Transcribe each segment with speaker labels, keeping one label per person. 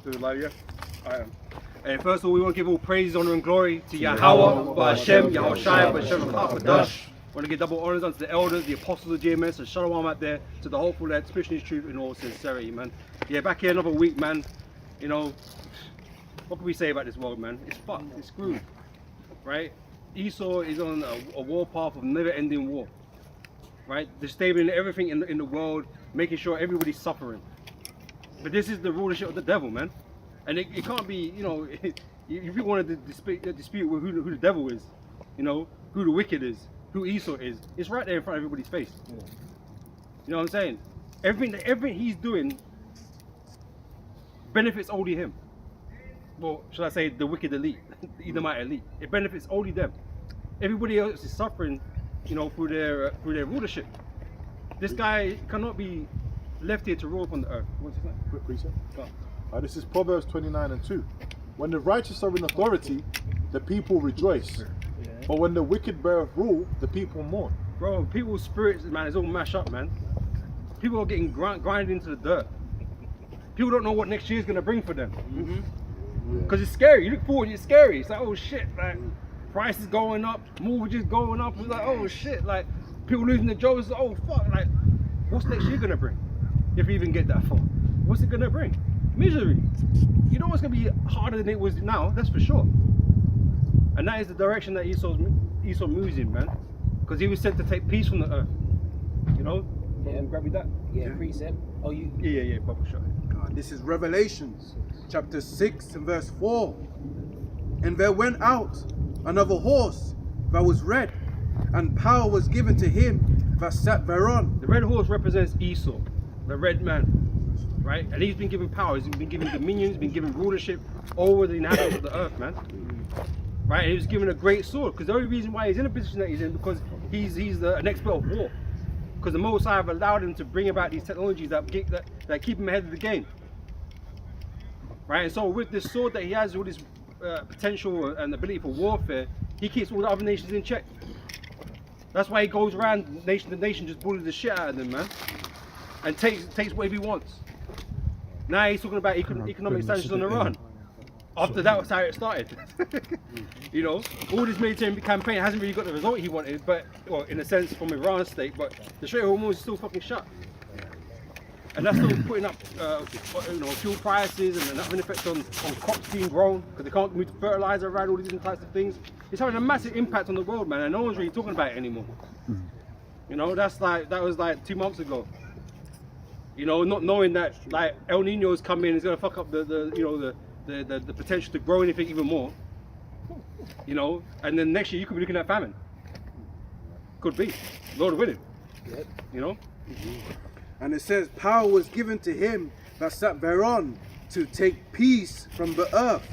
Speaker 1: To the live, yeah? Alright. Hey, first of all, we want to give all praise, honor, and glory to Yahweh, Hashem, Yahushai, Hashem, Hakadosh. We want to give double honors unto the elders, the apostles of GMS, and shalom out there to the hopeful that speaking his truth in all sincerity, man. Yeah, back here another week, man. You know, what can we say about this world, man? It's fucked, it's screwed, right? Esau is on a war path of never-ending war, right? Disabling everything in the world, making sure everybody's suffering. But this is the rulership of the devil, man. And it can't be, you know, if you want to dispute with who the devil is, you know, who the wicked is, who Esau is, it's right there in front of everybody's face. Yeah. You know what I'm saying? Everything he's doing benefits only him. Well, should I say the wicked elite, the Edomite elite? It benefits only them. Everybody else is suffering, you know, through their rulership. This guy cannot be left here to rule upon the earth. What's his name?
Speaker 2: Quick precept. This is Proverbs 29:2. When the righteous are in authority, the people rejoice. But when the wicked beareth rule, the people mourn.
Speaker 1: Bro, people's spirits, man, is all mashed up, man. People are getting grinded into the dirt. People don't know what next year's gonna bring for them. Because it's scary. You look forward, it's scary. It's like, oh shit, like prices going up, mortgages going up. It's like, oh shit, like people losing their jobs. Like, oh fuck, like what's next year gonna bring? If you even get that far, what's it gonna bring? Misery. You know what's gonna be harder than it was now, that's for sure. And that is the direction that Esau moves in, man. Because he was sent to take peace from the earth. You know?
Speaker 3: Yeah.
Speaker 1: Grab me that?
Speaker 3: Yeah, precept. Oh, you?
Speaker 1: Yeah, bubble shot.
Speaker 4: This is Revelations chapter 6 and verse 4. And there went out another horse that was red, and power was given to him that sat thereon.
Speaker 1: The red horse represents Esau, the red man. Right? And he's been given power, he's been given dominion, he's been given rulership over the inhabitants of the earth, man. Right? And he was given a great sword, because the only reason why he's in the position that he's in, because he's an expert of war. Because the Most High have allowed him to bring about these technologies that keep him ahead of the game. Right? And so with this sword that he has, all this potential and ability for warfare, he keeps all the other nations in check. That's why he goes around nation to nation, just bullying the shit out of them, man. And takes whatever he wants. Now he's talking about economic sanctions on Iran. After that was how it started. You know, all this military campaign hasn't really got the result he wanted, but, well, in a sense from Iran's state, but the Strait of Hormuz is still fucking shut. And that's still putting up, you know, fuel prices and having an effect on crops being grown, because they can't move fertilizer around, all these different types of things. It's having a massive impact on the world, man, and no one's really talking about it anymore. You know, that was like 2 months ago. You know, not knowing that like El Nino's come in, is gonna fuck up the potential to grow anything even more. You know, and then next year you could be looking at famine. Could be. Lord willing.
Speaker 3: Yep.
Speaker 1: You know?
Speaker 4: And it says, power was given to him that sat thereon to take peace from the earth,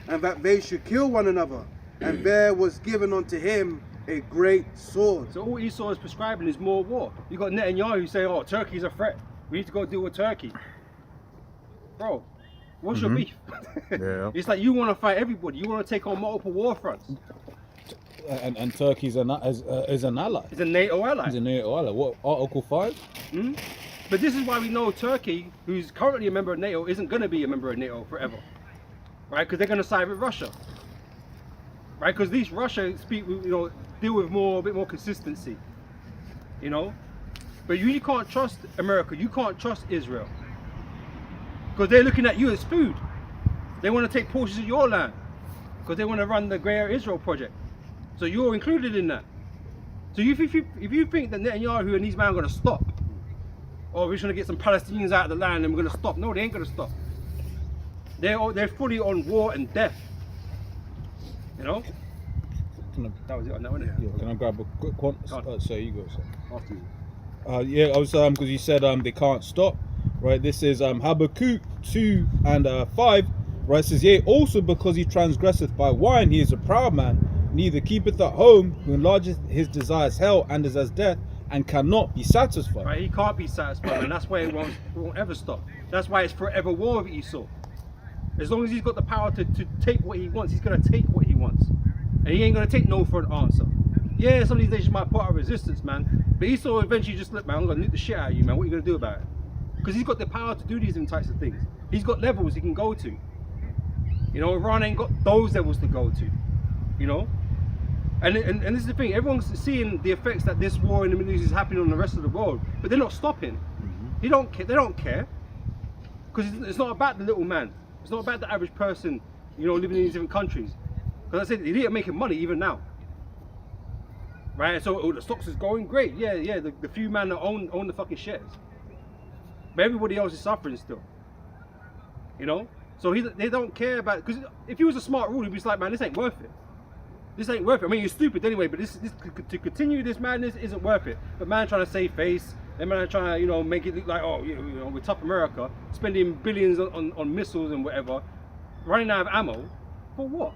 Speaker 4: and that they should kill one another. And there was given unto him a great sword.
Speaker 1: So all Esau is prescribing is more war. You got Netanyahu saying, oh, Turkey's a threat. We need to go deal with Turkey. Bro, what's your beef?
Speaker 2: Yeah.
Speaker 1: It's like you want to fight everybody. You want to take on multiple war fronts.
Speaker 5: And Turkey's an ally.
Speaker 1: It's a NATO ally.
Speaker 5: It's a NATO ally. What, Article 5?
Speaker 1: But this is why we know Turkey, who's currently a member of NATO, isn't going to be a member of NATO forever. Right? Because they're going to side with Russia. Right? Because these Russia deal with a bit more consistency. You know? But you can't trust America. You can't trust Israel. Because they're looking at you as food. They want to take portions of your land. Because they want to run the Greater Israel project. So you're included in that. So if you think that Netanyahu and these men are going to stop, or we're just going to get some Palestinians out of the land and we're going to stop. No, they ain't going to stop. They're fully on war and death. You know? That was it on that one.
Speaker 5: Yeah, can I grab a quick one? So you go, sir.
Speaker 2: After you.
Speaker 5: Yeah, I was because you said they can't stop, right? This is Habakkuk 2 and 5, right? It says, yea, also because he transgresseth by wine, he is a proud man, neither keepeth at home, who enlargeth his desires hell, and is as death, and cannot be satisfied.
Speaker 1: Right, he can't be satisfied, and that's why it won't ever stop. That's why it's forever war with Esau. As long as he's got the power to take what he wants, he's going to take what he wants. And he ain't going to take no for an answer. Yeah, some of these nations might put out resistance, man. But Esau eventually just, look, man, I'm going to nuke the shit out of you, man. What are you going to do about it? Because he's got the power to do these types of things. He's got levels he can go to. You know, Iran ain't got those levels to go to. You know, and this is the thing. Everyone's seeing the effects that this war in the Middle East is happening on the rest of the world, but they're not stopping. They don't care. They don't care, because it's not about the little man. It's not about the average person, you know, living in these different countries. Because I said they are making money even now, right? So the stocks is going great. Yeah. The few men that own the fucking shares, but everybody else is suffering still. You know, so they don't care about. Because if he was a smart ruler, he'd be like, man, this ain't worth it. This ain't worth it. I mean, you're stupid anyway, but this to continue this madness isn't worth it. But man, trying to save face. Them man trying to, you know, make it look like, oh, you know, we're tough America, spending billions on missiles and whatever, running out of ammo, for what?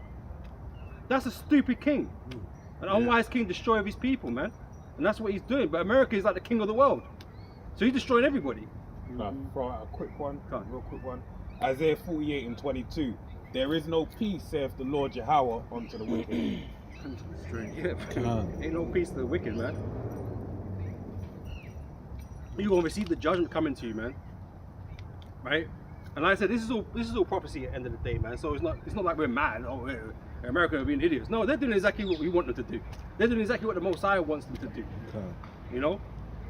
Speaker 1: That's a stupid king. An unwise king destroying his people, man. And that's what he's doing. But America is like the king of the world. So he's destroying everybody.
Speaker 3: Throw out a quick one,
Speaker 1: Come.
Speaker 3: real quick one. Isaiah 48:22. There is no peace, saith the Lord Yahweh, unto the wicked.
Speaker 1: Yeah, ain't no peace to the wicked, man. You're gonna receive the judgment coming to you, man. Right? And like I said, this is all prophecy at the end of the day, man. So it's not like we're mad. Oh, America are being idiots. No, they're doing exactly what we want them to do. They're doing exactly what the Most High wants them to do. You know?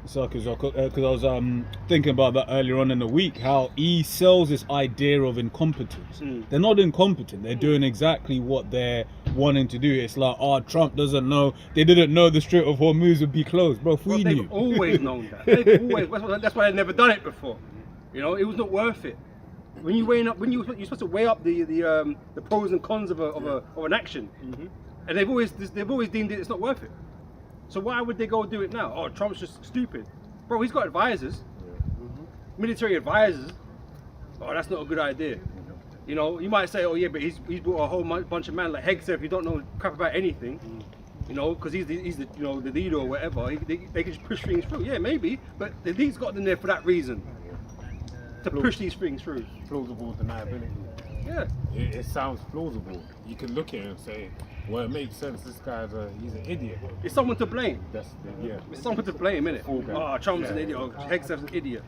Speaker 5: So, because I was thinking about that earlier on in the week, how he sells this idea of incompetence. They're not incompetent. They're doing exactly what they're wanting to do. It's like, oh, Trump doesn't know. They didn't know the Strait of Hormuz would be closed, bro. We knew.
Speaker 1: They've always known that. They've always. That's why they've never done it before. You know, it was not worth it. When you're supposed to weigh up the pros and cons of an action, and they've always deemed it's not worth it. So why would they go do it now? Oh, Trump's just stupid. Bro, he's got advisors, military advisors. Oh, that's not a good idea. You know, you might say, oh yeah, but he's brought a whole bunch of men like Hegseth who don't know crap about anything. You know, because he's the you know, the leader or whatever. They can just push things through. Yeah, maybe, but the league's got them there for that reason, to push these things through.
Speaker 3: Plausible deniability.
Speaker 1: Yeah.
Speaker 3: It sounds plausible. You can look at it and say, well, it makes sense. This guy's he's an idiot.
Speaker 1: It's someone to blame.
Speaker 3: Yeah.
Speaker 1: It's someone to blame, innit? Oh, Trump's an idiot. Or Hegseth's an idiot.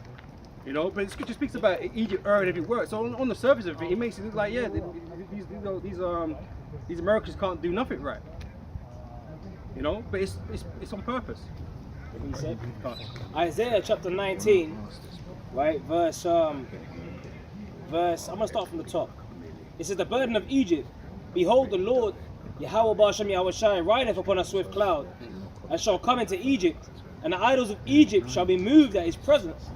Speaker 1: You know, but it just speaks about Egypt erring every word. So on the surface of it, it makes it look like, yeah, these Americans can't do nothing right. You know, but it's on purpose.
Speaker 6: Isaiah chapter 19, right? Verse. I'm gonna start from the top. It says, "The burden of Egypt, behold, the Lord Yahweh Ba'ashem Yahweh Shai rideth upon a swift cloud, and shall come into Egypt, and the idols of Egypt shall be moved at his presence,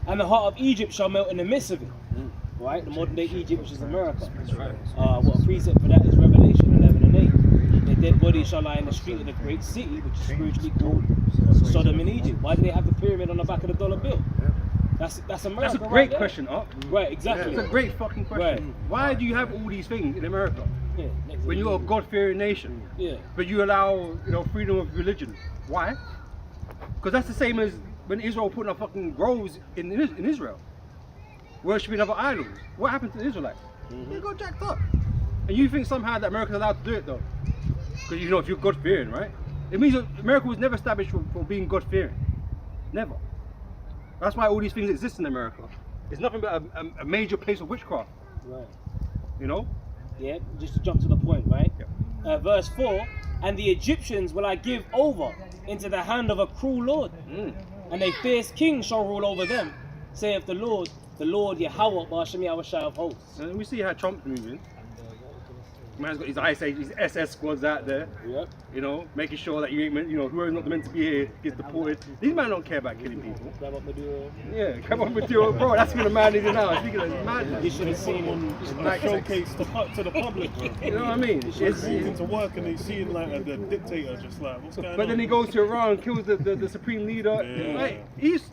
Speaker 6: and the heart of Egypt shall melt in the midst of it." Right, the modern day Egypt, which is America.
Speaker 1: That's right.
Speaker 6: What a precept for that is Revelation 11 and 8. Their dead bodies shall lie in the street of the great city, which is spiritually called Sodom in Egypt. Why do they have the pyramid on the back of the dollar bill? That's America.
Speaker 1: That's a great question,
Speaker 6: Right, exactly.
Speaker 1: It's a great fucking question.
Speaker 6: Right.
Speaker 1: Why do you have all these things in America
Speaker 6: Yeah,
Speaker 1: when you're a God-fearing nation?
Speaker 6: Yeah.
Speaker 1: But you allow, you know, freedom of religion. Why? Because that's the same as when Israel putting up fucking groves in Israel, worshipping other idols. What happened to the Israelites? They got jacked up. And you think somehow that America's allowed to do it though? Because you know, if you're God-fearing, right? It means that America was never established for being God-fearing. Never. That's why all these things exist in America. It's nothing but a major place of witchcraft.
Speaker 6: Right.
Speaker 1: You know?
Speaker 6: Yeah, just to jump to the point, right? Verse 4, "And the Egyptians will I give over into the hand of a cruel lord, and a fierce king shall rule over them, saith the Lord Yahweh Ba'ashem Yahweh Shai of hosts."
Speaker 1: And we see how Trump's moving. Man's got his Ice Age, his SS squads out there.
Speaker 6: Yep.
Speaker 1: You know, making sure that you ain't meant, you know, whoever's not meant to be here gets deported. These men don't care about killing people.
Speaker 6: Grab up Maduro.
Speaker 1: Yeah, come on with you, bro. That's what a man is now. Speaking of madness.
Speaker 6: You should have seen him.
Speaker 7: Showcase to the public, bro.
Speaker 1: You know what I mean?
Speaker 7: He's into work and he's seeing like the dictator just like, what's going on?
Speaker 1: But then he goes to Iran and kills the supreme leader.
Speaker 7: Yeah.
Speaker 1: Like, he's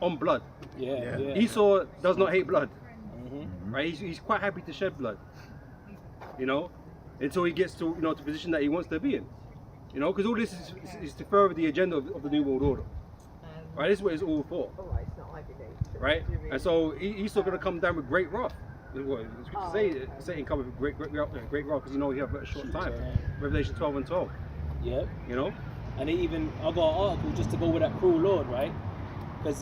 Speaker 1: on blood.
Speaker 6: Yeah.
Speaker 1: Esau does not hate blood. Right? He's quite happy to shed blood. You know, until he gets to, you know, the position that he wants to be in. You know, because all this is to further the agenda of the New World Order. Right? This is what it's all for. Right? And so he's still going to come down with great wrath. Satan come with great wrath because you know he have a short time. Revelation 12 and 12.
Speaker 6: Yep.
Speaker 1: You know?
Speaker 6: And I got an article just to go with that cruel lord, right? Because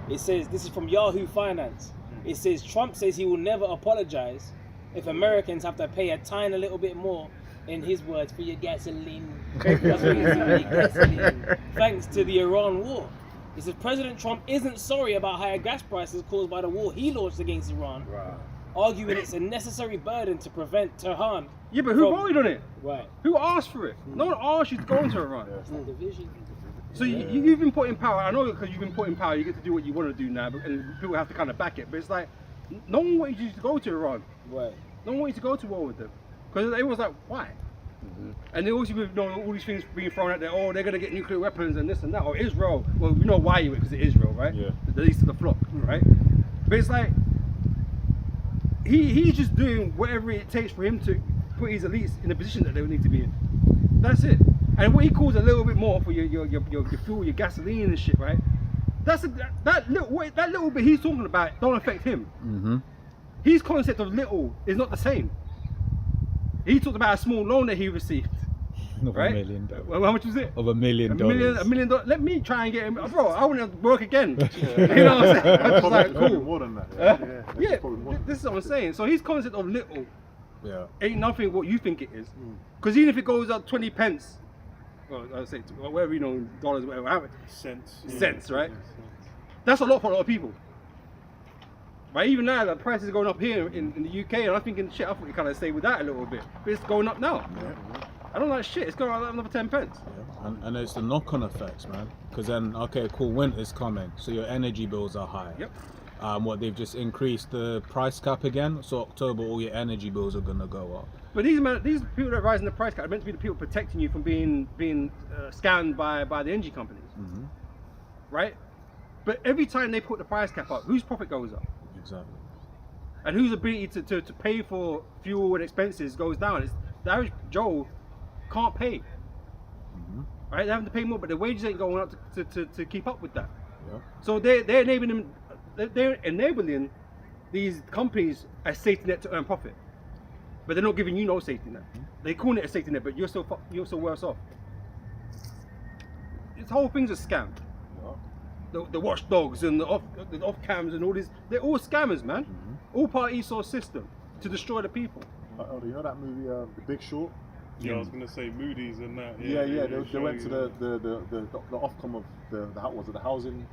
Speaker 6: It says, this is from Yahoo Finance. It says, Trump says he will never apologize if Americans have to pay a tiny little bit more, in his words, for your gasoline. Thanks to the Iran war. He says President Trump isn't sorry about higher gas prices caused by the war he launched against Iran, arguing it's a necessary burden to prevent Tehran.
Speaker 1: Yeah, but who voted on it?
Speaker 6: Right.
Speaker 1: Who asked for it? No one asked you to go into Iran.
Speaker 6: Division.
Speaker 1: So you've been put in power. I know because you've been put in power, you get to do what you want to do now, and people have to kind of back it. But it's like, no one wanted you to go to Iran.
Speaker 6: Right.
Speaker 1: No one wanted you to go to war with them. Because everyone's like, why? And they also, you know, all these things being thrown out there, oh, they're going to get nuclear weapons and this and that. Or Israel, well, we know why you went, because it's Israel, right?
Speaker 3: Yeah.
Speaker 1: The least of the flock, right? But it's like, he's just doing whatever it takes for him to put his elites in the position that they would need to be in. That's it. And what he calls a little bit more for your fuel, your gasoline and shit, right? That little bit he's talking about don't affect him. His concept of little is not the same. He talked about a small loan that he received.
Speaker 5: Of
Speaker 1: right?
Speaker 5: $1 million.
Speaker 1: Well, how much was it?
Speaker 5: Of $1 million.
Speaker 1: $1 million. Let me try and get him, bro. I want to work again. You know what I'm saying? I'm just like,
Speaker 2: Probably
Speaker 1: cool.
Speaker 2: more than that.
Speaker 1: Yeah,
Speaker 2: Probably more than
Speaker 1: this is what I'm saying. So his concept of little
Speaker 5: Yeah.
Speaker 1: ain't nothing what you think it is. Because even if it goes up 20 pence, well, I'll say whatever, you know, dollars, whatever, cents, right? That's a lot for a lot of people. Right, even now the price is going up here in the UK, and I'm thinking, shit, I thought you kind of stay with that a little bit, but it's going up now. I don't like shit. It's going up another 10 pence.
Speaker 5: And it's the knock-on effects, man. Because then, okay, cool, winter's coming, so your energy bills are high.
Speaker 1: Yep.
Speaker 5: What they've just increased the price cap again, so October all your energy bills are gonna go up.
Speaker 1: But these people that are rising the price cap are meant to be the people protecting you from being scammed by the energy companies, right? But every time they put the price cap up, whose profit goes up?
Speaker 5: Exactly.
Speaker 1: And whose ability to pay for fuel and expenses goes down? It's, the average Joe can't pay. Right? They're having to pay more, but the wages ain't going up to keep up with that.
Speaker 5: Yeah.
Speaker 1: So they're enabling these companies a safety net to earn profit, but they're not giving you no safety net. They calling it a safety net, but you're still worse off. This whole thing's a scam. The watchdogs and the off cams and all this, they're all scammers, man. All part of Esau's system to destroy the people.
Speaker 2: Oh, you know that movie, The Big Short?
Speaker 7: Yeah, I was gonna say Moody's and that.
Speaker 2: Yeah. They went to the Ofcom of the housing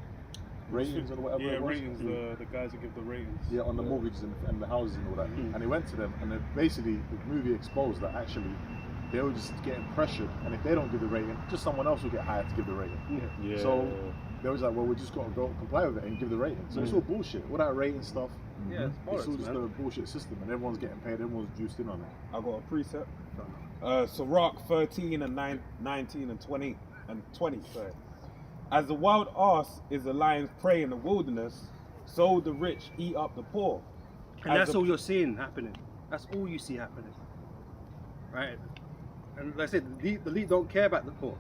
Speaker 2: ratings or whatever.
Speaker 7: Yeah,
Speaker 2: it was.
Speaker 7: ratings. The guys who give the ratings.
Speaker 2: Yeah, on the mortgages and the houses and all that. And they went to them, and basically the movie exposed that actually they were just getting pressured, and if they don't give the rating, just someone else will get hired to give the rating.
Speaker 7: Yeah.
Speaker 2: So they was like, well, we just got to go comply with it and give the rating. So it's all bullshit. All that rating stuff.
Speaker 1: Yeah, it's
Speaker 2: It's all
Speaker 1: bollocks,
Speaker 2: just
Speaker 1: man.
Speaker 2: a bullshit system, and everyone's getting paid. Everyone's juiced in on it.
Speaker 3: I got a precept. Sirach 13 and 19 and 20 and 20. Sorry. As the wild ass is the lion's prey in the wilderness, so the rich eat up the poor.
Speaker 1: And that's all you're seeing happening. That's all you see happening, right? And like I said, the elite don't care about the poor.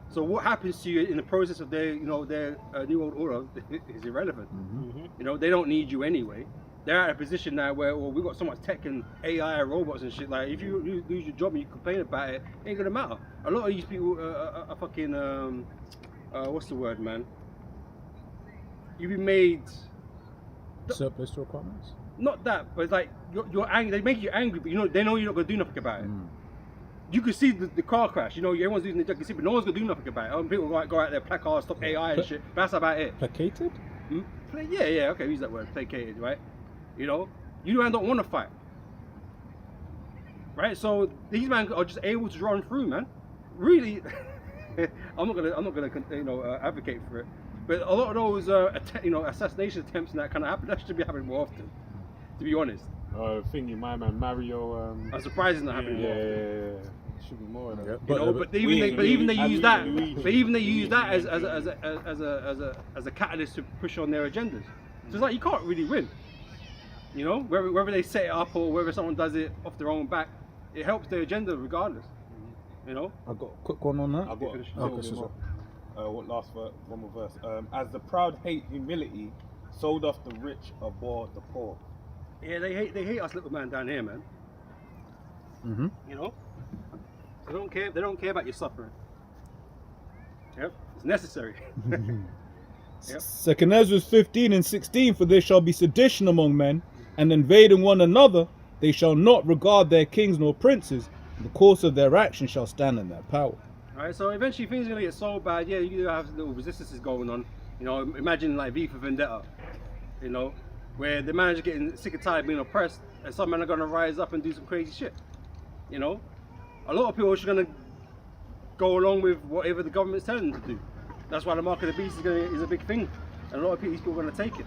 Speaker 1: So what happens to you in the process of their new world order is irrelevant. You know, they don't need you anyway. They're at a position now where, well, we've got so much tech and AI and robots and shit. Like, if you lose your job and you complain about it, it ain't gonna matter. A lot of these people are fucking what's the word, man? You be made
Speaker 5: Surplus to requirements?
Speaker 1: not that, but it's like you're angry. They make you angry, but they know you're not gonna do nothing about it. You can see the car crash. You know, everyone's using the jet, but no one's gonna do nothing about it. People like go out there, placards, stop AI and shit. But that's about it.
Speaker 5: Placated?
Speaker 1: Yeah. Okay, use that word, placated, right? You know, you don't want to fight, right? So these men are just able to run through, man. Really, I'm not gonna advocate for it, but a lot of those assassination attempts and that kind of happen. That should be happening more often, to be honest.
Speaker 3: Thingy, my man Mario.
Speaker 1: I'm surprised it's not happening more often.
Speaker 3: Yeah. Should be more than that.
Speaker 1: But even they use that as a catalyst to push on their agendas. So it's like you can't really win. You know, whether they set it up or whether someone does it off their own back, it helps their agenda regardless. You know.
Speaker 5: I got a quick one on that.
Speaker 3: I got one more verse. As the proud hate humility, so doth the rich abhor the poor.
Speaker 1: Yeah, they hate us little man down here, man. You know, they don't care about your suffering. Yep, it's necessary. Yep.
Speaker 5: Second Ezra 15 and 16, for there shall be sedition among men, and invading one another, they shall not regard their kings nor princes, and the course of their action shall stand in their power.
Speaker 1: Right, so eventually things are gonna get so bad. Yeah, you have little resistances going on. You know, imagine like V for Vendetta. You know, where the manager getting sick and tired of being oppressed, and some men are gonna rise up and do some crazy shit. You know, a lot of people are just gonna go along with whatever the government's telling them to do. That's why the mark of the beast is a big thing, and a lot of people are gonna take it.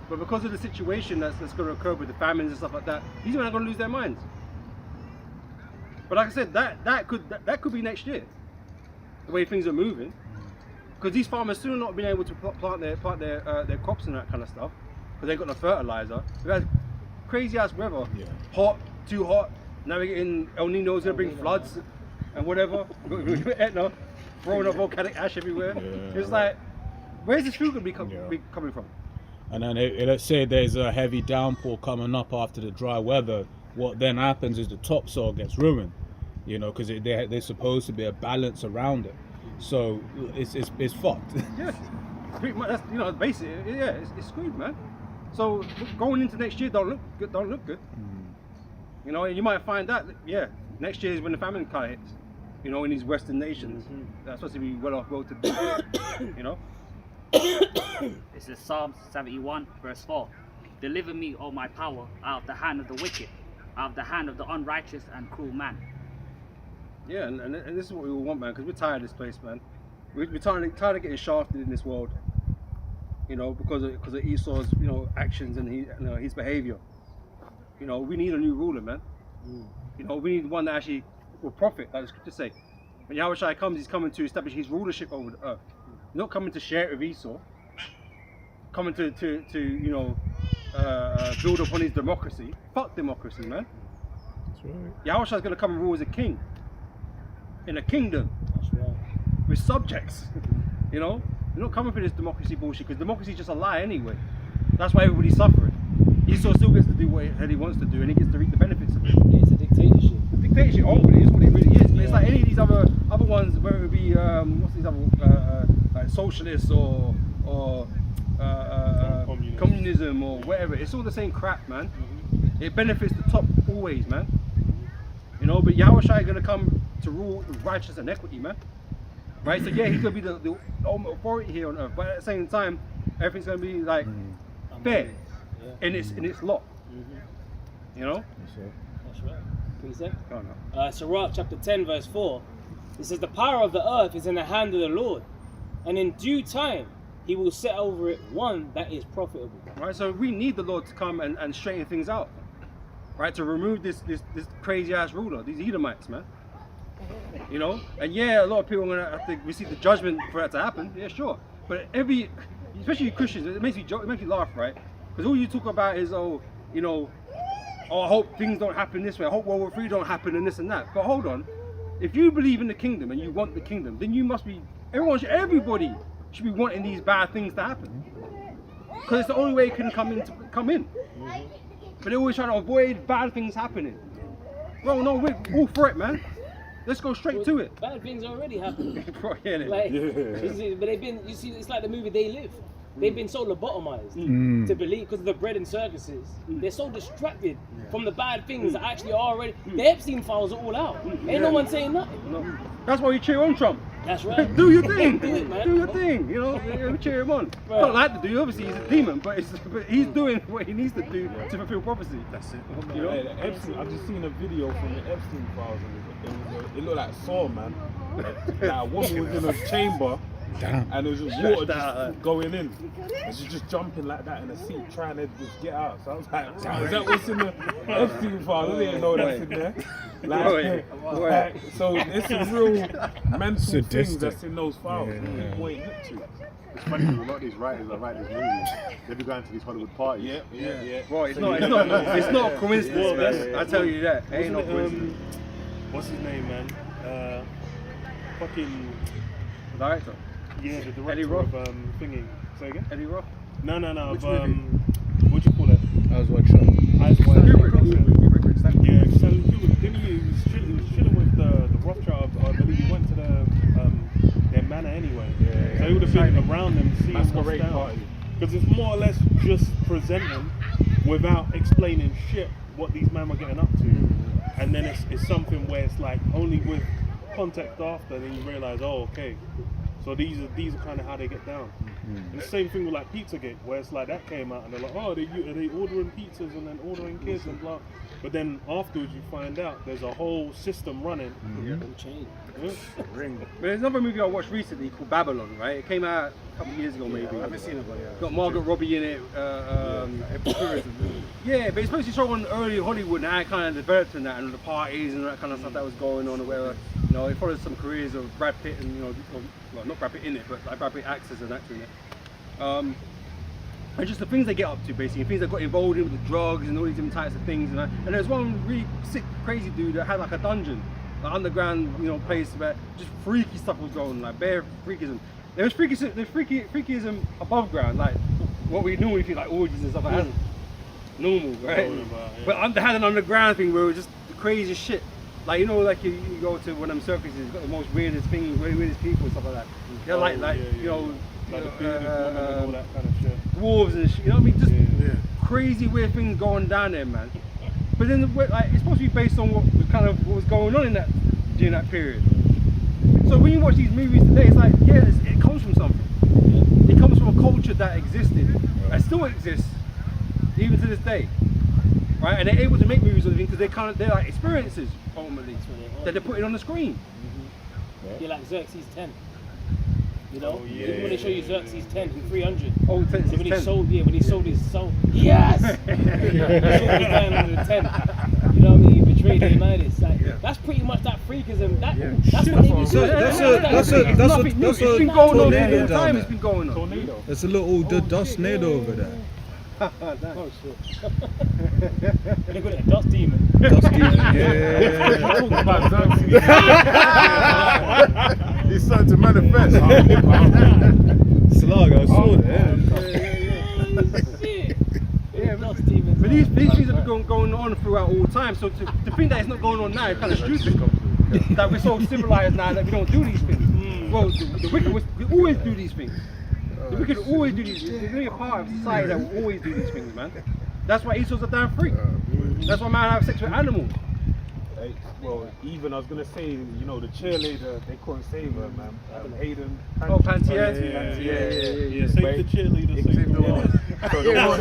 Speaker 1: But because of the situation that's gonna occur with the famines and stuff like that, these men are gonna lose their minds. But like I said, that could be next year. The way things are moving, because these farmers still not being able to plant their crops and that kind of stuff, because they've got the fertilizer. We've had crazy ass weather, hot, too hot. Now we're getting El Nino's gonna bring floods and whatever. Etna throwing up volcanic ash everywhere. It's like, where's this food gonna be coming from?
Speaker 5: And then let's say there's a heavy downpour coming up after the dry weather. What then happens is the topsoil gets ruined, you know, because there's supposed to be a balance around it. So it's fucked.
Speaker 1: Yeah, pretty much. That's, you know, basically, yeah, it's screwed, man. So going into next year don't look good. You know, you might find that next year is when the famine kind of hits. You know, in these Western nations, that's supposed to be well off road to do. You know.
Speaker 8: This is Psalm 71, verse 4. Deliver me, O my power, out of the hand of the wicked, out of the hand of the unrighteous and cruel man.
Speaker 1: Yeah, and this is what we all want, man, because we're tired of this place, man. We're tired of getting shafted in this world, you know, because of Esau's, you know, actions and his behavior. You know, we need a new ruler, man. You know, we need one that actually will profit, like the scriptures say. When Yahushua comes, he's coming to establish his rulership over the earth. He's not coming to share it with Esau. Coming to you know, build upon his democracy. Fuck democracy, man.
Speaker 5: That's right.
Speaker 1: Yahushua's going to come and rule as a king. In a kingdom.
Speaker 6: That's right.
Speaker 1: With subjects. You know? You're not coming for this democracy bullshit, because democracy is just a lie anyway. That's why everybody's suffering. Esau still gets to do what he wants to do, and he gets to reap the benefits of it.
Speaker 6: Yeah, it's a dictatorship.
Speaker 1: The dictatorship ultimately is what it really is. But it's like any of these other ones, whether it be what's these other like socialists or communism or whatever. It's all the same crap, man. It benefits the top always, man. You know, but Yahushua is going to come to rule with righteousness and equity, man. Right? So yeah, he's going to be the ultimate authority here on earth, but at the same time, everything's going to be like fair in its lot. You know?
Speaker 6: That's right. Please say.
Speaker 1: Oh, no.
Speaker 6: Sirach chapter 10 verse 4. It says, the power of the earth is in the hand of the Lord, and in due time he will set over it one that is profitable.
Speaker 1: Right, so we need the Lord to come and straighten things out. Right, to remove this crazy ass ruler, these Edomites, man. You know? And yeah, a lot of people are gonna have to receive the judgment for that to happen. Yeah, sure. But especially you Christians, it makes you laugh, right? Because all you talk about is, you know, I hope things don't happen this way. I hope World War III don't happen and this and that. But hold on, if you believe in the kingdom and you want the kingdom, then you must be everybody should be wanting these bad things to happen. Because it's the only way it can come in. But they're always trying to avoid bad things happening. Bro, no, we're all for it, man. Let's go straight to it.
Speaker 6: Bad things already happening.
Speaker 1: Bro, yeah,
Speaker 6: Like, but they've been, you see, it's like the movie They Live. They've been so lobotomized to believe, because of the bread and circuses. They're so distracted from the bad things that actually are already. The Epstein files are all out. Ain't no one saying nothing.
Speaker 1: No. That's why you cheer on Trump.
Speaker 6: That's right.
Speaker 1: Do your thing.
Speaker 6: Do it, man.
Speaker 1: Do your thing. You know, we cheer him on.
Speaker 6: Right.
Speaker 1: Don't like to do. Obviously, he's a demon, but he's doing what he needs to do to fulfill prophecy. That's it. You know?
Speaker 3: Hey, Epstein, I've just seen a video from the Epstein files, and it looked like Saw, man. Like a woman was in a chamber.
Speaker 5: Damn.
Speaker 3: And there was just water just going in. And she's just jumping like that in a seat, trying to just get out. So I was like, is that what's in the Epstein file? I didn't know that's in there. Like, so it's a real mental thing that's in those files. People ain't hip to.
Speaker 2: It's funny because a lot of these writers that write these movies, they be going to these Hollywood parties.
Speaker 3: Yeah.
Speaker 1: Well, it's not a coincidence, man. I tell you that. It ain't no coincidence.
Speaker 7: What's his name, man? Fucking.
Speaker 1: Director.
Speaker 7: Yeah, the director
Speaker 1: Eddie Roth?
Speaker 7: of Thingy. Say again?
Speaker 1: Eddie Roth.
Speaker 7: No.
Speaker 1: Which
Speaker 7: Of
Speaker 1: movie?
Speaker 7: what do you call it?
Speaker 5: I was watching.
Speaker 7: Eyes Wide
Speaker 1: Kubrick.
Speaker 7: Shut. Yeah, Stanley Kubrick. Didn't he was chilling with the Rothschild. I believe he went to their manor anyway. So he would have been around them, seeing
Speaker 3: masquerade
Speaker 7: down.
Speaker 3: party.
Speaker 7: Because it's more or less just presenting without explaining shit what these men were getting up to. And then it's something where it's like only with context after, then you realise, oh, okay. So these are kind of how they get down. And the same thing with like Pizzagate, where it's like that came out and they're like, oh, are they ordering pizzas and then ordering kids and blah. But then afterwards you find out there's a whole system running.
Speaker 1: But there's another movie I watched recently called Babylon, right? It came out a couple of years ago, maybe.
Speaker 4: I haven't seen it, but yeah.
Speaker 1: Got Margaret Robbie in it. Yeah, but it's supposed to show on early Hollywood and how it kind of developed in that, and the parties and that kind of stuff that was going on, or whatever. You know, it follows some careers of Brad Pitt and, you know, well, not Brad Pitt in it, but like Brad Pitt actors and actors in it. And just the things they get up to, basically, things they got involved in with the drugs and all these different types of things. And there's one really sick, crazy dude that had like a dungeon, like underground, you know, place where just freaky stuff was going on, like bare freakism. There was freakism above ground, like what we normally feel like orgies and stuff like that. Normal, right? But they had an underground thing where it was just the craziest shit. Like, you know, like you go to one of them circuses, it's got the most weirdest things, weirdest people and stuff like that. Yeah, you know,
Speaker 7: Like the bearded woman and all that kind of shit.
Speaker 1: dwarves and shit, you know what I mean? Just crazy weird things going down there, man. But then like, it's supposed to be based on what was going on in that during that period. So when you watch these movies today, it's like, yeah, it comes from something. It comes from a culture that existed and still exists even to this day, right? And they're able to make movies of things because they're like experiences ultimately that they're putting on the screen.
Speaker 6: Yeah, like Xerxes 10. You know,
Speaker 7: Oh, yeah,
Speaker 6: even when they show you Xerxes 10 in 300.
Speaker 1: Oh,
Speaker 6: So when he sold, when he sold his soul, yes. He sold his down under the 10. You know what I mean? He betrayed the United. Like, that's pretty much that freakism. That's what they
Speaker 1: It's been going on all the time. It's been going on.
Speaker 7: Tornado.
Speaker 5: There's a little dustnado over there.
Speaker 6: Oh shit. They got a dust demon.
Speaker 5: Dust demon, yeah.
Speaker 3: Talking about Xerxes.
Speaker 2: He's starting to manifest.
Speaker 5: Slag, I saw that.
Speaker 6: Yeah, dust demons.
Speaker 1: But these things have been going on throughout all time. So to think that it's not going on now is kind of stupid. That we're so civilized now that we don't do these things. Well, the wicked we always do these things. The wicked always do these things. There's really a part of society that will always do these things, man. That's why Esau's a damn freak. That's why man have sex with animals.
Speaker 3: Well, even I was gonna say, you know, the cheerleader, they couldn't save her, man. Hayden.
Speaker 1: Oh, Pantier?
Speaker 7: Yeah, save the cheerleader, save the world.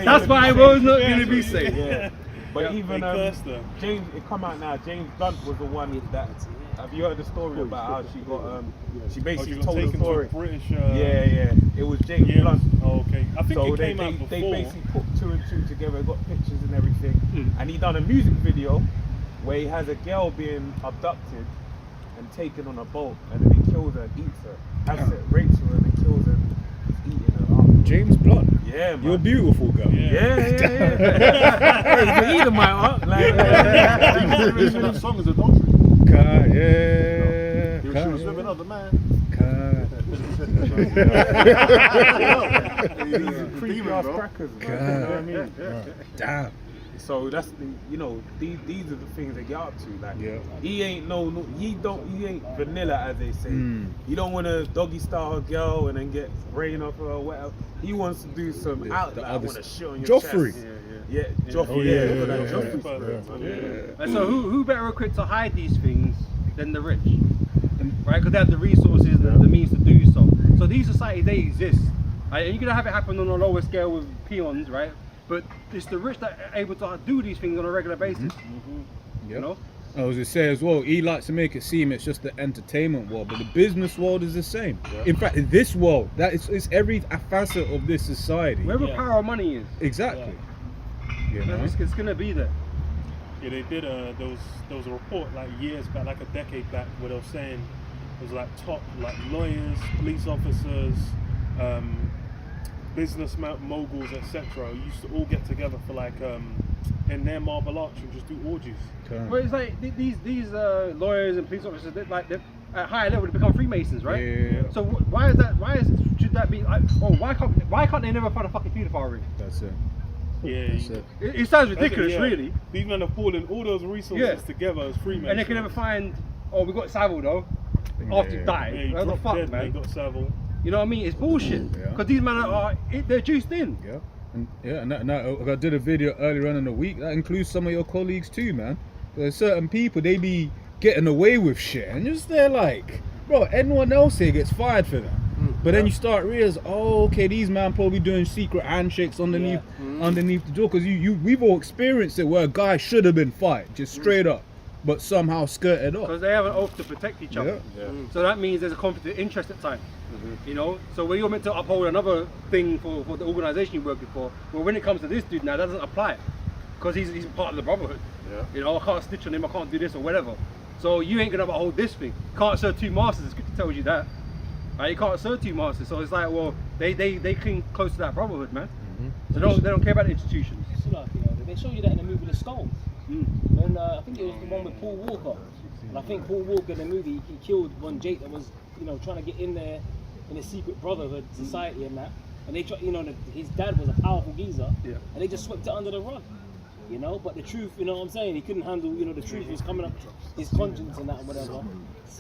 Speaker 1: That's why I was not going to be safe.
Speaker 3: Yeah. But even
Speaker 7: They cursed her.
Speaker 3: James, it come out now. James Blunt was the one that. Have you heard the story about how she got? She basically told the story.
Speaker 7: British.
Speaker 3: Yeah. It was James Blunt.
Speaker 7: Oh, okay. I think
Speaker 3: So
Speaker 7: it came out before.
Speaker 3: they basically put 2 and 2 together, got pictures and everything, and he done a music video where he has a girl being abducted and taken on a boat, and then he kills her and eats her. Has it, rapes her and then kills her and is eating her after.
Speaker 5: James Blunt.
Speaker 3: Yeah, man.
Speaker 5: You're beautiful, girl.
Speaker 3: Yeah. Hey, you can eat them, man. Like,
Speaker 2: The reason that song is adultery.
Speaker 5: Yeah.
Speaker 2: She was living up the man.
Speaker 3: creepy ass crackers, man. You know what I mean?
Speaker 5: Damn.
Speaker 3: So that's the, you know, these are the things they get up to. Like, he ain't he ain't vanilla, as they say. He don't want to doggy style a girl and then get brain off her or whatever. He wants to do some out. Like, I want to shit on your
Speaker 5: Joffrey.
Speaker 3: chest. Yeah, Joffrey. Look at that Joffrey
Speaker 7: spirit,
Speaker 3: spirit.
Speaker 1: And so who better equipped to hide these things than the rich? Right? Because they have the resources and the means to do so. So these societies, they exist. Right? And you're going to have it happen on a lower scale with peons, right? But it's the rich that are able to do these things on a regular basis. You know?
Speaker 5: I was going to say as well, he likes to make it seem it's just the entertainment world, but the business world is the same. In fact, in this world, it's every facet of this society.
Speaker 1: Wherever power or money is,
Speaker 5: Exactly. You know?
Speaker 1: it's going to be there.
Speaker 7: Yeah, they did. There was a report like years back, like a decade back, where they were saying it was like top like lawyers, police officers, business moguls, etc. used to all get together for like in their Marble Arch and just do orgies.
Speaker 1: But it's like these lawyers and police officers, they're at higher level to become Freemasons, right?
Speaker 5: Yeah.
Speaker 1: So should that be like? Oh, why can't they never find a fucking pedophile ring?
Speaker 5: That's it.
Speaker 7: Yeah,
Speaker 5: That's it.
Speaker 1: It sounds ridiculous, really.
Speaker 7: These men are pulling all those resources together as Freemasons.
Speaker 1: And they can never find. Oh, we got Savile though. After he died.
Speaker 7: Yeah, he
Speaker 1: What the
Speaker 7: dropped
Speaker 1: fuck,
Speaker 7: dead,
Speaker 1: man?
Speaker 7: They got Savile.
Speaker 1: You know what I mean? It's bullshit.
Speaker 5: Yeah.
Speaker 1: Because these men they're juiced in.
Speaker 5: Yeah. And I did a video earlier on in the week that includes some of your colleagues too, man. There's certain people, they be getting away with shit, and just they're like, bro, anyone else here gets fired for that. But then you start realizing, oh, okay, these man probably doing secret handshakes underneath underneath the door, because we've all experienced it where a guy should have been fired, just straight up, but somehow skirted up.
Speaker 1: Because they have an oath to protect each other. So that means there's a conflict of interest at times. You know, so when you're meant to uphold another thing for the organisation you're working for, well, when it comes to this dude now, that doesn't apply, because he's part of the brotherhood. You know, I can't snitch on him, I can't do this or whatever. So you ain't gonna uphold this thing. Can't serve two masters. It's good to tell you that. Right? You can't serve two masters. So it's like, well, they cling close to that brotherhood, man. So they don't care about the institutions.
Speaker 6: It's like, you know, they show you that in the movie The Skulls. And I think it was the one with Paul Walker. And I think Paul Walker in the movie, he killed one Jake that was, you know, trying to get in there in a secret brotherhood society and that. And they, you know, his dad was a powerful geezer, and they just swept it under the rug. You know, but the truth, you know what I'm saying, he couldn't handle, you know, the truth was coming up, his conscience and that and whatever.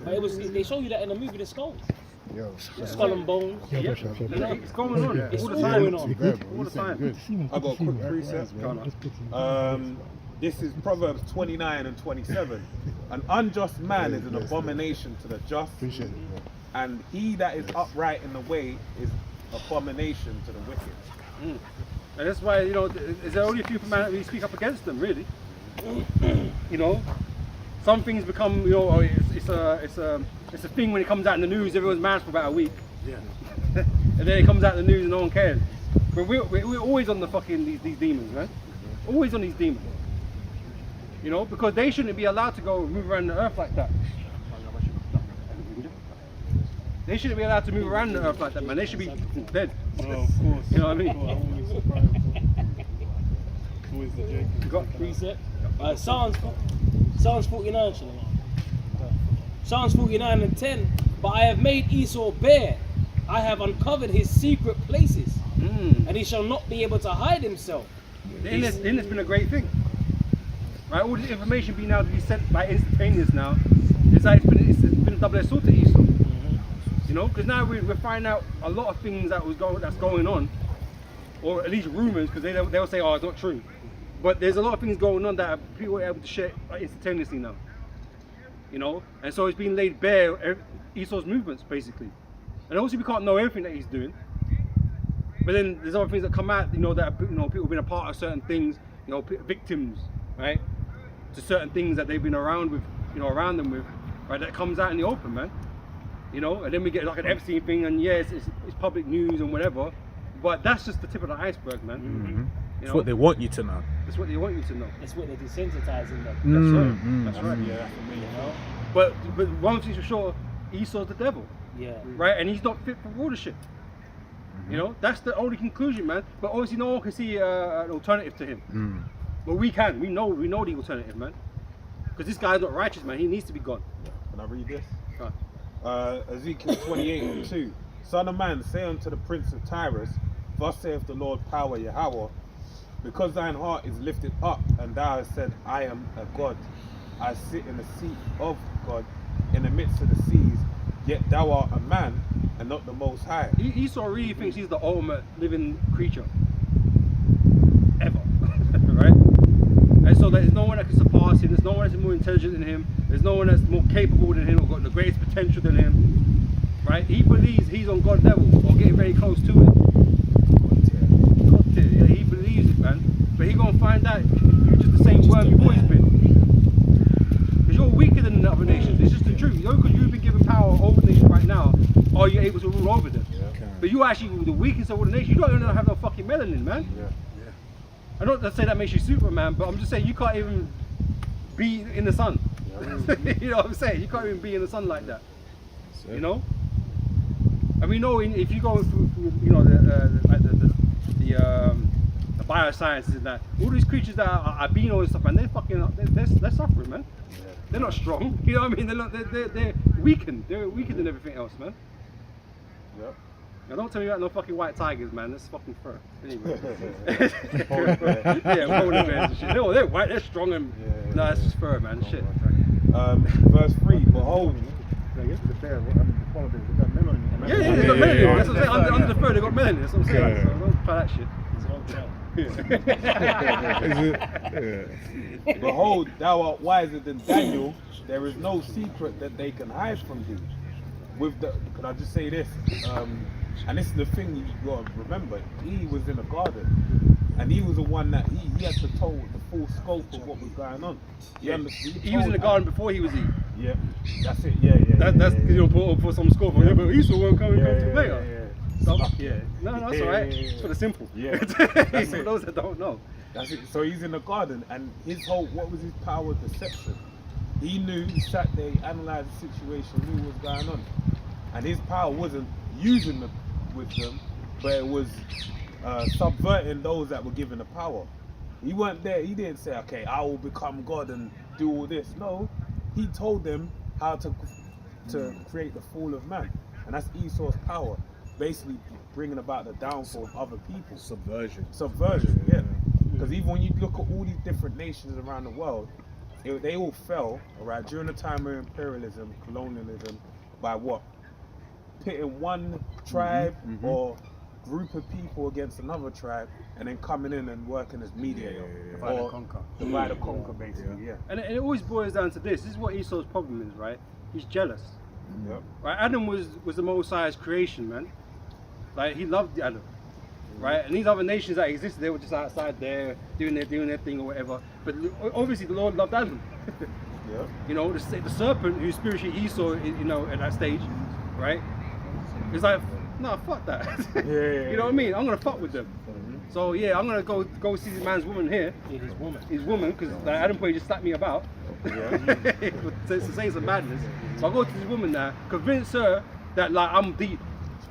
Speaker 6: But it was, they show you that in the movie The Skulls. Skull and Bones.
Speaker 1: It's going on.
Speaker 6: It's
Speaker 1: all the
Speaker 6: all
Speaker 1: time.
Speaker 6: going on.
Speaker 1: All the time.
Speaker 3: I got a quick precept. This is Proverbs 29 and 27. An unjust man is an abomination to the just, and he that is upright in the way is abomination to the wicked.
Speaker 1: And that's why, you know, there's only a few men that really speak up against them, really. You know, some things become, you know, it's a thing when it comes out in the news. Everyone's mad for about a week. And then it comes out in the news and no one cares. But we're always on the fucking these demons, man. Always on these demons. You know, because they shouldn't be allowed to go move around the earth like that. They shouldn't be allowed to move around the earth like that, man. They should be dead.
Speaker 7: Oh, of course.
Speaker 1: You know what I mean?
Speaker 7: Always surprised. Always the Jake.
Speaker 1: You got
Speaker 6: Precept. Psalms 49, shall I? Psalms 49 and 10. But I have made Esau bare. I have uncovered his secret places, and he shall not be able to hide himself.
Speaker 1: The internet's been a great thing. Right? All this information being able to be sent by instantaneous now. It's like it's been a double-edged sword to Esau. You know, because now we're finding out a lot of things that's going on, or at least rumors, because they'll say, oh, it's not true. But there's a lot of things going on that people are able to share instantaneously now. You know, and so it's being laid bare, Esau's movements basically. And obviously we can't know everything that he's doing. But then there's other things that come out, you know, that, you know, people have been a part of certain things, you know, victims, right, to certain things that they've been around with, you know, around them with, right, that comes out in the open, man. You know, and then we get like an Epstein thing, and yeah, it's public news and whatever, but that's just the tip of the iceberg, man. You
Speaker 5: It's
Speaker 1: know?
Speaker 5: what they want you to know.
Speaker 1: That's what they want you to know.
Speaker 6: That's what they're desensitizing them.
Speaker 1: That's right. Yeah. But one thing's for sure, Esau's the devil,
Speaker 6: Yeah.
Speaker 1: right? And he's not fit for rulership. You know, that's the only conclusion, man. But obviously, no one can see an alternative to him. But we can. We know the alternative, man. Because this guy's not righteous, man. He needs to be gone.
Speaker 3: Can I read this?
Speaker 1: Right.
Speaker 3: Ezekiel 28 and 2. Son of man, say unto the prince of Tyrus, thus saith the Lord power Yahweh, because thine heart is lifted up, and thou hast said, I am a God. I sit in the seat of God in the midst of the seas, yet thou art a man and not the Most High.
Speaker 1: Esau really thinks he's the ultimate living creature ever, right? And so there's no one that can surpass him. There's no one that's more intelligent than him. There's no one that's more capable than him or got the greatest potential than him, right? He believes he's on God's level or getting very close to it. God tier, yeah, he believes it, man. But he's gonna find out you're just the same worm you've always been. Because you're weaker than the other nations. It's just the truth. You know, because you've been given power over the nation right now, are you able to rule over them? But you're actually the weakest of all the nations. You don't even have no fucking melanin, man. I don't say that makes you Superman, but I'm just saying you can't even be in the sun. You know what I'm saying? You can't even be in the sun like that. You know? And we know if you go through you know, the biosciences and that, all these creatures that are albino and stuff, man, they're suffering, man. They're not strong. You know what I mean? They're weakened. They're weaker than everything else, man. Now don't tell me about no fucking white tigers, man. That's fucking fur. Anyway. Yeah, polar bears and shit. No, they're white, they're strong and no, that's just fur, man. Shit.
Speaker 3: Verse 3, behold,
Speaker 2: The bear, I mean, the polar bears, they got melanin.
Speaker 1: Yeah, they got melanin. That's what I'm saying. Under the fur, they got melanin. That's what I'm saying.
Speaker 5: Yeah.
Speaker 1: So don't try that shit.
Speaker 3: Behold, thou art wiser than Daniel. There is no secret that they can hide from thee. Could I just say this? And this is the thing you got to remember. He was in a garden, and he was the one that he had to tell the full scope of what was going on.
Speaker 1: Yeah. He was in the garden before he was Eve.
Speaker 3: Yeah, that's it. Yeah.
Speaker 1: That's you know put some scope on. Yeah, but Esau won't come
Speaker 3: Yeah.
Speaker 1: later. So, yeah. No, that's alright. It's for the simple.
Speaker 3: Yeah.
Speaker 1: That's for those that don't know.
Speaker 3: That's it. So he's in the garden, and what was his power of deception? He knew, he sat there, he analysed the situation, knew what was going on. And his power wasn't using them with them, but it was subverting those that were given the power. He weren't there, he didn't say, okay, I will become God and do all this. No, he told them how to create the fall of man. And that's Esau's power, basically bringing about the downfall of other people.
Speaker 2: Subversion,
Speaker 3: yeah. Because even when you look at all these different nations around the world, they all fell, alright, during the time of imperialism, colonialism, by what? Pitting one tribe or group of people against another tribe, and then coming in and working as mediator.
Speaker 4: Divide and conquer.
Speaker 3: Divide and conquer, basically, yeah.
Speaker 1: And it always boils down to this. This is what Esau's problem is, right? He's jealous.
Speaker 3: Yep.
Speaker 1: Right? Adam was the Most High's creation, man. Like, he loved Adam. Right? And these other nations that existed, they were just outside there doing their thing or whatever. But obviously the Lord loved Adam.
Speaker 3: Yeah.
Speaker 1: You know, the serpent who's spiritually Esau, you know, at that stage, right? It's like, no, fuck that. You know what I mean? I'm gonna fuck with them. So yeah, I'm gonna go see this man's woman here. His woman, because Adam probably just slapped me about. To say some madness. So I go to this woman now, convince her that like I'm deep,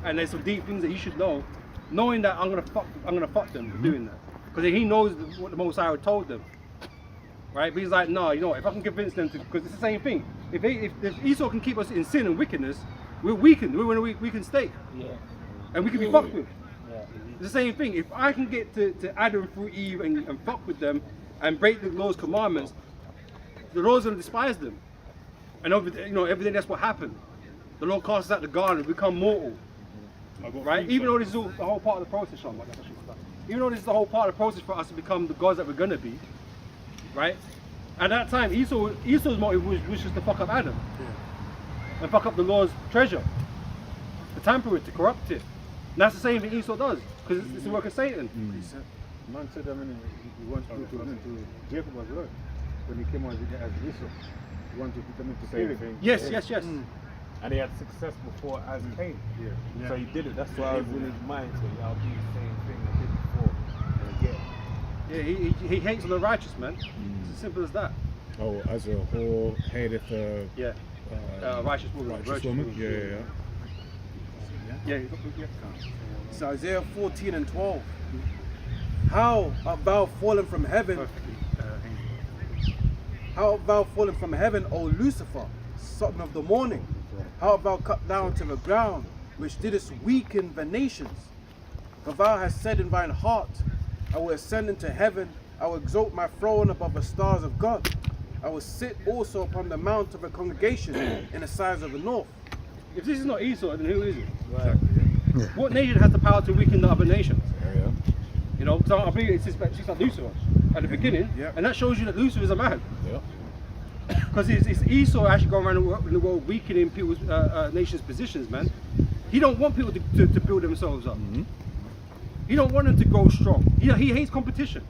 Speaker 1: and there's some deep things that you should know, knowing that I'm gonna fuck them for doing that, because he knows what the Most High told them. Right? But he's like, no, you know, if I can convince them to, because it's the same thing. If Esau can keep us in sin and wickedness, we're weakened. We're in a weakened state.
Speaker 6: Yeah.
Speaker 1: And we can be fucked with.
Speaker 6: Yeah.
Speaker 1: It's the same thing. If I can get to Adam through Eve and fuck with them and break the Lord's commandments, the Lord's going to despise them. And everything that's what happened. The Lord casts us out the garden and become mortal. Right? Even though this is all the whole part of the process, Sean. Even though this is the whole part of the process for us to become the gods that we're going to be. Right? At that time, Esau's motive was just to fuck up Adam. And fuck up the Lord's treasure. To tamper with, to corrupt it. And that's the same thing Esau does, because it's the work of Satan.
Speaker 2: Man said, I mean, he wanted to go to Jacob as well. When he came out as Esau, he wanted to put them into
Speaker 3: Same thing.
Speaker 1: Yes.
Speaker 3: And he had success before as Cain.
Speaker 2: Yeah.
Speaker 3: So he did it. That's why it was in his mind. So I'll do the same thing I did before. And again.
Speaker 1: Yeah, he hates on the righteous, man. It's as simple as that.
Speaker 5: Oh, as a whole, hateth
Speaker 1: Yeah. Righteous woman.
Speaker 5: righteous woman? Yeah.
Speaker 1: Yeah.
Speaker 4: It's Isaiah 14 and 12. How art thou fallen from heaven? How art thou fallen from heaven, O Lucifer, son of the morning? How art thou cut down to the ground, which didst weaken the nations? For thou hast said in thine heart, I will ascend into heaven, I will exalt my throne above the stars of God. I will sit also upon the mount of a congregation in the sides of the north.
Speaker 1: If this is not Esau, then who is it? Right. What nation has the power to weaken the other nations? You know, because I believe it's like Lucifer at the beginning, and that shows you that Lucifer is a man. Because it's Esau actually going around in the world weakening people's nations' positions, man. He don't want people to build themselves up. He don't want them to grow strong. He hates competition.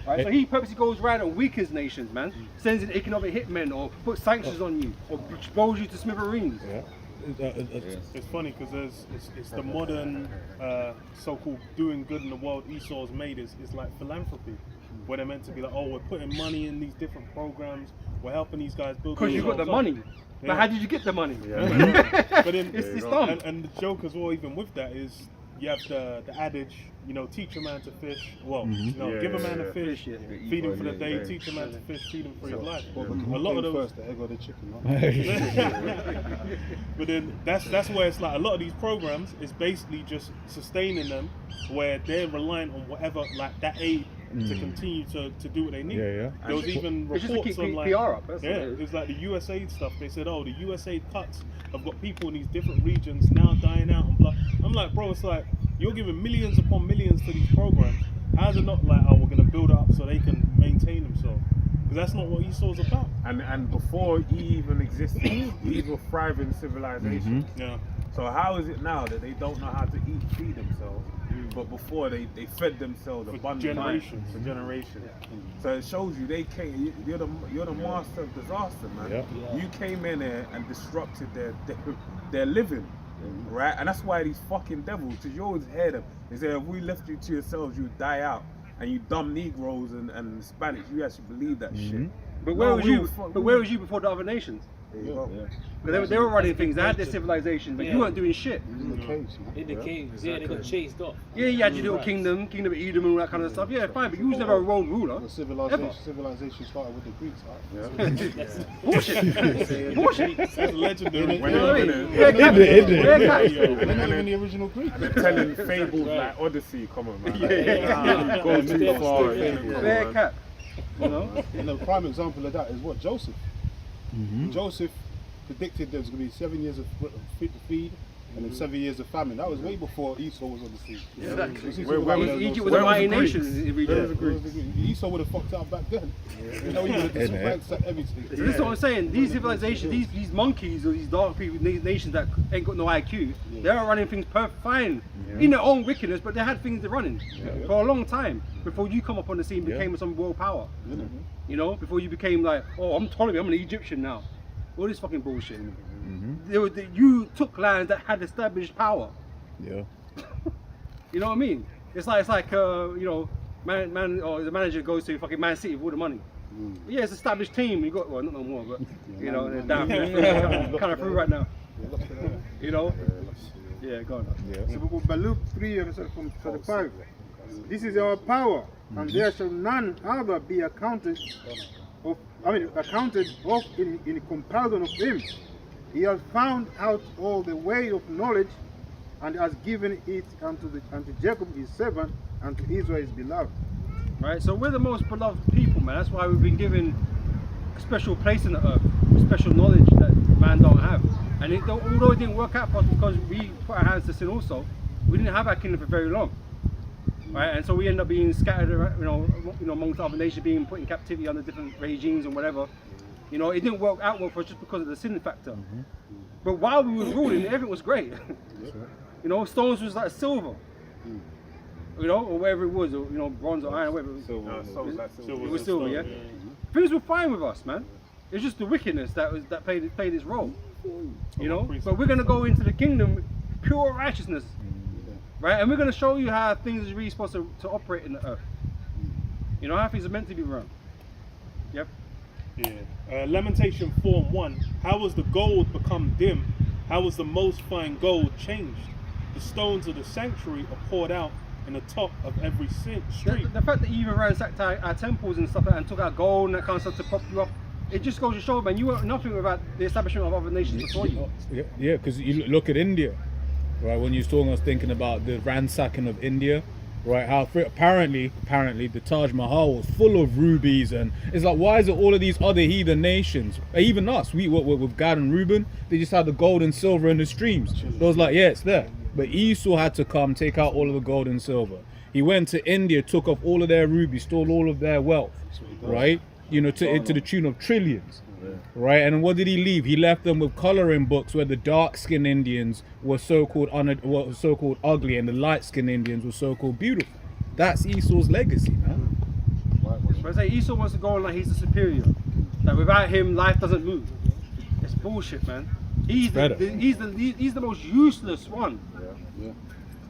Speaker 1: Right, so he purposely goes around and weakens nations, man. Sends in economic hitmen or puts sanctions on you or blows you to smithereens.
Speaker 7: It's funny because it's the modern so-called doing good in the world Esau's made is like philanthropy, where they're meant to be like, oh, we're putting money in these different programs, we're helping these guys build.
Speaker 1: Because you got the money. But how did you get the money?
Speaker 7: But then,
Speaker 1: it's dumb.
Speaker 7: And the joke as well, even with that, is you have the adage, you know, teach a man to fish. Well, give a man a fish, feed him for the day. Teach a man to fish, feed him for his life. A lot of those.
Speaker 2: First, the egg or the chicken.
Speaker 7: But then that's where it's like a lot of these programs is basically just sustaining them, where they're reliant on whatever like that aid to continue to do what they need.
Speaker 5: Yeah, yeah.
Speaker 7: There was even
Speaker 1: It's just to
Speaker 7: reports
Speaker 1: keep
Speaker 7: on like,
Speaker 1: PR up. That's
Speaker 7: yeah,
Speaker 1: what it
Speaker 7: it
Speaker 1: is.
Speaker 7: was like the USAID stuff. They said, oh, the USAID cuts have got people in these different regions now dying out and blah. I'm like, bro, it's like you're giving millions upon millions to these programs. How's it not like, oh, we're gonna build it up so they can maintain themselves? Because that's not what Esau's about.
Speaker 3: And before he even existed, these were thriving civilizations.
Speaker 7: Yeah.
Speaker 3: So how is it now that they don't know how to feed themselves? But before they fed themselves
Speaker 7: For
Speaker 3: abundantly
Speaker 7: generations.
Speaker 3: for generations. So it shows you they came. You're the master of disaster, man.
Speaker 5: Yeah.
Speaker 3: You came in there and disrupted their living, right? And that's why these fucking devils. Because you always hear them. They say if we left you to yourselves, you'd die out. And you dumb Negroes and Spanish, you actually believe that shit.
Speaker 1: But where
Speaker 3: No,
Speaker 1: was
Speaker 3: we
Speaker 1: you?
Speaker 3: were fuck-
Speaker 1: But where was you before the other nations?
Speaker 3: There you go.
Speaker 1: Because they were running things. They had their civilization, but
Speaker 6: Yeah.
Speaker 1: you weren't doing shit.
Speaker 2: In the caves, man.
Speaker 6: In the caves, yeah, they got chased off.
Speaker 1: Yeah, you had your little kingdom of Edom and all that kind of stuff. Yeah, fine, but you was never a world ruler.
Speaker 2: The civilization started with the Greeks, right?
Speaker 1: Bullshit. Bullshit.
Speaker 7: That's legendary.
Speaker 3: When
Speaker 1: You know what I
Speaker 3: you're
Speaker 1: mean?
Speaker 3: gonna-
Speaker 1: Fair cats.
Speaker 2: They're not even the original Greeks.
Speaker 3: They're telling fables like Odyssey, come on, man.
Speaker 1: Yeah.
Speaker 3: Go too far.
Speaker 1: Fair cat. You know?
Speaker 2: And the prime example of that is what Joseph. Joseph predicted there was going to be 7 years of feed and then 7 years of famine. That was way before Esau was on the scene.
Speaker 1: Exactly.
Speaker 3: Where
Speaker 1: Egypt was
Speaker 3: where
Speaker 1: a
Speaker 3: was
Speaker 1: mighty
Speaker 3: the Greeks?
Speaker 1: nation in
Speaker 3: Where was
Speaker 1: region.
Speaker 3: the Greeks?
Speaker 2: Esau would have fucked up back then. You know, he would have just ransacked everything.
Speaker 1: So this is what I'm saying. These civilizations, these monkeys or these dark people, these nations that ain't got no IQ, they're running things fine in their own wickedness, but they had things they're running for a long time before you come up on the scene, became some world power. You know, before you became like, oh, I'm Ptolemy, I'm an Egyptian now. All this fucking bullshit. You took lands that had established power.
Speaker 5: Yeah.
Speaker 1: You know what I mean? It's like you know, man or the manager goes to fucking Man City with all the money. But yeah, it's an established team. You got, well, not no more, but you know, they're down kind of through right now. You know? Yeah, go on.
Speaker 9: So we go by Luke 3 and from 35. This is our power, and there shall none other be accounted of in comparison of him. He has found out all the way of knowledge, and has given it unto Jacob his servant, and to Israel his beloved.
Speaker 1: Right, so we're the most beloved people, man. That's why we've been given a special place in the earth, special knowledge that man don't have. And although it didn't work out for us because we put our hands to sin also, we didn't have our kingdom for very long. Right, and so we end up being scattered, you know, amongst other nations, being put in captivity under different regimes and whatever. You know, it didn't work out well for us just because of the sin factor. But while we were ruling, everything was great. You know, stones was like silver. You know, or whatever it was, or you know, bronze or iron, whatever. It was silver, yeah. Things were fine with us, man. It's just the wickedness that played its role. You know, but we're gonna go into the kingdom, pure righteousness, right? And we're gonna show you how things is really supposed to operate in the earth. You know, how things are meant to be run. Yep.
Speaker 7: Yeah. Lamentation 4:1. How was the gold become dim? How was the most fine gold changed? The stones of the sanctuary are poured out in the top of every street.
Speaker 1: The fact that you even ransacked our temples and stuff like that and took out gold and that kind of stuff to prop you up, it just goes to show, man, you weren't nothing without the establishment of other nations before you.
Speaker 5: Yeah, because you look at India, right? When you was talking, I was thinking about the ransacking of India, right? How apparently the Taj Mahal was full of rubies, and it's like, why is it all of these other heathen nations, even us, with Gad and Reuben, they just had the gold and silver in the streams. So I was like, yeah, it's there. But Esau had to come, take out all of the gold and silver. He went to India, took off all of their rubies, stole all of their wealth, right? You know, to the tune of trillions, right? And what did he leave? He left them with coloring books where the dark-skinned Indians were so-called ugly and the light-skinned Indians were so-called beautiful. That's Esau's legacy, man.
Speaker 1: But I say Esau wants to go on like he's the superior. That without him, life doesn't move. It's bullshit, man. He's the most useless one.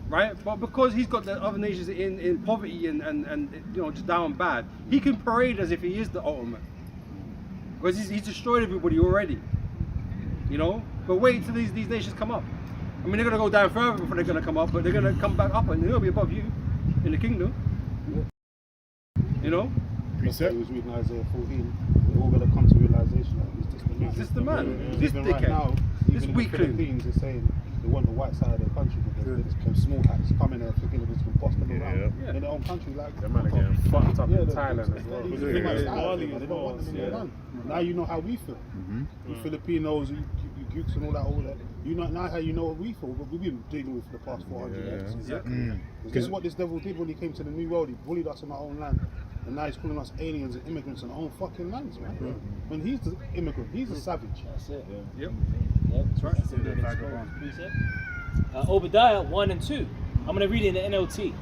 Speaker 1: Right? But because he's got the other nations in poverty and you know, just down bad, he can parade as if he is the ultimate. Because he's destroyed everybody already. You know? But wait till these nations come up. I mean, they're going to go down further before they're going to come up, but they're going to come back up and they'll be above you in the kingdom. You know?
Speaker 2: He was reading Isaiah 14. They're all going to come to realization that
Speaker 1: It's just the man.
Speaker 2: Yeah.
Speaker 1: This
Speaker 2: Even
Speaker 1: dickhead.
Speaker 2: right now,
Speaker 1: This
Speaker 2: even in the
Speaker 1: weakling.
Speaker 2: Philippines, they're saying they want the white side of their country to them small hats come in there thinking that it's gonna boss them around in their own country. Like
Speaker 3: Them man are getting fucked up in Thailand as well.
Speaker 2: They don't want them in their land. Now you know how we feel. You Filipinos, you Ukes and all that over there. You know now how you know what we feel. But we've been dealing with for the past 400 years.
Speaker 1: Exactly.
Speaker 2: This is what this devil did when he came to the New World. He bullied us in our own land. And now he's calling us aliens and immigrants in our own fucking lands, man. When he's the immigrant, he's a savage.
Speaker 6: That's it.
Speaker 1: Yep.
Speaker 6: That's right. Obadiah 1 and 2. I'm going to read it in the NLT.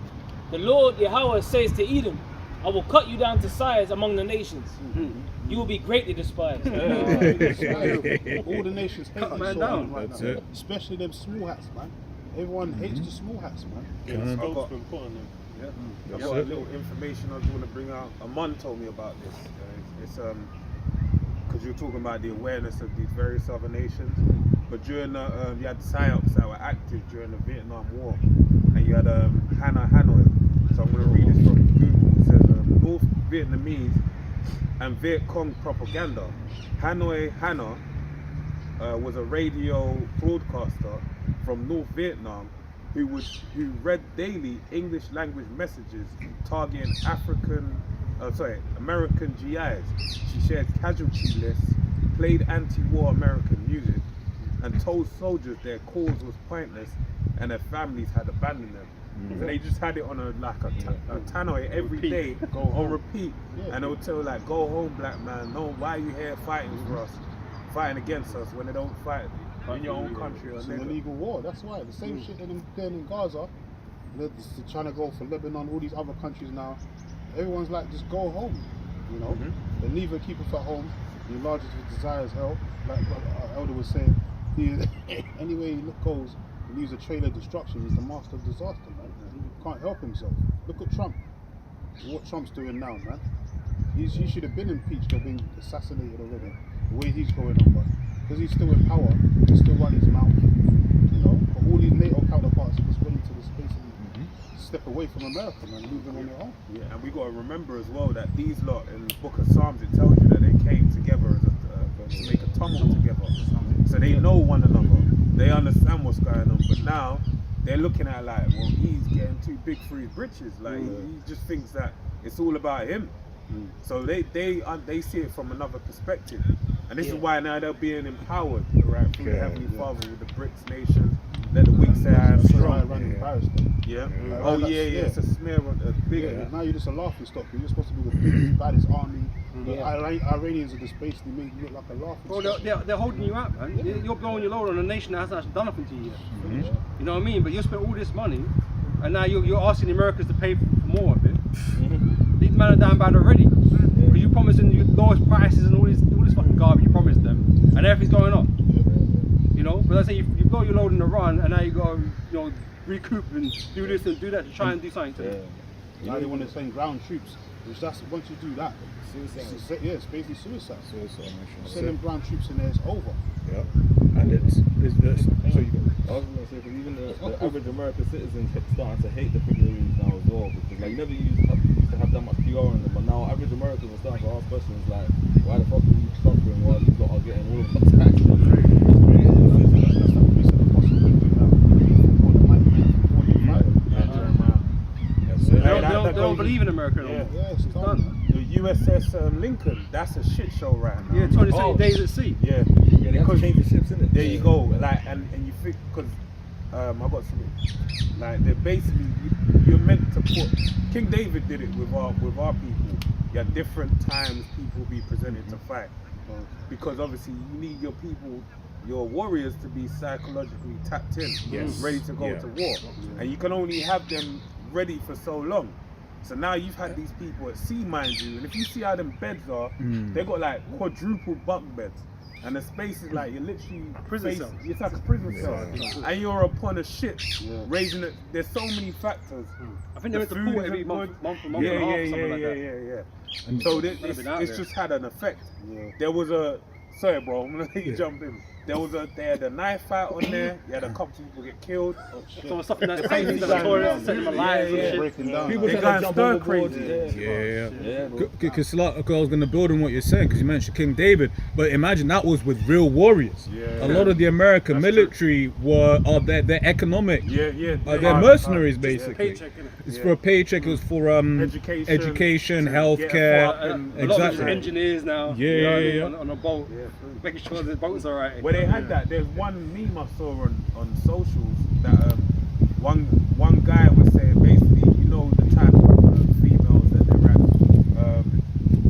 Speaker 6: The Lord Yahweh says to Edom, I will cut you down to size among the nations. You will be greatly despised.
Speaker 2: All the nations hate
Speaker 1: Cut man
Speaker 2: us
Speaker 1: down.
Speaker 2: right now. Especially them small hats, man. Everyone hates the small hats, man.
Speaker 7: Yeah, the scope's been put on them.
Speaker 3: I've got a little information I was going to bring out. Aman told me about this. It's because you were talking about the awareness of these various other nations. But during the you had psyops that were active during the Vietnam War, and you had Hanoi. So I'm going to read this from Google. It says North Vietnamese and Viet Cong propaganda. Hanoi Hana was a radio broadcaster from North Vietnam who read daily English language messages targeting American GIs. She shared casualty lists, played anti-war American music, and told soldiers their cause was pointless and their families had abandoned them. So they just had it on a tannoy every day, on repeat, and they would tell like, go home, black man. No, why are you here fighting for us, fighting against us when they don't fight in your own country?
Speaker 2: It's an illegal war. That's why the same shit that they're doing in Gaza. They're trying to go for Lebanon, all these other countries now. Everyone's like, just go home, you know. They leave their keep us at home. The largest desire is hell, like our elder was saying. Anyway he goes, he leaves a trail of destruction. He's the master of disaster, man. He can't help himself. Look at Trump. What Trump's doing now, man. He should have been impeached or been assassinated already. The way he's going on, but because he's still in power, he's still running his mouth. You know, but all these NATO counterparts are just willing to just basically step away from America, man, leave them on their own.
Speaker 3: Yeah, and we got to remember as well that these lot in the Book of Psalms, it tells you that they came together as to make a tumult together. So they know one another. They understand what's going on. But now they're looking at like, well, he's getting too big for his britches. Like he just thinks that it's all about him. So they see it from another perspective. And this is why now they're being empowered, right, through the Heavenly Father with the BRICS nations. Let the weak say I am strong. It's a smear on a big.
Speaker 2: Now you're just a laughing stock. You're supposed to be the biggest, baddest army. The Iranians are just basically making you look like a laughing stock.
Speaker 1: They're holding you out, man. You're blowing your load on a nation that hasn't actually done nothing to you yet. You know what I mean? But you spent all this money, and now you're asking the Americans to pay for more of it. These men are down bad already. Because you promised them your lowest prices and all this fucking garbage you promised them, and everything's going up. You know, but let's say you blow your load in the run, and now you got to recoup and do this and do that to try and do something to them.
Speaker 2: Now they want to send ground troops, which that's once you do that, it's basically suicide. Send them ground troops in there, it's over.
Speaker 10: Yeah, and it's so you. I was going to say, because even the average American citizens starting to hate the figurines now as well, because like never used to have that much PR on them, but now average Americans are starting to ask questions like, why the fuck are you suffering while these lot are getting all of the tax?
Speaker 1: They don't believe in America anymore.
Speaker 2: Yeah, it's done.
Speaker 3: The USS Lincoln, that's a shit show right now.
Speaker 1: Yeah, 27 days at sea.
Speaker 3: Yeah,
Speaker 10: they have to change the ships, innit?
Speaker 3: There you go. Like, and you think, because I got something. Like, they're basically you're meant to put. King David did it with our people. You had different times people be presented to fight, because obviously you need your people, your warriors, to be psychologically tapped in, ready to go to war, and you can only have them ready for so long. So now you've had these people at sea, mind you, and if you see how them beds are, they got like quadruple bunk beds, and the space is like you're literally
Speaker 1: Prison cell.
Speaker 3: It's like a prison cell, and you're upon a ship, raising it. There's so many factors.
Speaker 1: I think they're at the pool every month and a half, something like that.
Speaker 3: And so it's just had an effect. There was a sorry, bro, I'm gonna let you jump in. They had a knife out on there. You had a couple people get killed.
Speaker 1: Someone stuffing that paintings on the toilet, setting them alive and shit.
Speaker 2: Breaking down.
Speaker 5: People
Speaker 3: They
Speaker 5: try to
Speaker 3: going
Speaker 5: jump
Speaker 3: stir
Speaker 5: overboard.
Speaker 3: crazy.
Speaker 5: Yeah. Because like, I was going to build on what you're saying, because you mentioned King David, but imagine that was with real warriors. A lot of the American military were they're economic. They're mercenaries basically.
Speaker 1: Paycheck, innit?
Speaker 5: It's for a paycheck. It was for education, healthcare.
Speaker 1: A lot of them engineers now.
Speaker 5: Yeah.
Speaker 1: On a boat, making sure the boat's alright.
Speaker 3: Where they had that, there's one meme I saw on socials that one guy was saying basically, you know, the type of females that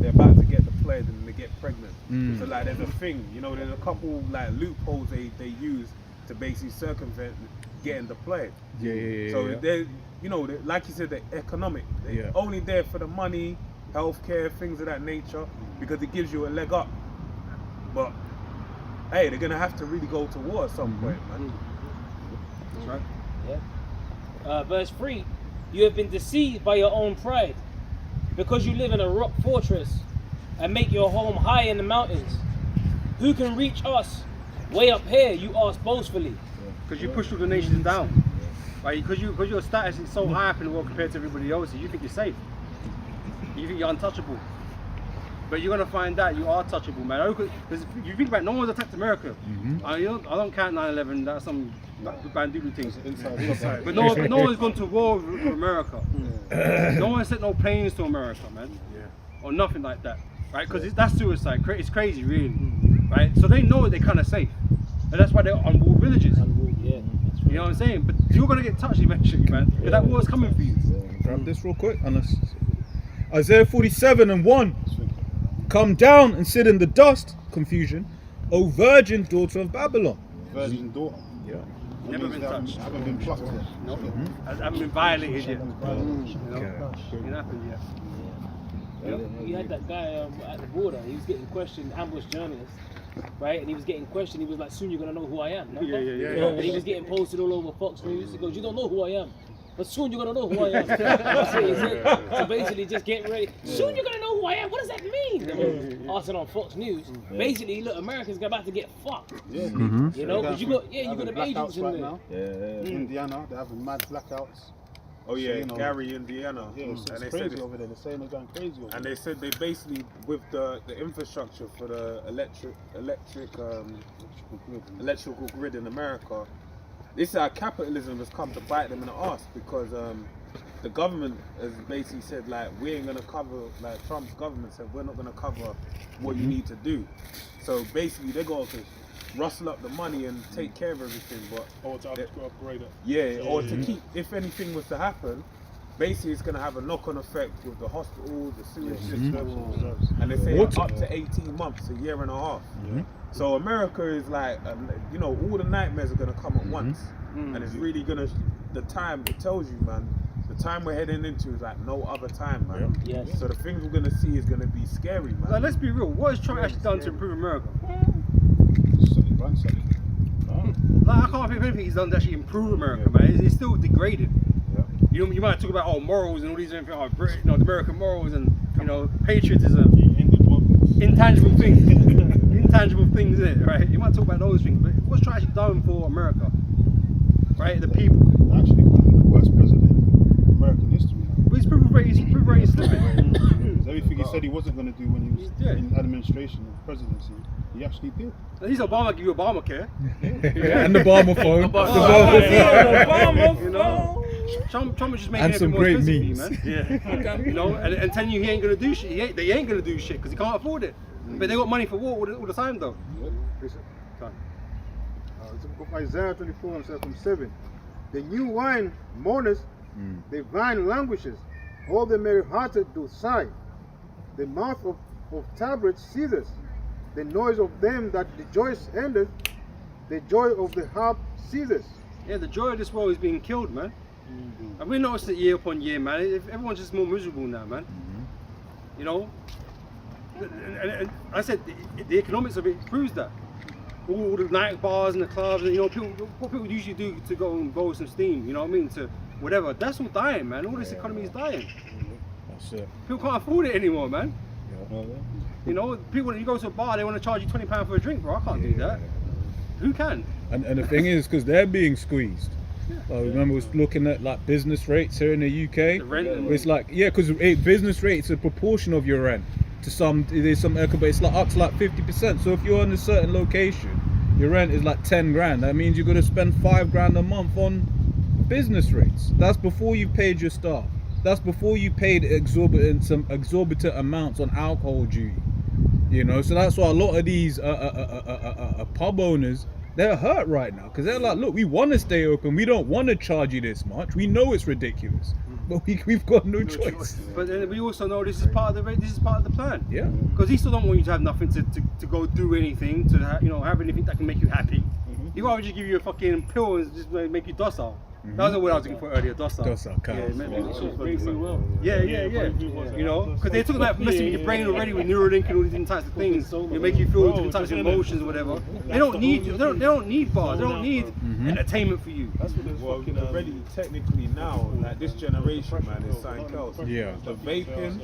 Speaker 3: they're about to get deployed and they get pregnant. So like there's a thing, you know, there's a couple like loopholes they use to basically circumvent getting deployed. So they're, you know, like you said, they're economic. They're only there for the money, healthcare, things of that nature, because it gives you a leg up. But hey, they're gonna have to really go to war at some point, man.
Speaker 1: That's right.
Speaker 6: Yeah. Verse 3, you have been deceived by your own pride, because you live in a rock fortress and make your home high in the mountains. Who can reach us? Way up here, you ask boastfully.
Speaker 1: Because you push all the nations down. Right? Because your status is so high up in the world compared to everybody else, you think you're safe. You think you're untouchable. But you're gonna find out you are touchable, man. Because you think about it, no one's attacked America. I don't count 9/11. That's some bandoodle things.
Speaker 2: Inside.
Speaker 1: But no one's gone to war with America. No one sent no planes to America, man. Or nothing like that, right? Because that's suicide. It's crazy, really, right? So they know they're kind of safe, and that's why they're unwalled villages. You know what I'm saying? But you're gonna get touched eventually, man. But that war's coming for you.
Speaker 5: Grab this real quick. Isaiah 47:1. Come down and sit in the dust, confusion, O virgin daughter of Babylon.
Speaker 2: Virgin daughter.
Speaker 1: Never been touched.
Speaker 2: Haven't been plucked yet.
Speaker 1: No, I haven't been violated yet. You know, it happened yet.
Speaker 6: We had that guy at the border. He was getting questioned, ambush journalist, right? And he was getting questioned. He was like, "Soon you're gonna know who I am." Remember?
Speaker 1: Yeah.
Speaker 6: And he was getting posted all over Fox News. He goes, "You don't know who I am, but soon you're gonna know who I am." That's what he said. So basically, just getting ready. Soon you're gonna know who I am. What does that mean? Asking on Fox News. Basically, look, America's about to get fucked. You know, because you got them agents in there.
Speaker 2: Now. Indiana, they're having mad blackouts.
Speaker 3: Oh yeah,
Speaker 2: So, you know,
Speaker 3: Gary, Indiana.
Speaker 2: Yeah, it's
Speaker 3: and they
Speaker 2: crazy
Speaker 3: said
Speaker 2: over there. They're saying they're going crazy over
Speaker 3: and
Speaker 2: there.
Speaker 3: they said they basically with the infrastructure for the electrical grid in America. This is how capitalism has come to bite them in the arse, because the government has basically said, like, we ain't gonna cover, like Trump's government said, we're not gonna cover what you need to do. So basically they got to rustle up the money and take care of everything, but
Speaker 7: Or to upgrade it.
Speaker 3: or to keep, if anything was to happen, basically it's gonna have a knock-on effect with the hospitals, the sewage system, and they say up to 18 months, a year and a half. So America is like, you know, all the nightmares are gonna come at once, and it's really gonna, the time, it tells you, man, the time we're heading into is like no other time, man. So the things we're gonna see is gonna be scary, man.
Speaker 1: Like, let's be real. What has Trump actually done to improve America? Like, I can't think of anything he's done to actually improve America, man. It's still degraded. You might talk about morals and all these different things, the American morals and patriotism, intangible things, intangible things, in it, right? You might talk about those things, but what's Trump actually done for America, right? The people.
Speaker 2: Actually, the worst president in American history.
Speaker 1: But he's proven very slipping.
Speaker 2: Everything he said he wasn't going to do when he was in administration and presidency, he actually did.
Speaker 1: At least Obama give you Obamacare.
Speaker 5: And the Obama phone.
Speaker 1: You know, Trump is just making it more expensive for you, man. You know, and telling you he ain't gonna do shit. They ain't gonna do shit because he can't afford it. But they got money for war all the time, though.
Speaker 9: Isaiah 24 and says from 7. The new wine mourners, the vine languishes, all the merry-hearted do sigh. The mouth of tabrets ceases, the noise of them that rejoice endeth, the joy of the harp ceases.
Speaker 1: Yeah, the joy of this world is being killed, man. And we noticed it year upon year, man. Everyone's just more miserable now, man. You know? And I said, the economics of it proves that. All the night bars and the clubs, and what people usually do to go and borrow some steam, you know what I mean? To whatever. That's all dying, man. All this economy is dying.
Speaker 5: That's it.
Speaker 1: People can't afford it anymore, man. You know, people, you go to a bar, they want to charge you £20 for a drink, bro. I can't do that. Who can?
Speaker 5: And the thing is, because they're being squeezed. I remember was looking at like business rates here in the UK.
Speaker 1: The rent.
Speaker 5: It's like, yeah, because business rates are a proportion of your rent to some. There's some, but it's like up to like 50%. So if you're in a certain location, your rent is like 10 grand. That means you're gonna spend 5 grand a month on business rates. That's before you paid your staff. That's before you paid some exorbitant amounts on alcohol duty. You know, so that's why a lot of these pub owners, they're hurt right now because they're like, look, we want to stay open. We don't want to charge you this much. We know it's ridiculous, but we've got no choice.
Speaker 1: But then we also know this is part of the plan.
Speaker 5: Yeah.
Speaker 1: Because he still don't want you to have nothing to go do anything to have anything that can make you happy. He rather just give you a fucking pill and just make you docile. That was the word I was looking for earlier, docile.
Speaker 5: Docile,
Speaker 1: Yeah, it meant
Speaker 7: well.
Speaker 1: yeah. You know, because they're talking about messing with your brain already with Neuralink and all these different types of things. You make you feel different types of emotions or whatever. They don't need you. They don't need bars. They don't need entertainment for you.
Speaker 7: That's what it's
Speaker 3: Well,
Speaker 7: fucking.
Speaker 3: already technically now, like this generation, man, is something else.
Speaker 5: Yeah.
Speaker 3: The vaping,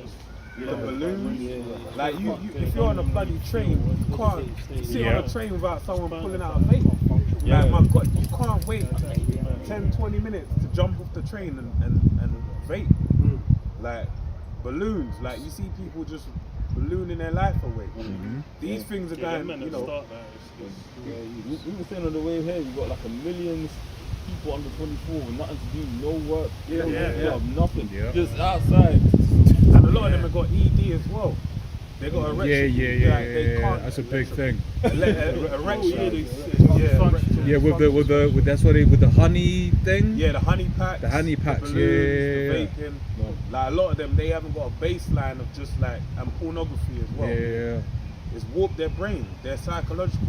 Speaker 3: the balloons. Like you, if you're on a bloody train, you can't sit on a train without someone pulling out a vape. Like my God, you can't wait 10-20 minutes to jump off the train and vape. Like balloons, like you see people just ballooning their life away. These things are going, you know.
Speaker 10: We were saying on the way here, you got like a million people under 24 with nothing to do, no work, no job, nothing, just outside.
Speaker 3: And a lot of them have got ED as well. They got erection.
Speaker 5: Yeah. That's a big thing.
Speaker 3: Erection.
Speaker 5: Yeah, with that's what with the honey thing.
Speaker 3: Yeah, the honey packs.
Speaker 5: The honey packs,
Speaker 3: the balloons, the vaping. Like a lot of them, they haven't got a baseline of just like pornography as well.
Speaker 5: Yeah.
Speaker 3: It's warped their brain. They're psychologically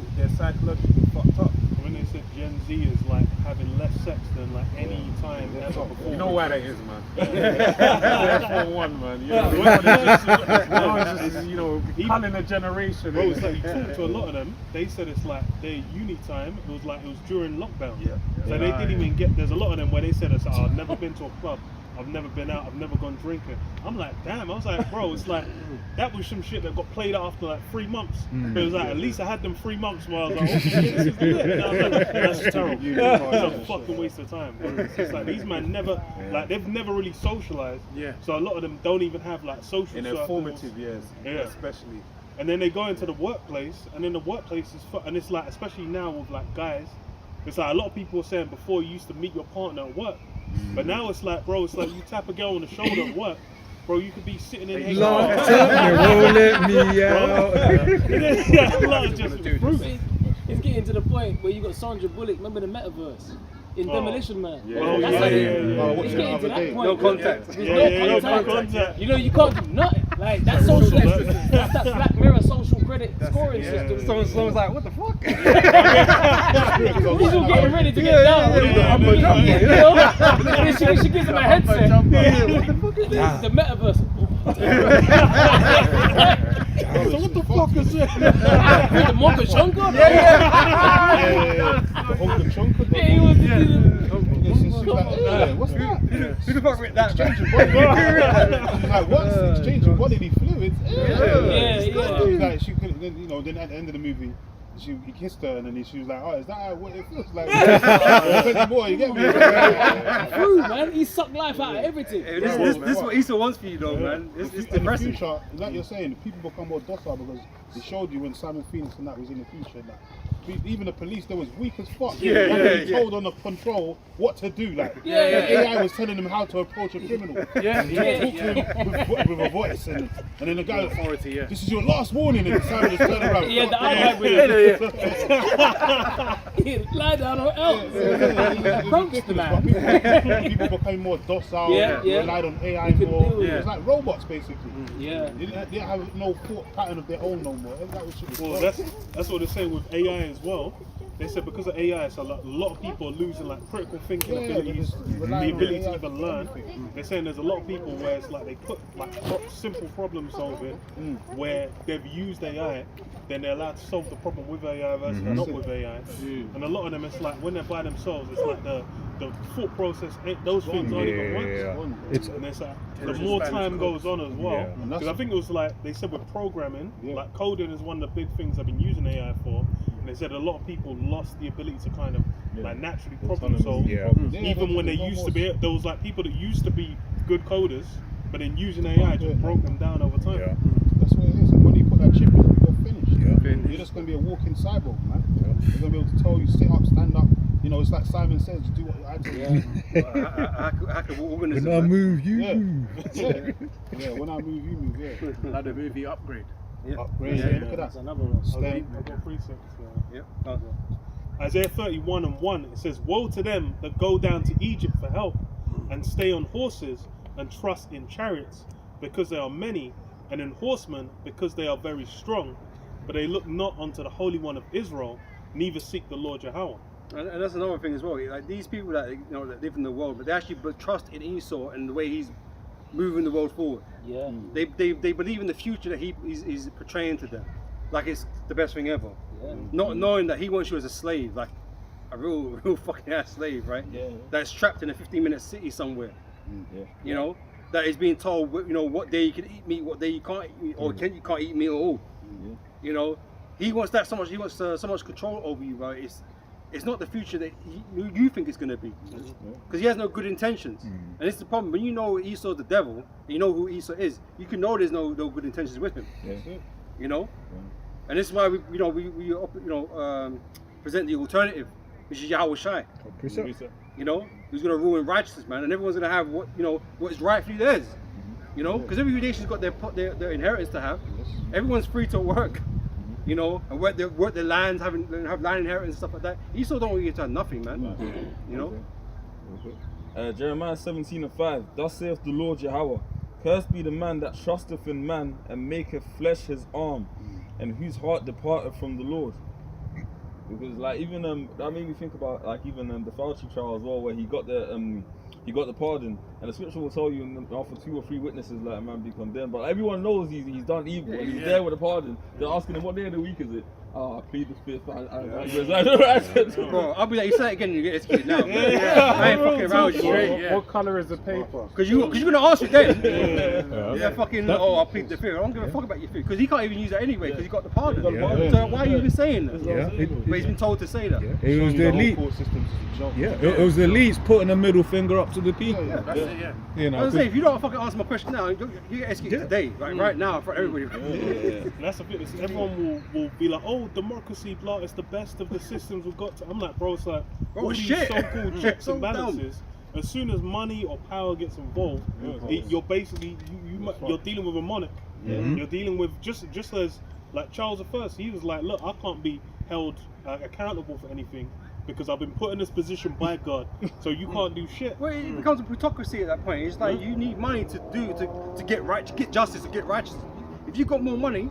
Speaker 3: fucked up.
Speaker 7: When they said Gen Z is like having less sex than like any time ever before.
Speaker 3: You know why that is, man. That's for one, man. You know, it's just, you know, culling a generation.
Speaker 7: Bro, it's like you talk to a lot of them, they said it's like their uni time, it was during lockdown. So they didn't even get, there's a lot of them where they said, I've never been to a club, I've never been out, I've never gone drinking. I'm like, damn, I was like, bro, it's like, that was some shit that got played out after like 3 months. But it was like, at least I had them 3 months where I was like, oh shit, this is good. And I was like, that's terrible. It's a fucking waste of time. Bro. It's like, these men never, like, they've never really socialized. So a lot of them don't even have like social
Speaker 3: in their
Speaker 7: circles.
Speaker 3: formative years, especially.
Speaker 7: And then they go into the workplace, and then the workplace is, and it's like, especially now with like guys, it's like a lot of people are saying before you used to meet your partner at work. But now it's like, bro, it's like you tap a girl on the shoulder at work, bro, you could be sitting in here.
Speaker 5: You won't let me out.
Speaker 6: It's getting to the point where you got Sandra Bullock, remember the metaverse? In Demolition Man. It's getting to that point.
Speaker 1: No contact.
Speaker 6: There's no contact. You know, you can't do nothing. Like, that's social. That's that Black Mirror social credit scoring system.
Speaker 1: Someone's like, what the fuck?
Speaker 6: He's all getting ready to get down. You know? And then she gives him a headset. What the fuck is this? The metaverse.
Speaker 7: So what the fuck is it?
Speaker 6: The Monka Chunka?
Speaker 2: The Honka Chonka.
Speaker 6: Yeah, he was
Speaker 2: What's that?
Speaker 1: Who the fuck read that?
Speaker 2: Exchanging bodily. She's like, what's exchanging bodily fluids? She's like, she couldn't. Then you know, then at the end of the movie, he kissed her, and then she was like, "Oh, is that what it feels like?" Boy, you get me?
Speaker 6: True, man. He sucked life out of everything.
Speaker 1: This is what Issa wants for you, though, man. It's
Speaker 2: In the
Speaker 1: depressing.
Speaker 2: future, like you're saying, people become more docile because they showed you when Simon Phoenix and that was in the future. That even the police, they was weak as fuck. They told on the control what to do. Like the AI was telling them how to approach a criminal. Talk to him with a voice, and then the guy authority. This is your last warning, and Simon just turned around.
Speaker 6: Yeah, the iPad with it. Lie down or else. Approach the man.
Speaker 2: People became more docile.
Speaker 6: Yeah.
Speaker 2: Relied on AI more. It was like robots basically.
Speaker 6: Yeah.
Speaker 2: They didn't have no thought pattern of their own no more. That was shit.
Speaker 7: Well, that's what they're saying with AI as well. They said because of AI, so a lot of people are losing like critical thinking abilities, the ability to even learn. They're saying there's a lot of people where it's like they put like simple problem solving where they've used AI, then they're allowed to solve the problem with AI versus not with AI. And a lot of them, it's like when they're by themselves, it's like the thought process, those things aren't even once. And it's like the more time goes on as well. Because I think it was like they said with programming, like coding is one of the big things I've been using AI for. and they said a lot of people lost the ability to kind of like naturally problem
Speaker 10: Autonomous
Speaker 7: solve.
Speaker 10: problem.
Speaker 2: Yeah,
Speaker 7: Even when they
Speaker 2: no
Speaker 7: used
Speaker 2: more-
Speaker 7: to be, there was like people that used to be good coders, but then using AI just broke them down over time.
Speaker 5: Yeah.
Speaker 2: That's what it is. And when you put that chip in, you're finished.
Speaker 5: Yeah.
Speaker 2: You're just going to be a walking cyborg, man. They're going to be able to tell you, sit up, stand up. You know, it's like Simon says, do what I tell you.
Speaker 1: How can organism?
Speaker 5: When I
Speaker 1: man?
Speaker 5: move, you
Speaker 2: Yeah.
Speaker 5: move.
Speaker 2: Yeah, when I move, you move, yeah.
Speaker 4: Like the movie Upgrade.
Speaker 1: Yeah.
Speaker 2: Upgrade,
Speaker 1: Yeah,
Speaker 2: yeah,
Speaker 1: yeah.
Speaker 2: look at
Speaker 6: That's
Speaker 2: that.
Speaker 6: another one.
Speaker 2: Stem.
Speaker 7: I've got precepts.
Speaker 1: Yeah.
Speaker 7: Isaiah 31:1, it says, "Woe to them that go down to Egypt for help, and stay on horses, and trust in chariots, because they are many, and in horsemen, because they are very strong. But they look not unto the Holy One of Israel, neither seek the Lord Yahweh."
Speaker 1: And that's another thing as well. Like these people that that live in the world, but they actually trust in Esau and the way he's moving the world forward.
Speaker 6: Yeah.
Speaker 1: They believe in the future that he's portraying to them, like it's the best thing ever.
Speaker 6: Yeah.
Speaker 1: Not knowing that he wants you as a slave, like a real fucking ass slave, right?
Speaker 6: Yeah.
Speaker 1: That's trapped in a 15-minute city somewhere.
Speaker 10: Yeah.
Speaker 1: You know, that is being told, what day you can eat meat, what day you can't eat meat, or you can't eat meat at all. You know, he wants that so much. He wants so much control over you, right? It's not the future that you think it's going to be, because he has no good intentions. And it's the problem when you know Esau's the devil, and you know who Esau is. You can know there's no good intentions with him. You know, and this is why we present the alternative, which is Yahweh Shai. You know, who's going to rule in righteousness, man, and everyone's going to have what is rightfully theirs. You know, because every nation's got their inheritance to have. Everyone's free to work. You know, and work their lands, have land inheritance and stuff like that. Esau don't want you to have nothing, man. You know.
Speaker 10: Jeremiah 17:5. Thus saith the Lord Yahweh, cursed be the man that trusteth in man and maketh flesh his arm, and whose heart departeth from the Lord. Because like even that made me think about like even the Fauci trial as well, where he got the pardon, and the scripture will tell you after 2 or 3 witnesses like a man be condemned. But everyone knows he's done evil, and he's there with a pardon. They're asking him what day of the week is it? Oh, I plead the fifth.
Speaker 1: Bro, I'll be like, you say it again and you get executed now. I ain't fucking around with you.
Speaker 2: What colour is the paper?
Speaker 1: Because you're gonna ask me then. Yeah, fucking. I'll plead the fifth. I don't give a fuck about your fifth, because he can't even use that anyway, because he got the pardon. So why are you even saying that? But he's been told to say that.
Speaker 5: It was the elite.
Speaker 2: Court systems is a joke.
Speaker 5: Yeah, it was the elites putting a middle finger up to the people.
Speaker 1: That's it, yeah.
Speaker 5: You know,
Speaker 1: I was saying, if you don't fucking answer my question now, you get executed today, right now, for everybody.
Speaker 7: And that's the thing. Everyone will be like, "Oh, democracy, blah, it's the best of the systems we've got." I'm like, bro, it's like all these
Speaker 1: shit.
Speaker 7: so-called checks
Speaker 1: So
Speaker 7: and balances. As soon as money or power gets involved, you're basically you're dealing with a monarch. You're dealing with just as like Charles I. He was like, "Look, I can't be held accountable for anything, because I've been put in this position by God, so you can't do shit."
Speaker 1: Well, it becomes a plutocracy at that point. It's like you need money to get right, to get justice, to get righteousness. If you've got more money,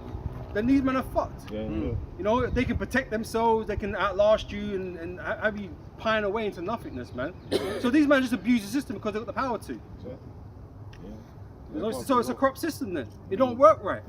Speaker 1: then these men are fucked. You know, they can protect themselves, they can outlast you and have you pine away into nothingness, man. So these men just abuse the system because they've got the power to. So it's a corrupt system then. It don't work right.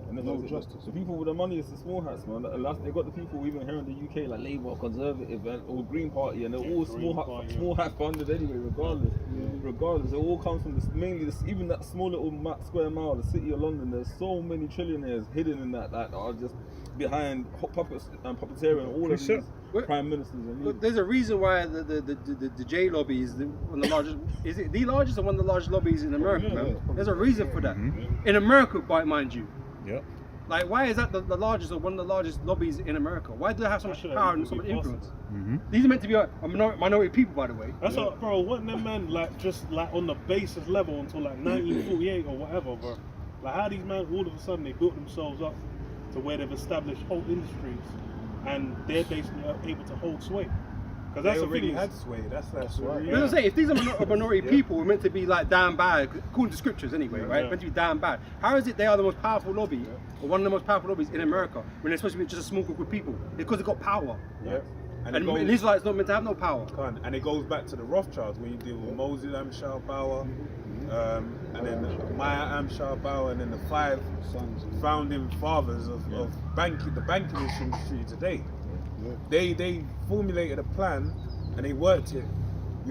Speaker 10: And no justice. The people with the money is the small hats, man. They got the people even here in the UK, like Labour, Conservative, or Green Party, and they're all small hat funded anyway, regardless. Regardless, it all comes from mainly even that small little square mile, the city of London. There's so many trillionaires hidden in that are just behind puppets and puppeteering all of these prime ministers. And
Speaker 1: There's a reason why the J lobby is one of the largest. Is it the largest or one of the largest lobbies in America? Man? There's a reason for that. In America, mind you.
Speaker 5: Yep.
Speaker 1: Like, why is that the largest or one of the largest lobbies in America? Why do they have so much power and so much influence? These are meant to be a minority people, by the way.
Speaker 7: That's like, bro, wasn't them man like just like on the basis level until like 1948 or whatever, bro? Like how these men all of a sudden they built themselves up to where they've established whole industries and they're basically able to hold sway. Because that's
Speaker 3: They
Speaker 7: the
Speaker 3: already
Speaker 7: thing.
Speaker 3: had sway. That's right.
Speaker 1: But I'm saying, if these are minority people, we're meant to be like damn bad, according to scriptures anyway, right? Meant to be damn bad. How is it they are the most powerful lobby, or one of the most powerful lobbies in America, when they're supposed to be just a small group of people? Because they've got power. And Israelites not meant to have no power.
Speaker 3: And it goes back to the Rothschilds when you deal with Moses Amshar Bauer, and then Maya Amshar Bauer, and then the 5 founding fathers of the banking industry today. They formulated a plan and they worked it,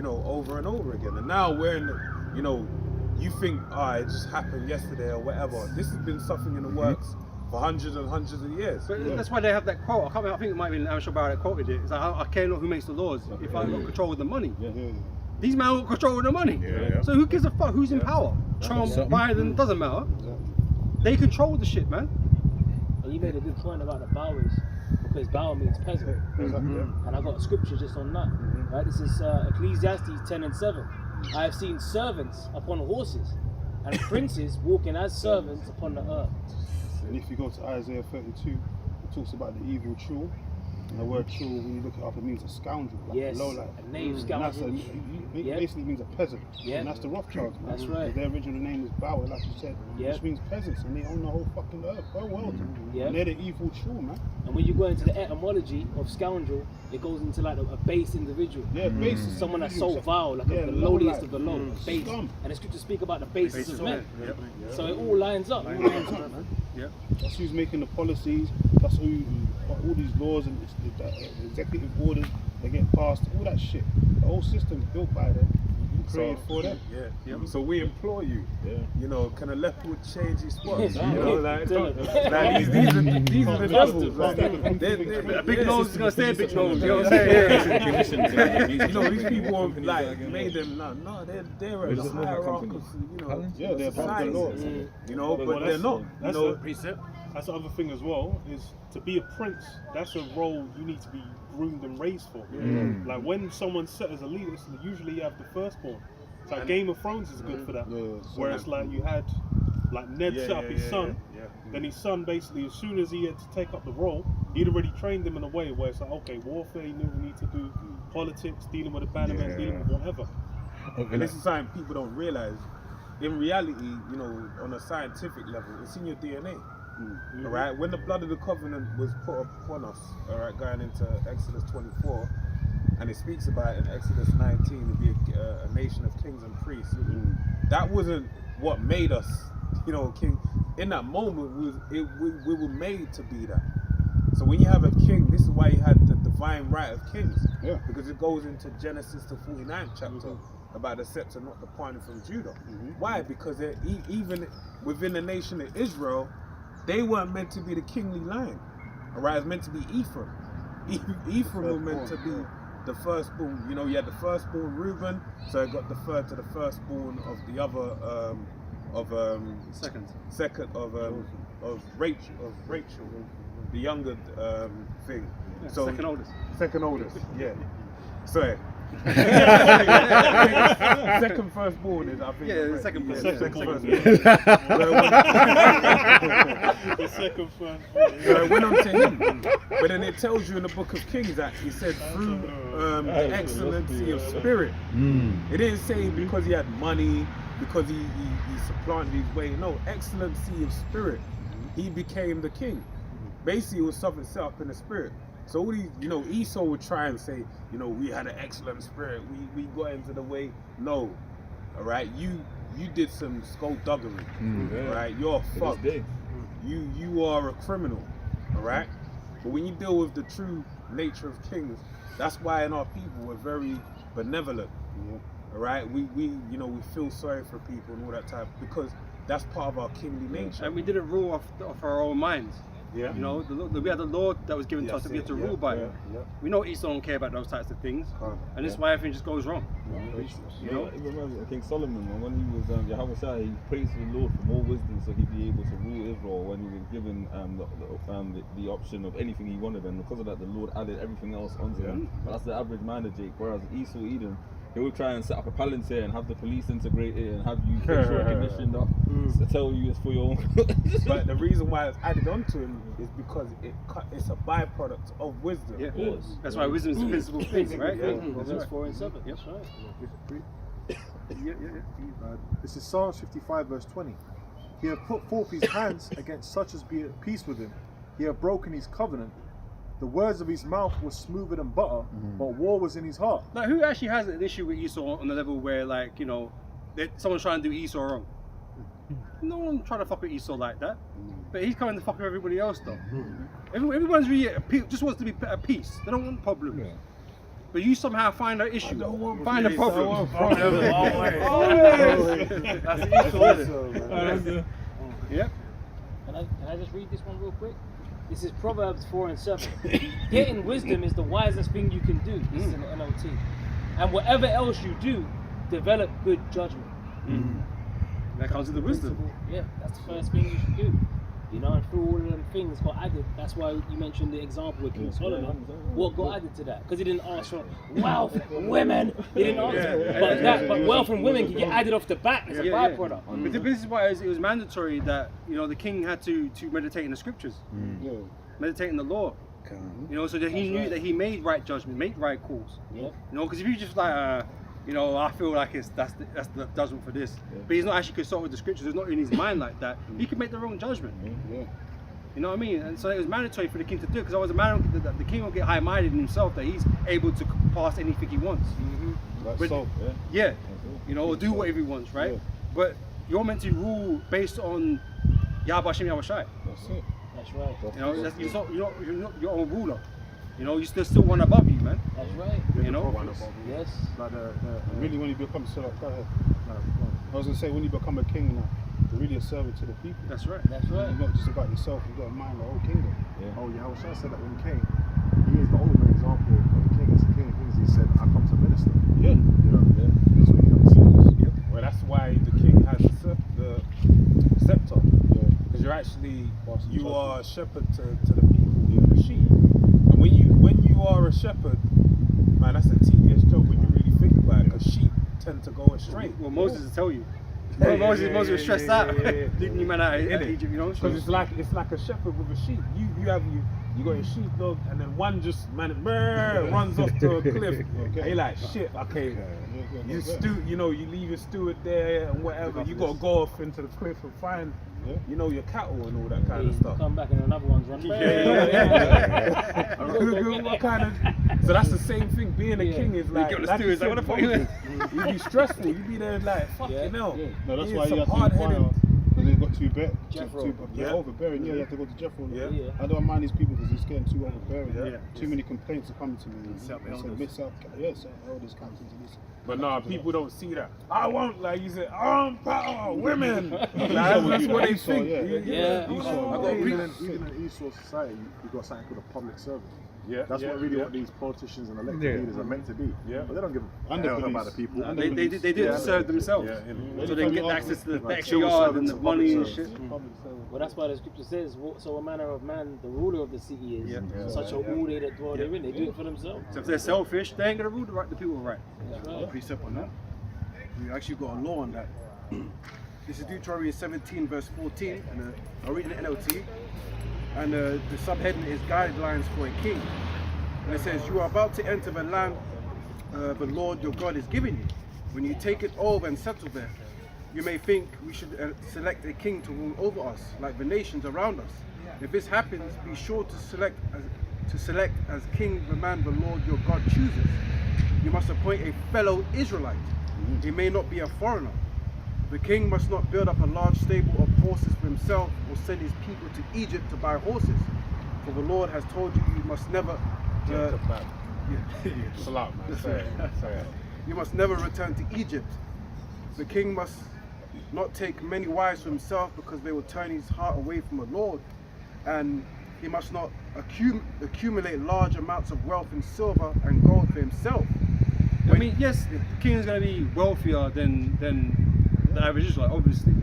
Speaker 3: over and over again. And now we're in, you think, it just happened yesterday or whatever. This has been something in the works for hundreds and hundreds of years.
Speaker 1: But that's why they have that quote. I can't remember, I think it might have been Am Shabar that quoted it. It's like, I care not who makes the laws if I got control of the money. These men got control of the money. So who gives a fuck who's in power? Trump, Biden, doesn't matter. They control the shit, man.
Speaker 6: And you made a good point about the bowers, because bower means peasant. And I got a scripture just on that. Right, this is Ecclesiastes 10:7. I have seen servants upon horses, and princes walking as servants upon the earth.
Speaker 2: And if you go to Isaiah 32, it talks about the evil true. And the word true, when you look it up, it means a scoundrel, like
Speaker 6: Yes,
Speaker 2: a lowlife.
Speaker 6: a knave
Speaker 2: And that's
Speaker 6: scoundrel.
Speaker 2: it
Speaker 6: Yep.
Speaker 2: basically means a peasant.
Speaker 6: Yep.
Speaker 2: And that's the Rothschilds, man.
Speaker 6: That's right.
Speaker 2: Their original name is Bauer, like you said,
Speaker 6: Yep.
Speaker 2: which means peasants, and they own the whole fucking earth, whole world.
Speaker 6: Yep.
Speaker 2: And they're the evil true, man.
Speaker 6: And when you go into the etymology of scoundrel, it goes into like a base individual.
Speaker 2: Yeah, base.
Speaker 6: Someone that's so vile, like
Speaker 2: Yeah,
Speaker 6: the
Speaker 2: low
Speaker 6: lowliest
Speaker 2: life.
Speaker 6: of the low, base.
Speaker 2: Scum.
Speaker 6: And the scriptures speak about the basis of men.
Speaker 1: Yep.
Speaker 6: So it all lines up.
Speaker 1: Yep.
Speaker 2: That's who's making the policies. That's who all these laws and the executive orders that get passed. All that shit. The whole system's built by them. Created for them.
Speaker 3: So we implore you, you know, can a leopard change his spots? You
Speaker 6: Yeah.
Speaker 3: know, like
Speaker 6: Yeah.
Speaker 3: these are the devils. Like,
Speaker 1: A big nose is gonna stay a big nose. You know what I'm saying?
Speaker 3: you know, these people have like made them no, they're a hierarchical, you know,
Speaker 2: Yeah, they're above the
Speaker 3: society,
Speaker 2: law.
Speaker 3: you know, but they're
Speaker 7: that's-
Speaker 3: not. You
Speaker 7: that's
Speaker 3: know,
Speaker 7: the precept. That's the other thing as well, is to be a prince, that's a role you need to be groomed and raised for. Like when someone's set as a leader, it's usually you have the firstborn. It's like Game of Thrones is good for that. Where it's like you had, like Ned set up his son, then his son basically, as soon as he had to take up the role, he'd already trained him in a way where it's like, okay, warfare, he knew we need to do politics, dealing with the bannermen, dealing with whatever.
Speaker 3: and this is something people don't realize. In reality, you know, on a scientific level, it's in your DNA. All right, when the blood of the covenant was put upon us, all right, going into Exodus 24, and it speaks about in Exodus 19 to be a nation of kings and priests. That wasn't what made us, you know, king. In that moment, we were made to be that. So when you have a king, this is why you had the divine right of kings, because it goes into Genesis the 49th chapter about the scepter not departing from Judah. Why? Because even within the nation of Israel, they weren't meant to be the kingly line. All right, it's meant to be Ephraim. Ephraim was meant to be the firstborn. You know, you had the firstborn Reuben, so it got deferred to the firstborn of the other second of Rachel, the younger thing. So second oldest. Yeah. Sorry. Second firstborn is, I think.
Speaker 1: Yeah, the second
Speaker 3: yeah,
Speaker 1: firstborn.
Speaker 3: second firstborn.
Speaker 7: The second firstborn.
Speaker 3: So it went on to him. But then it tells you in the book of Kings that he said through the excellency of spirit. It didn't say because he had money, because he supplanted his way. No, excellency of spirit. He became the king. Basically, it was something set up in the spirit. So all these, you know, Esau would try and say, you know, we had an excellent spirit. We got into the way. No, all right. You did some skullduggery. All right. You're fucked. You are a criminal. All right. But when you deal with the true nature of kings, that's why in our people we're very benevolent. All right. We you know, we feel sorry for people and all that type, because that's part of our kingly nature.
Speaker 1: And we didn't rule off our own minds.
Speaker 3: Yeah.
Speaker 1: You know, we had the law that was given to us that we had to rule by. We know Esau don't care about those types of things, and this is why everything just goes wrong.
Speaker 10: You know, I remember King Solomon, when he was Yahweh Shai, he praised the Lord for more wisdom so he'd be able to rule Israel when he was given the option of anything he wanted, and because of that the Lord added everything else onto him. But that's the average man, Jake. Whereas Esau, Edom, he would try and set up a palantir and have the police integrate it and have you facial recognition up to tell you it's for your own.
Speaker 3: But the reason why it's added onto him is because it's a byproduct of wisdom.
Speaker 1: Yeah, that's why wisdom is the principal thing, right?
Speaker 6: Proverbs 4 and 7. That's right.
Speaker 9: This is Psalms 55 verse 20. He hath put forth his hands against such as be at peace with him. He hath broken his covenant. The words of his mouth were smoother than butter, but war was in his heart.
Speaker 1: Like, who actually has an issue with Esau on the level where, like, you know, someone's trying to do Esau wrong? No one trying to fuck with Esau like that. But he's coming to fuck with everybody else, though. Everyone's really just wants to be at peace. They don't want problems. But you somehow find an issue, find a problem.
Speaker 7: That's Esau.
Speaker 1: Yep.
Speaker 6: Can I just read this one real quick? This is Proverbs 4 and 7. Getting wisdom is the wisest thing you can do. This is in the NLT. And whatever else you do, develop good judgment.
Speaker 1: That comes with the wisdom.
Speaker 6: Yeah, that's the first thing you should do. You know, and through all of them things got added. That's why you mentioned the example with King Solomon. What got added to that? Because he didn't ask for wealth, women. He didn't ask but wealth and women can get added off the bat as a byproduct.
Speaker 1: But this is why it was mandatory that, you know, the king had to meditate in the scriptures, meditate in the law. You know, so that he knew that he made right judgment, made right calls. You know, because if you just like, you know, I feel like that's the judgment for this, but he's not actually consulted with the scriptures. It's not in his mind like that. He could make the wrong judgment. You know what I mean? And so it was mandatory for the king to do it, because I was a man that the king will get high-minded in himself that he's able to pass anything he wants. But, you know, or do whatever he wants, right? But you're meant to rule based on Yahweh Hashem Yahweh Shai.
Speaker 2: That's it.
Speaker 6: That's right.
Speaker 1: You know, you're not your own ruler. You know, you still one above you, man.
Speaker 6: That's right.
Speaker 1: You know?
Speaker 6: Yes.
Speaker 2: Like really, when you become go ahead. I was gonna say, when you become a king now, you're really a servant to the people.
Speaker 1: That's right.
Speaker 6: That's right.
Speaker 2: You're not just about yourself. You've got to mind the whole kingdom.
Speaker 11: Oh yeah, Shai said that when he came. He is the ultimate example of the king. As a king of kings, he said, "I come to minister."
Speaker 2: Yeah.
Speaker 11: You know. That's what he understands.
Speaker 3: Well, that's why the king has the scepter. Because you're actually you are a shepherd to the people, the sheep. And when you are a shepherd, man, that's a tedious job when you really think about it. Because sheep tend to go astray.
Speaker 1: Well, Moses will tell you. Moses was stressed out, leading you man out of Egypt, you know.
Speaker 3: Because it's like a shepherd with a sheep. You got your sheepdog, and then one just runs off to a cliff. And you're like, shit, okay. You know, you leave your steward there and whatever. You got to go off into the cliff and find, you know, your cattle and all that kind of stuff.
Speaker 6: Come back and another one's run.
Speaker 3: What kind of? So that's the same thing. Being a king is like, you said, you'd be stressful. You'd be there like, fucking hell.
Speaker 2: No, that's why you have to inquire. Because they've got too overbearing. You have to go to Jeffro. I don't mind these people because it's getting too overbearing. Too many complaints are coming to me. Elders, captains, and this.
Speaker 3: But no, people don't see that. I want, like you said, power, women. That's what they think.
Speaker 11: Even in Esau society, you've got something called a public servant. That's what these politicians and elected leaders are meant to be. But they don't give a hell about the people.
Speaker 1: They do it to serve themselves. So they can get access to the extra yard and the money and shit.
Speaker 6: Well, that's why the scripture says, so a manner of man, the ruler of the city is. Such a all they that dwell therein. They do it for themselves.
Speaker 1: So if they're selfish, they ain't going to rule the people right.
Speaker 6: That's right.
Speaker 4: Precept on that. We actually got a law on that. This is Deuteronomy 17 verse 14, and I'll read in the NLT. And the subheading is guidelines for a king. And it says, you are about to enter the land the Lord your God is giving you. When you take it over and settle there, you may think we should select a king to rule over us, like the nations around us. If this happens, be sure to select as king the man the Lord your God chooses. You must appoint a fellow Israelite. He may not be a foreigner. The king must not build up a large stable of horses for himself or send his people to Egypt to buy horses. For the Lord has told you, you must never you must never return to Egypt. The king must not take many wives for himself, because they will turn his heart away from the Lord. And he must not accumulate large amounts of wealth in silver and gold for himself.
Speaker 1: I mean, yes, the king is going to be wealthier than the average Israelite, obviously.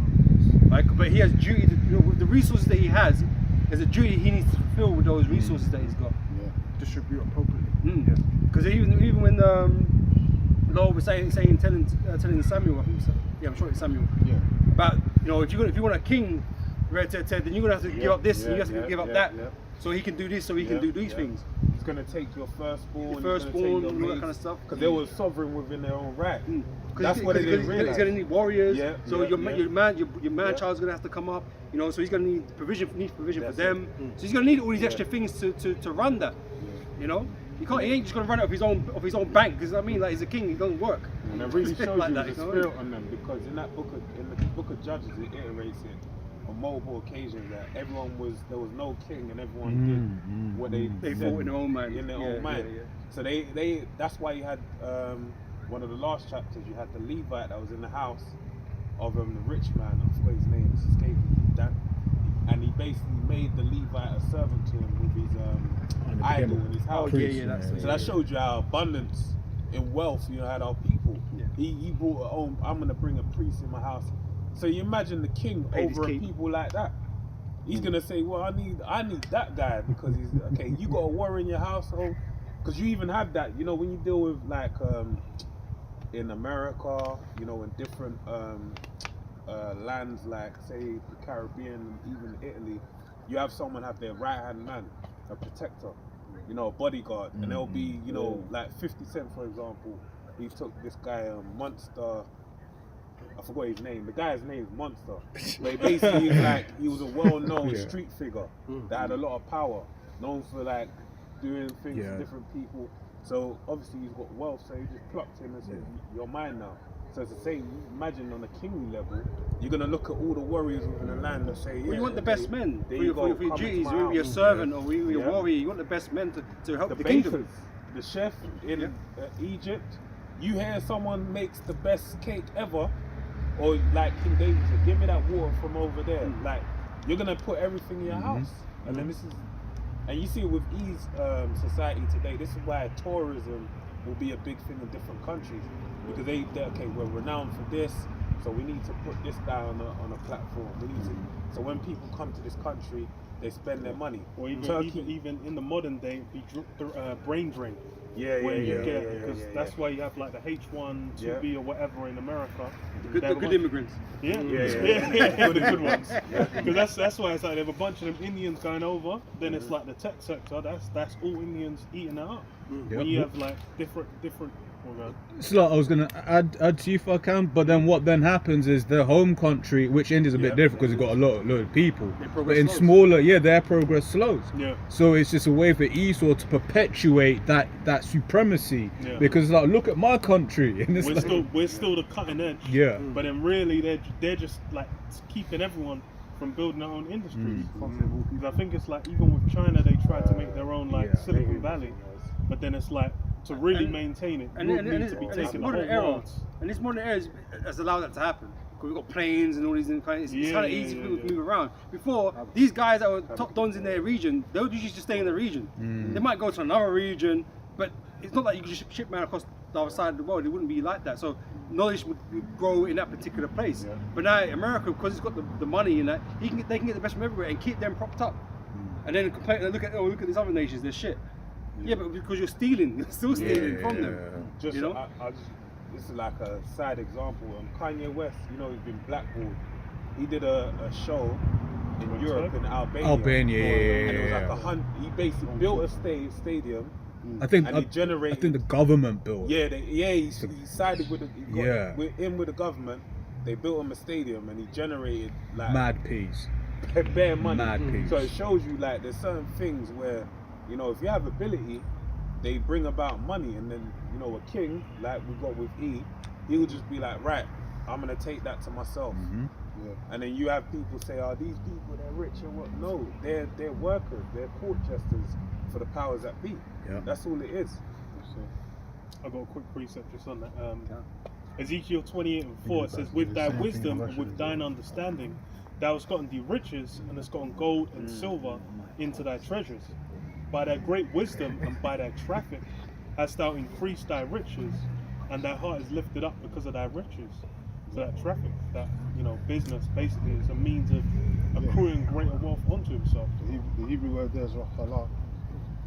Speaker 1: Right? But he has duty, with the resources that he has, there's a duty he needs to fulfill with those resources that he's got.
Speaker 4: Distribute appropriately.
Speaker 1: Because even when the Lord was telling Samuel, I think I'm sure it's Samuel, about, if you want a king, then you're going to have to give up this, and you have to give up that, so he can do this, so he can do these things.
Speaker 3: He's going to take your firstborn,
Speaker 1: and all that kind of stuff.
Speaker 3: Because they were sovereign within their own right. That's what
Speaker 1: he's going to need warriors. So your man child's going to have to come up. So he's going to need provision for them. So he's going to need all these extra things to run that. He ain't just going to run it off his own bank. Because he's a king. He doesn't work.
Speaker 3: And it really shows like the spirit on them, because in the book of Judges, it iterates it on multiple occasions that there was no king, and everyone did what they
Speaker 1: thought in their own mind.
Speaker 3: So that's why you had one of the last chapters. You had the Levite that was in the house of the rich man. I forgot his name. It's escaping Dan. And he basically made the Levite a servant to him with his idol in his house. So that showed you how abundance in wealth, had our people.
Speaker 1: Yeah.
Speaker 3: He brought I'm gonna bring a priest in my house. So you imagine the king over people like that. He's gonna say, well, I need that guy because he's okay. You got a war in your household, because you even have that. When you deal with like in America, in different lands like say the Caribbean, even Italy, you have someone have their right hand man, a protector, a bodyguard, and there'll be like 50 Cent for example. He took this guy Monster. I forgot his name. The guy's name is Monster. But basically, he was a well-known street figure that had a lot of power, known for like doing things for different people. So obviously he's got wealth, so he just plucked him and said, "You're mine now." So it's the same. Imagine on a kingly level, you're gonna look at all the warriors within the land and say,
Speaker 1: you want the best men for your duties.
Speaker 3: You
Speaker 1: You're a servant or you're a warrior. You want the best men to help the kingdom.
Speaker 3: The chef in Egypt, you hear someone makes the best cake ever. Or like King David said, give me that water from over there. Like you're gonna put everything in your house, and then and you see it with society today. This is why tourism will be a big thing in different countries because we're renowned for this, so we need to put this guy on a platform. We need to. So when people come to this country, they spend their money.
Speaker 7: Or even in the modern day, brain drain. Because that's why you have like the H1, 2B or whatever in America.
Speaker 1: The good immigrants.
Speaker 7: Yeah, the good ones. Because that's why it's like they have a bunch of them Indians going over. Then it's like the tech sector. That's all Indians eating it up. When you have like different.
Speaker 5: It's like I was gonna add to you if I can, but then what then happens is their home country, which India's a bit different because it's got a lot of people, but in smaller, their progress slows.
Speaker 7: Yeah.
Speaker 5: So it's just a way for Esau to perpetuate that supremacy because like look at my country, and it's
Speaker 7: we're still the cutting edge.
Speaker 5: Yeah.
Speaker 7: But then really they're just like keeping everyone from building their own industries. Because I think it's like even with China they try to make their own like Silicon Valley, but then it's like to really maintain it, you need to be taking the whole world.
Speaker 1: And this modern era has allowed that to happen. Because we've got planes and all these things. It's kind of easy for people to move around. Before, these guys that were top dons in their region, they would usually just stay in the region. They might go to another region, but it's not like you could just ship man across the other side of the world. It wouldn't be like that. So knowledge would grow in that particular place. But now America, because it's got the money in that, they can get the best from everywhere and keep them propped up. And then complain, look at these other nations, they're shit. Yeah, but because you're still stealing from them.
Speaker 3: Just, this is like a side example. Kanye West, he's been blackballed. He did a show in Europe, in Albania. And it was like he basically built a stadium.
Speaker 5: I think
Speaker 3: the
Speaker 5: government built.
Speaker 3: He sided with the government. They built him a stadium, and he generated like
Speaker 5: mad peas,
Speaker 3: bare money.
Speaker 5: Mad peas.
Speaker 3: So it shows you like there's certain things where. If you have ability, they bring about money, and then a king like we got with he'll just be like, right, I'm gonna take that to myself. And then you have people say, "Oh, these people they're rich and what?" No, they're workers, they're court jesters for the powers that be. That's all it is.
Speaker 7: I got a quick precept just on that. Ezekiel 28:4 it says, "With thy wisdom and with thine understanding, thou hast gotten thee riches, and hast gotten gold and silver into thy treasures. By thy great wisdom and by thy traffic hast thou increased thy riches, and thy heart is lifted up because of thy riches." So that traffic, that business, basically is a means of accruing greater wealth onto himself.
Speaker 2: The Hebrew word there is halal,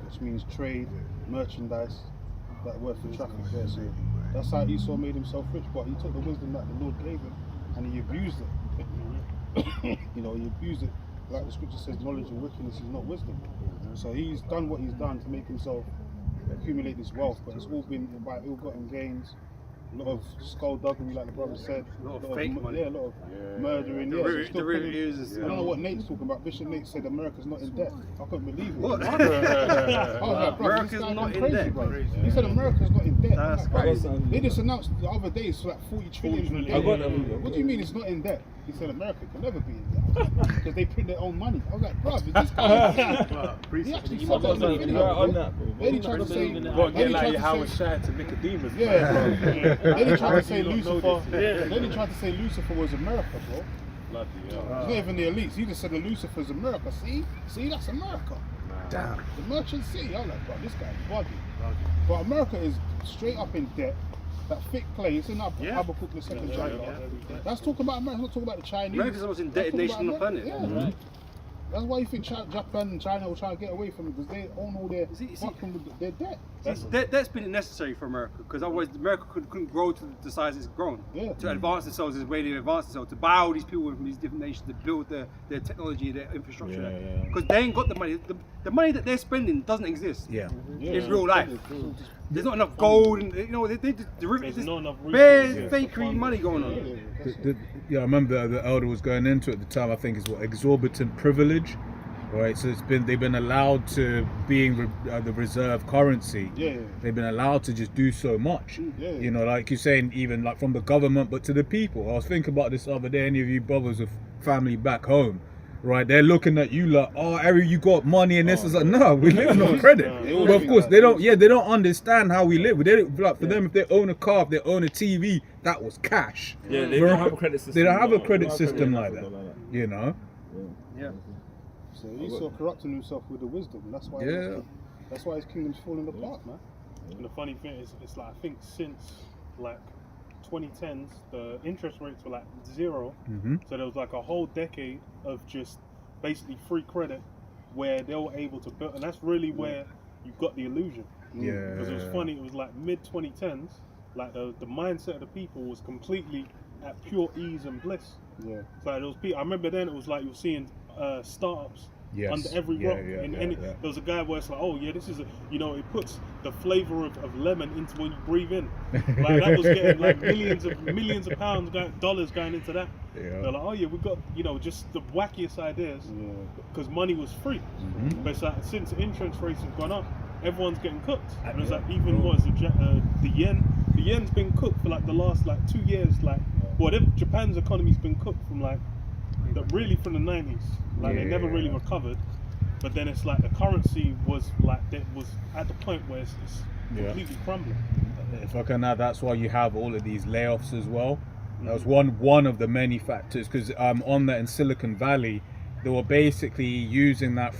Speaker 2: which means trade, merchandise, that word for traffic there. So that's how Esau made himself rich, but he took the wisdom that the Lord gave him and he abused it. He abused it. Like the scripture says, knowledge of wickedness is not wisdom. So he's done what he's done to make himself accumulate this wealth, but it's all been by ill-gotten gains, a lot of skullduggery, like the brother said,
Speaker 1: a lot of fake money.
Speaker 2: A lot of murdering. I don't know what Nate's talking about. Bishop Nate said America's not in debt. I couldn't believe it.
Speaker 1: What?
Speaker 2: I was like, bro,
Speaker 1: America's not in debt.
Speaker 2: Bro. He said America's not in debt.
Speaker 1: That's crazy.
Speaker 2: They just announced the other day it's like 40 trillion. What do you mean it's not in debt? He said America can never be in debt because they print their own money. I was like, bro, is this guy? He actually said that in the video. Then he tried to say,
Speaker 3: Howard Shire to Nicodemus.
Speaker 2: Yeah, bro. Then he tried to say Lucifer. Then he tried to say Lucifer was America, bro.
Speaker 3: Bloody hell.
Speaker 2: It's not even the elites. He just said the Lucifer's America. See, that's America.
Speaker 5: Damn.
Speaker 2: The merchant city. I'm like, bro, this guy's buggy. But America is straight up in debt. That thick clay, it's in Habakkuk the second chapter. That's talking about America, not talking about the Chinese.
Speaker 1: America's the most indebted nation on the planet.
Speaker 2: Yeah. That's why you think Japan and China will try to get away from it, because they own all their their debt.
Speaker 1: That's been necessary for America, because otherwise America couldn't grow to the size it's grown. To advance themselves is the way they advance themselves, to buy all these people from these different nations to build their technology, their infrastructure. Because they ain't got the money. The money that they're spending doesn't exist in real life. There's not enough gold, and they just derivatives.
Speaker 7: There's not enough
Speaker 1: bare fakery money going on.
Speaker 5: I remember the elder was going into it at the time. I think it's what exorbitant privilege, right? So they've been allowed to being the reserve currency. They've been allowed to just do so much. You know, like you're saying, even like from the government, but to the people. I was thinking about this the other day. Any of you brothers with family back home, right? They're looking at you like, oh, Harry, you got money and this is like, no, we live on credit. But of course, they don't understand how we live. Like for them, if they own a car, if they own a TV, that was cash.
Speaker 10: Yeah, they don't have a credit system.
Speaker 5: They don't have a credit system like that. You know.
Speaker 1: Yeah.
Speaker 2: So Esau corrupting himself with the wisdom. That's why. That's why his kingdom's falling apart, man.
Speaker 7: And the funny thing is, it's like I think since like 2010s, the interest rates were like 0. So there was like a whole decade of just basically free credit where they were able to build, and that's really where you got the illusion. Because it was funny, it was like mid 2010s, like the mindset of the people was completely at pure ease and bliss. So like there was people, I remember then it was like you were seeing startups under every rock. There was a guy where it's like, oh yeah, this is it puts the flavor of lemon into when you breathe in. Like that was getting like millions of pounds, dollars going into that. They're like, oh yeah, we got just the wackiest ideas because money was free. But it's like since interest rates have gone up, everyone's getting cooked. And it's like even the yen. The yen's been cooked for like the last 2 years. Like Japan's economy's been cooked from really from the 90s. Like they never really recovered. But then it's like the currency was at the point where it's completely crumbling.
Speaker 5: If I can add, that's why you have all of these layoffs as well. That was one of the many factors, because on that in Silicon Valley, they were basically using that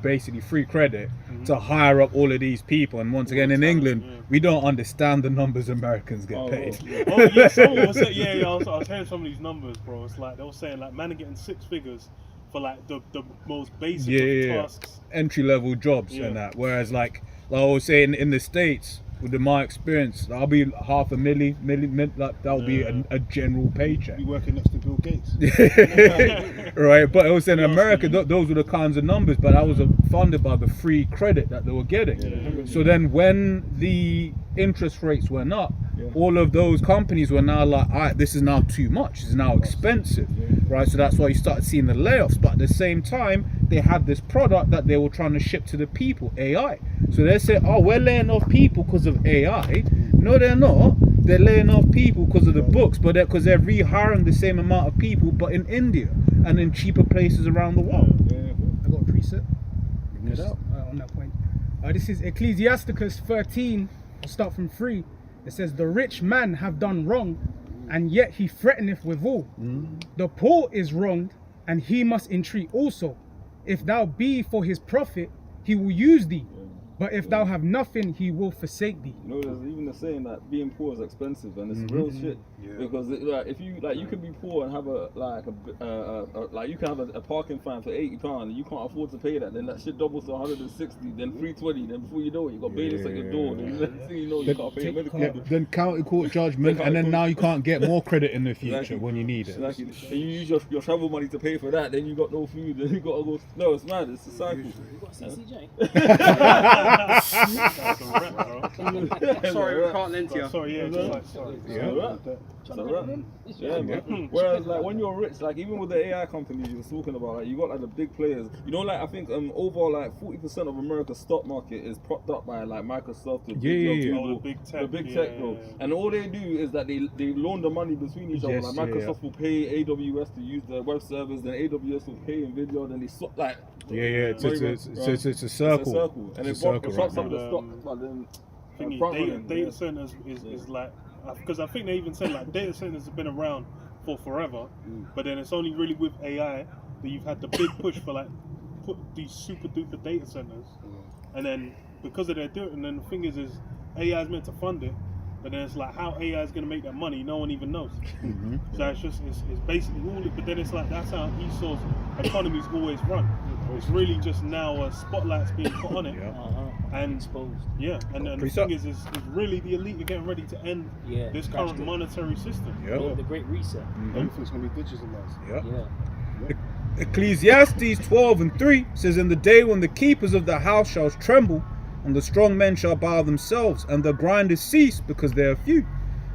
Speaker 5: basically free credit to hire up all of these people. And once again, in England, we don't understand the numbers Americans get paid.
Speaker 7: Someone was saying, I was hearing some of these numbers, bro. It's like they were saying like man are getting 6 figures for like the most basic of tasks,
Speaker 5: entry level jobs and that. Whereas like I was saying in the States, with my experience, that'll be $500,000, like that'll be a general paycheck.
Speaker 2: You working next to Bill Gates,
Speaker 5: right? But I was saying in America, those were the kinds of numbers, but that was funded by the free credit that they were getting. So then, when the interest rates went up, all of those companies were now like, all right, this is now too much. It's now expensive, right? So that's why you started seeing the layoffs. But at the same time, they had this product that they were trying to ship to the people, AI. So they say, oh, we're laying off people because of AI. No, they're not. They're laying off people because of the books, but because they're rehiring the same amount of people, but in India and in cheaper places around the world.
Speaker 12: I got a preset. Bring it up on that point. This is Ecclesiasticus 13. I'll start from 3. It says, the rich man have done wrong, and yet he threateneth withal. The poor is wronged, and he must entreat also. If thou be for his profit, he will use thee. But if thou have nothing, he will forsake thee.
Speaker 10: You know, there's even the saying that being poor is expensive, and it's real shit. Because if you can be poor and have you can have a parking fine for £80 and you can't afford to pay that, then that shit doubles to 160, then 320, then before you know it, you got bailiffs at your door. Then next thing you know, you can't pay medical.
Speaker 5: Then county court judgment, and then now you can't get more credit in the future when you need it.
Speaker 10: Exactly. And you use your travel money to pay for that, then you got no food, then you got to go. No, it's mad. It's a cycle.
Speaker 6: You got CCJ.
Speaker 1: Sorry, we can't lend to you.
Speaker 7: Sorry.
Speaker 10: Whereas like when you're rich, like even with the AI companies you were talking about, like you got like the big players. You know, like I think over like 40% of America's stock market is propped up by like Microsoft,
Speaker 7: the big tech,
Speaker 10: bro. And all they do is that they launder money between each other. Like Microsoft will pay AWS to use their web servers, then AWS will pay Nvidia, then they swap like.
Speaker 5: It's a circle.
Speaker 10: And it props up the stock, but then
Speaker 7: data centers is like, because I think they even say like data centers have been around for forever, but then it's only really with AI that you've had the big push for like put these super duper data centers, and then because of their doing, and then the thing is AI is meant to fund it, but then it's like how AI is going to make that money, no one even knows. So it's just it's basically all it, but then it's like that's how Esau's economy's always run. It's really just now a spotlight's being put on it, and
Speaker 6: exposed.
Speaker 7: Yeah, and then the thing is really the elite are getting ready to end this current monetary system.
Speaker 6: The Great Reset.
Speaker 2: Everything's going to be digitalized.
Speaker 5: Ecclesiastes 12:3 says, "In the day when the keepers of the house shall tremble, and the strong men shall bow themselves, and the grinders cease because they are few,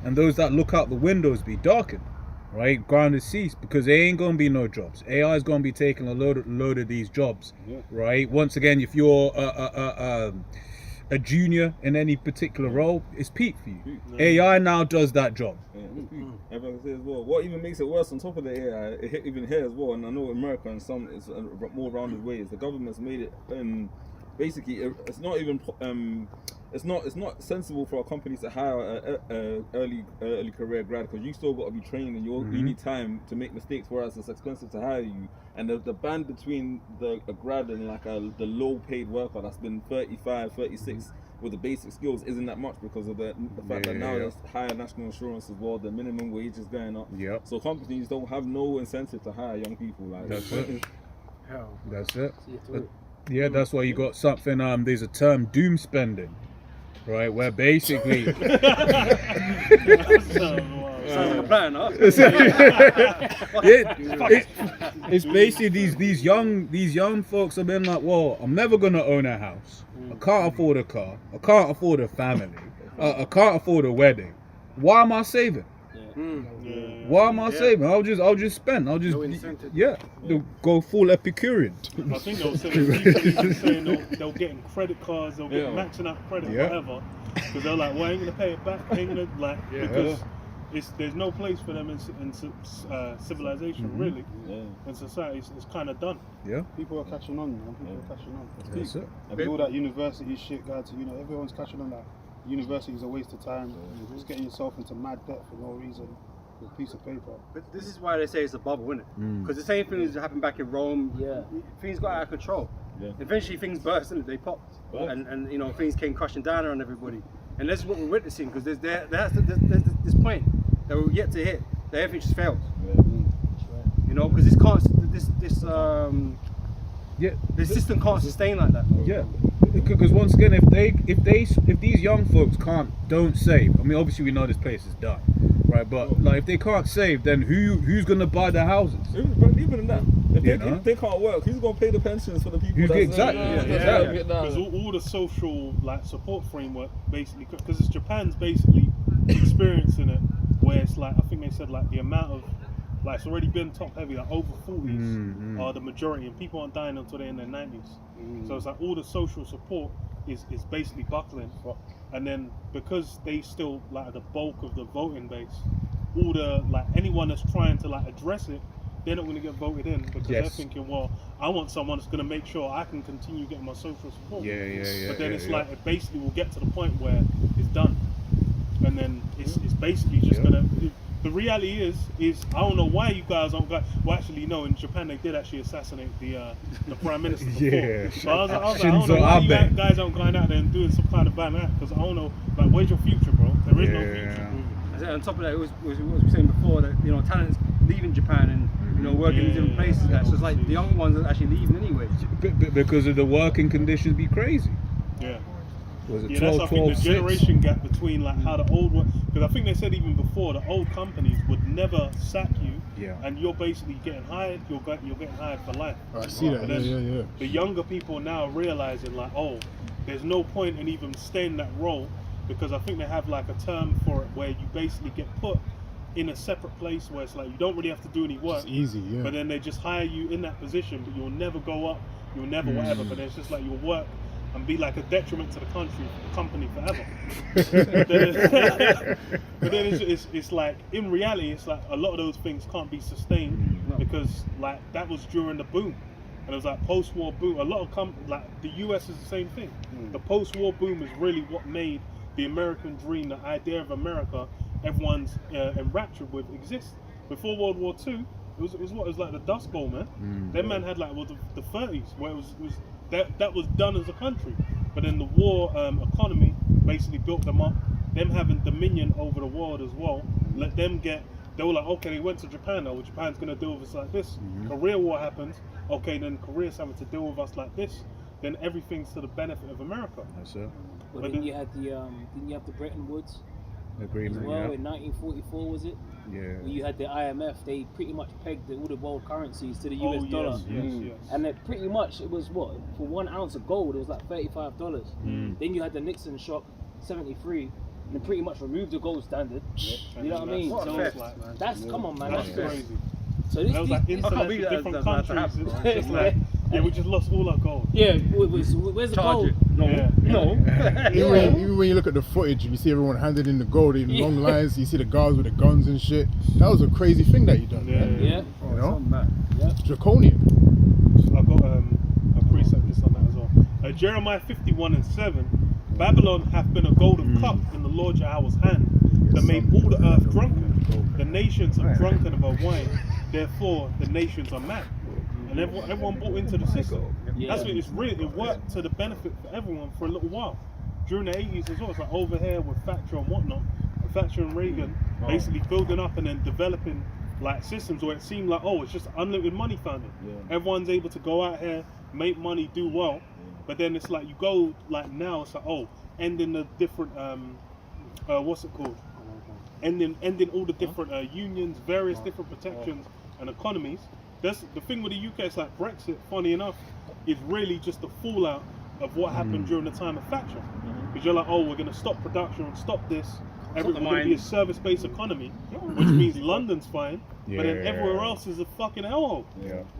Speaker 5: and those that look out the windows be darkened." Right, grinders cease because there ain't gonna be no jobs. AI is gonna be taking a load of these jobs. Right. Once again, if you're a junior in any particular role, it's peak for you. AI now does that job.
Speaker 10: Everyone can say as well. What even makes it worse on top of the AI, even here as well, and I know in America and some it's more rounded ways. The government's made it basically it's not even it's not sensible for a company to hire a early career grad because you still got to be trained and you need time to make mistakes, whereas it's expensive to hire you. And the band between a grad and like the low paid worker that's been 35, 36 with the basic skills isn't that much because of the fact that now there's higher national insurance as well, the minimum wage is going up. So companies don't have no incentive to hire young people. Like
Speaker 5: that's it. That's it. Yeah, that's why you got something. There's a term, doom spending, right? Where basically,
Speaker 1: sounds like a plan, huh?
Speaker 5: It's basically these young folks have been like, well, I'm never gonna own a house. I can't afford a car. I can't afford a family. I can't afford a wedding. Why am I saving? Why am I saving? I'll just spend. I'll just they'll go full Epicurean.
Speaker 7: I think they'll say they'll get in credit cards, they'll get maxing out credit, whatever, because they're like, well, I ain't gonna pay it back, ain't gonna because there's no place for them in civilization really, in society. It's kind of done.
Speaker 2: People are catching on, man. People are catching on.
Speaker 5: That's it.
Speaker 2: And all that university shit, guys. Everyone's catching on that. University is a waste of time. You're just getting yourself into mad debt for no reason. With a piece of paper.
Speaker 1: But this is why they say it's a bubble, isn't it? Because the same thing that happened back in Rome. Things got out of control. Eventually things burst, and they popped, and things came crashing down on everybody. And this is what we're witnessing, because there's this point that we're yet to hit that everything just fails. Because this system can't sustain like that.
Speaker 5: Because once again, if these young folks don't save, I mean, obviously we know this place is done, right? But like, if they can't save, then who's gonna buy the houses?
Speaker 10: Even that, if they can't work, who's gonna pay the pensions for the people?
Speaker 5: Exactly.
Speaker 7: Because all the social support framework basically, because it's Japan's basically experiencing it, where it's like, I think they said like the amount of it's already been top heavy, like over 40s are the majority, and people aren't dying until they're in their 90s. So it's like all the social support is basically buckling, and then because they still the bulk of the voting base, all the anyone that's trying to address it, they're not going to get voted in because they're thinking, well, I want someone that's going to make sure I can continue getting my social support. But then it's it basically will get to the point where it's done, and then it's basically just going to. The reality is I don't know why you guys don't go. Well, actually, no. In Japan, they did actually assassinate the prime minister before. So I was like, I don't know why you guys aren't going out there and doing some kind of bad act, because I don't know. Where's your future, bro? There is no future.
Speaker 1: On top of that, it was what we were saying before, that talent's leaving Japan and working in different places. So it's like the young ones are actually leaving anyway.
Speaker 5: Because of the working conditions, be crazy. Was it 12,
Speaker 7: that's I think the generation gap between how the old one, because I think they said even before the old companies would never sack you, and you're basically getting hired. You're getting hired for life.
Speaker 2: I see that.
Speaker 7: The younger people now realizing there's no point in even staying in that role, because I think they have a term for it where you basically get put in a separate place where it's you don't really have to do any work.
Speaker 2: It's easy,
Speaker 7: But then they just hire you in that position, but you'll never go up. You'll never whatever. But it's just you'll work and be a detriment to the company forever. But then it's in reality, it's a lot of those things can't be sustained because that was during the boom, and it was post-war boom. A lot of the US is the same thing. The post-war boom is really what made the American dream, the idea of America, everyone's enraptured with, exist. before World War II, it was like the Dust Bowl, man. Them man had like the 30s where it was that was done as a country, but then the war economy basically built them up. Them having dominion over the world as well, let them get. They were like, okay, they went to Japan now. Well, Japan's gonna deal with us like this. Korea War happens. Okay, then Korea's having to deal with us like this. Then everything's to the benefit of America.
Speaker 5: That's it.
Speaker 6: But then you had the didn't you have the Bretton Woods
Speaker 5: Agreement.
Speaker 6: as well in 1944, was it?
Speaker 5: Yeah.
Speaker 6: Where you had the IMF. They pretty much pegged all the world currencies to the US
Speaker 7: yes,
Speaker 6: dollar.
Speaker 7: yes.
Speaker 6: And it pretty much it was what, for 1 ounce of gold it was like $35. Then you had the Nixon shock, 73. And then pretty much removed the gold standard. You know what I mean?
Speaker 1: What a
Speaker 6: So
Speaker 1: theft.
Speaker 6: that's come on, man.
Speaker 7: That's
Speaker 6: That's
Speaker 7: crazy.
Speaker 6: So this
Speaker 7: That was like
Speaker 1: I can't
Speaker 7: internet
Speaker 1: believe
Speaker 7: to
Speaker 1: that
Speaker 7: different
Speaker 1: that's about to
Speaker 7: countries.
Speaker 1: happen,
Speaker 7: It's just like, yeah, we just lost all our gold.
Speaker 6: yeah, where's the
Speaker 1: Charge
Speaker 6: gold?
Speaker 1: it. No,
Speaker 7: Yeah.
Speaker 1: no.
Speaker 9: Even when you look at the footage, you see everyone handed in the gold in long lines. You see the guards with the guns and shit. That was a crazy thing that you done, man.
Speaker 6: Yeah.
Speaker 9: You know,
Speaker 6: Yeah.
Speaker 9: draconian.
Speaker 7: I've got a precept this on that as well. Jeremiah 51:7. Babylon hath been a golden cup in the Lord Yahweh's hand, that made all the earth drunken. The nations are drunken of her wine, therefore the nations are mad. And everyone bought into the system. That's what it's really, it worked to the benefit for everyone for a little while. During the 80s as well, it's like over here with Thatcher and whatnot, Thatcher and Reagan basically building up and then developing like systems where it seemed like, oh, it's just unlimited money fountain. Everyone's able to go out here, make money, do well. But then it's like you go like now, it's like, oh, ending the different what's it called? Ending all the different unions, various different protections and economies. That's the thing with the UK. It's like Brexit. Funny enough, is really just the fallout of what happened during the time of Thatcher. Because you're like, oh, we're going to stop production and stop this. We're going to be a service-based economy, which means London's fine, but then everywhere else is a fucking hellhole.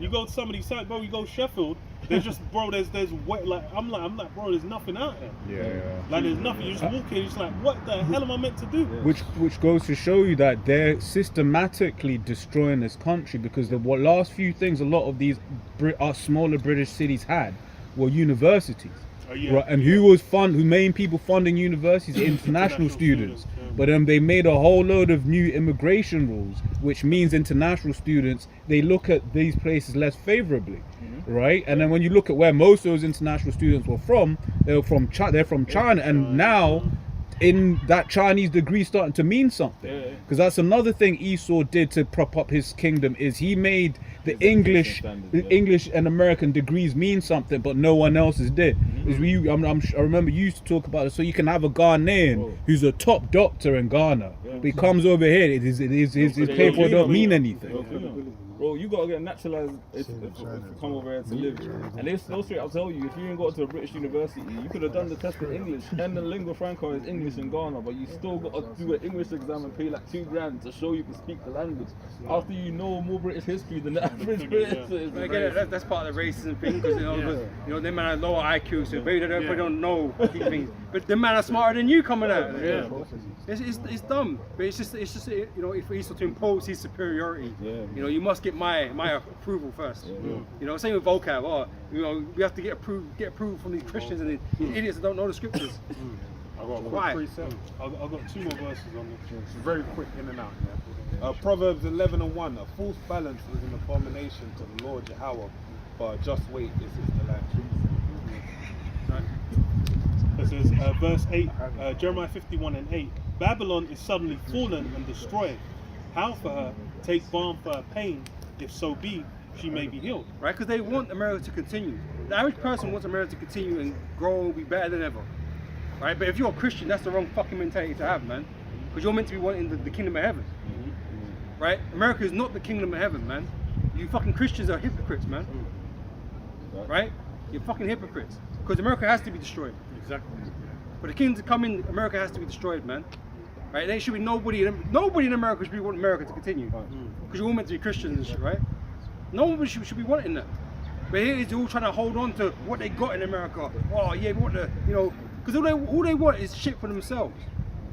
Speaker 7: You go to some of these sites, bro. You go Sheffield. There's just, bro. There's wet. Like I'm like, bro. There's nothing out there. Like there's nothing. You just walk in. You're just like, what the hell am I meant to do?
Speaker 5: Which goes to show you that they're systematically destroying this country, because the last few things a lot of these smaller British cities had were universities. Right, and who main people funding universities? International students. But they made a whole load of new immigration rules, which means international students, they look at these places less favorably, right? And then when you look at where most of those international students were from, they're from China, and now in that Chinese degree starting to mean something, because that's another thing Esau did to prop up his kingdom, is he made the English and American degrees mean something, but no one else's did. I remember you used to talk about it. So you can have a Ghanaian who's a top doctor in Ghana, but he comes over here, his paper don't mean anything.
Speaker 10: Bro, you gotta get naturalized if you come over here to live. And it's no straight, I'll tell you, if you didn't go to a British university, you could have done the test in English, and the lingua franca is English in Ghana, but you still got to do an English exam and pay like $2,000 to show you can speak the language. After you know more British history than the average British.
Speaker 1: That's part of the racism thing, because you know them man have lower IQ, so maybe they don't know things. But them man are smarter than you coming out. It's dumb, but it's just you know, if Esau to impose his superiority, you know, you must get my approval first. You know, same with vocab. Oh, you know, we have to get approval from these Christians and these idiots that don't know the scriptures.
Speaker 7: I've got 2 more verses on this. It's very quick in and out. Proverbs 11:1. A false balance is an abomination to the Lord Yahweh, but a just weight is his delight. This is verse 8, Jeremiah 51:8. Babylon is suddenly fallen and destroyed. How for her? Take balm for her pain, if so be she may be healed.
Speaker 1: Right? Because they want America to continue. The average person wants America to continue and grow and be better than ever. Right? But if you're a Christian, that's the wrong fucking mentality to have, man. Because you're meant to be wanting the kingdom of heaven. Right? America is not the kingdom of heaven, man. You fucking Christians are hypocrites, man. Right? You're fucking hypocrites. Because America has to be destroyed.
Speaker 7: Exactly.
Speaker 1: For the kingdom to come in, America has to be destroyed, man. Right? There should be nobody in America should be wanting America to continue. Because you're all meant to be Christians and shit, right? Nobody should be wanting that. But here is all trying to hold on to what they got in America. Oh yeah, we want to, you know, because all they want is shit for themselves.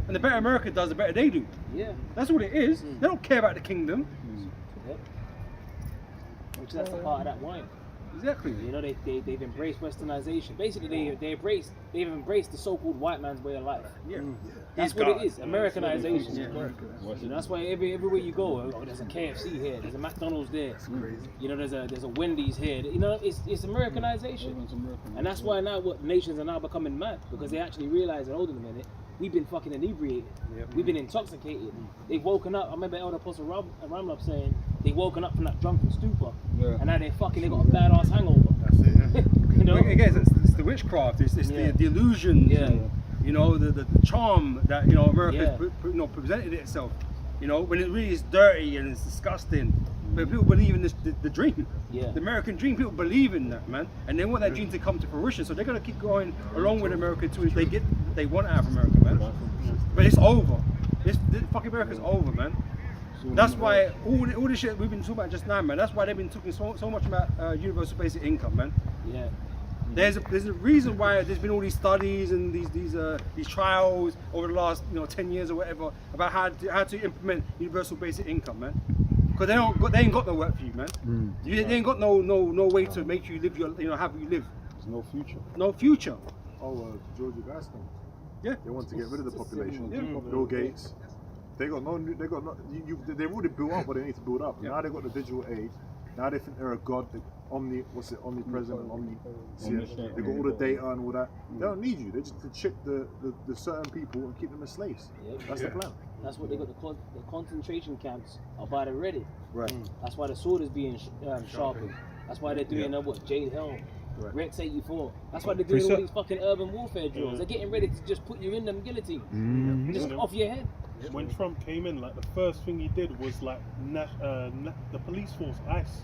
Speaker 1: And the better America does, the better they do.
Speaker 6: Yeah.
Speaker 1: That's what it is. They don't care about the kingdom.
Speaker 6: Which that's the part of that wine.
Speaker 1: Exactly.
Speaker 6: You know, they've embraced westernization. Basically, they've embraced the so-called white man's way of life.
Speaker 1: Yeah.
Speaker 6: That's what it is. Americanization.
Speaker 1: Yeah.
Speaker 6: You know, that's why everywhere you go, oh, there's a KFC here, there's a McDonald's there. You know, there's a Wendy's here. You know, it's Americanization. And that's why now what nations are now becoming mad, because they actually realize, hold on a minute, we've been fucking inebriated. We've been intoxicated. They've woken up. I remember Elder Apostle Ramlab saying they've woken up from that drunken stupor, and now they got a badass hangover.
Speaker 1: That's it.
Speaker 6: You know,
Speaker 1: again, it's the witchcraft. It's the illusions. And, you know, the charm that, you know, America presented itself. You know, when it really is dirty and it's disgusting. But people believe in the dream. The American dream. People believe in that, man, and they want that dream to come to fruition. So they're gonna keep going along with America too. If they get what they want out of America, man. But it's over. This fucking America's over, man. That's why all the shit we've been talking about just now, man. That's why they've been talking so much about universal basic income, man.
Speaker 6: Yeah.
Speaker 1: There's a reason why there's been all these studies and these trials over the last 10 years or whatever about how to implement universal basic income, man. Because they ain't got no work for you, man. They ain't got no way to make you live how you live.
Speaker 11: There's no future.
Speaker 1: No future.
Speaker 11: Georgia Gaston.
Speaker 1: Yeah.
Speaker 11: They want to get rid of the population.
Speaker 1: Yeah.
Speaker 11: Bill Gates. They've already built up what they need to build up. Now they've got the digital age. Now they think they're a god. Omnipresent, omniscient. They got all the data and all that. They don't need you. They just to chip the certain people and keep them as slaves. That's the plan.
Speaker 6: That's what they got. The concentration camps are by the ready.
Speaker 11: Right.
Speaker 6: That's why the sword is being sharpened. That's why they're doing Jade Hell, Rex 84. That's why they're doing all these fucking urban warfare drills. They're getting ready to just put you in them guillotine, just off your head.
Speaker 7: When Trump came in, like the first thing he did was like the police force, ICE.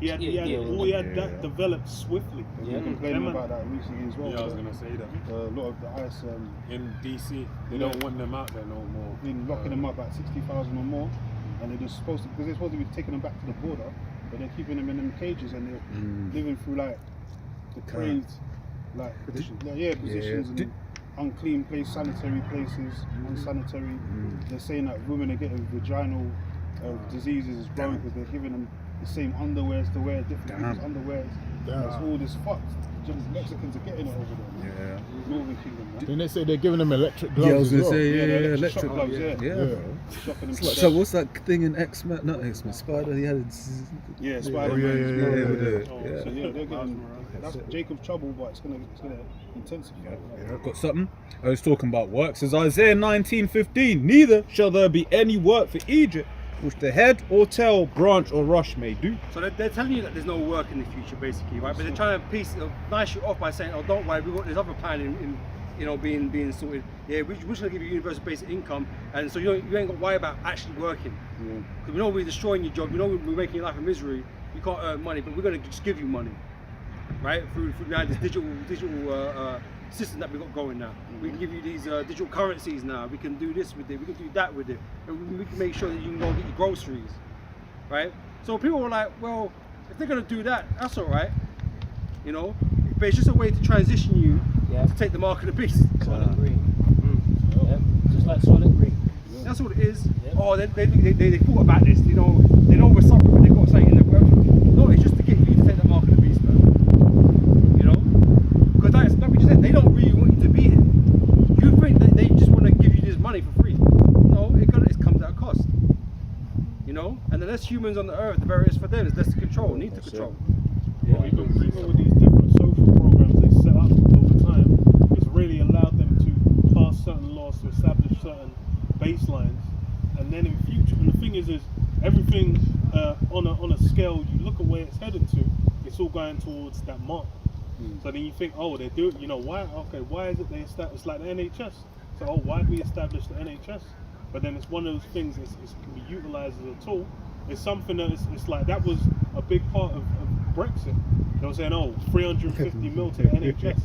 Speaker 7: He had that developed swiftly.
Speaker 2: Yeah, complaining about that recently as well.
Speaker 3: Yeah, I was gonna say that.
Speaker 2: A lot of the ICE
Speaker 3: in DC, they don't want them out there no more.
Speaker 2: Been locking them up at 60,000 or more, and they're just supposed to, because they're supposed to be taking them back to the border, but they're keeping them in them cages and they're living through like depraved, like positions and unclean place, sanitary places, unsanitary. They're saying that women are getting vaginal diseases as well because they're giving them the same underwears to wear, different people's underwears. It's all this fucked. Mexicans are getting it over there. Northern Kingdom, man.
Speaker 11: Didn't they say they're giving them electric gloves?
Speaker 5: Yeah, I was gonna say
Speaker 2: electric gloves. Shocking them.
Speaker 5: So what's that thing in X-Men? Not X-Men. Spider. He had.
Speaker 2: Spider.
Speaker 5: Yeah.
Speaker 2: So they're getting. That's Jacob's trouble, but it's gonna intensify.
Speaker 5: I've got something. I was talking about work. Says Isaiah 19:15. Neither shall there be any work for Egypt, which the head or tail, branch or rush may do.
Speaker 1: So they're telling you that there's no work in the future, basically, right? But they're trying to nice you off by saying, "Oh, don't worry, we've got this other plan in being sorted. Yeah, we're just gonna give you universal basic income, and so you ain't got to worry about actually working. Because we know we're destroying your job. We know we're making your life a misery. You can't earn money, but we're gonna just give you money, right? Through now this digital system that we've got going now. We can give you these digital currencies now. We can do this with it. We can do that with it. And we can make sure that you can go get your groceries, right? So people were like, well, if they're gonna do that, that's all right, But it's just a way to transition you to take the mark of the beast.
Speaker 6: Solid green. Just like solid green.
Speaker 1: That's what it is. Oh, they thought about this. They know we're suffering, but they got something in their work. No, it's just to get you to take the mark of the beast, man. Because like we just said, they don't really want you to be here. You think that they just want to give you this money for free? No, it comes at a cost. And the less humans on the earth, the better it is for them. It's less control, need to control.
Speaker 7: Even with these different social programs they set up over time, it's really allowed them to pass certain laws to establish certain baselines, and then in future. And the thing is everything on a scale. You look at where it's headed to. It's all going towards that mark. So then you think, oh, they do it. Why? Okay, why is it they establish? It's like the NHS. So why did we establish the NHS? But then it's one of those things. It can be utilized as a tool. It's something that it's like that was a big part of Brexit. They were saying, 350 mil to the NHS.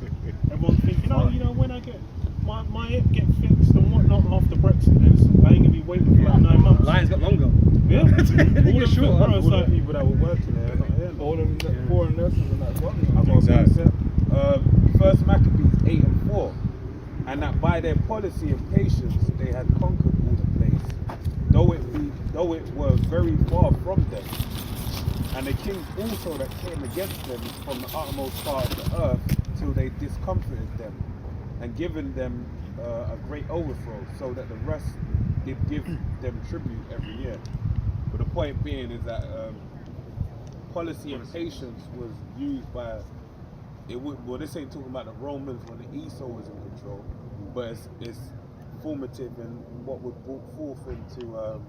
Speaker 7: Everyone's thinking, when I get my hip get fixed and whatnot after Brexit, then I ain't gonna be waiting for like 9 months.
Speaker 1: Lines got longer.
Speaker 7: Yeah.
Speaker 3: All the people that were working there, not here. All the foreign nurses and that. First Maccabees 8-4, and that by their policy and patience they had conquered all the place, though it were very far from them. and the kings also that came against them from the uttermost part of the earth till they discomfited them and given them a great overthrow, so that the rest did give them tribute every year. But the point being is that policy and patience was used by well, this ain't talking about the Romans when the Esau was in control, but it's formative in what was brought forth into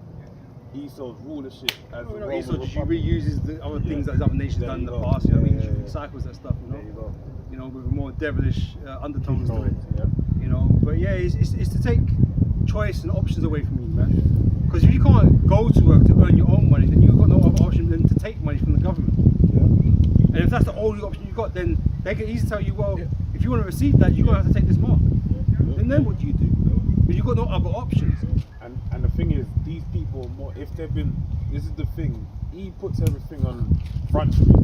Speaker 3: Esau's rulership as the Roman
Speaker 1: Esau just
Speaker 3: Republic.
Speaker 1: reuses the other things that other nations
Speaker 3: There
Speaker 1: done in
Speaker 3: you
Speaker 1: the
Speaker 3: go.
Speaker 1: past. You know what I mean?
Speaker 3: Yeah, yeah.
Speaker 1: Recycles that stuff. You know.
Speaker 3: There you go.
Speaker 1: You know, with more devilish undertones to it.
Speaker 3: Yeah.
Speaker 1: You know, but yeah, it's to take choice and options away from you, man. Because if you can't go to work to earn your own money, then you've got no other option than to take money from the government. And if that's the only option you've got, then they can easily tell you, well, if you want to receive that, you're going to have to take this mark. And then what do you do? But you've got no other options.
Speaker 3: And the thing is, these people, if they've been, this is the thing, he puts everything on front street,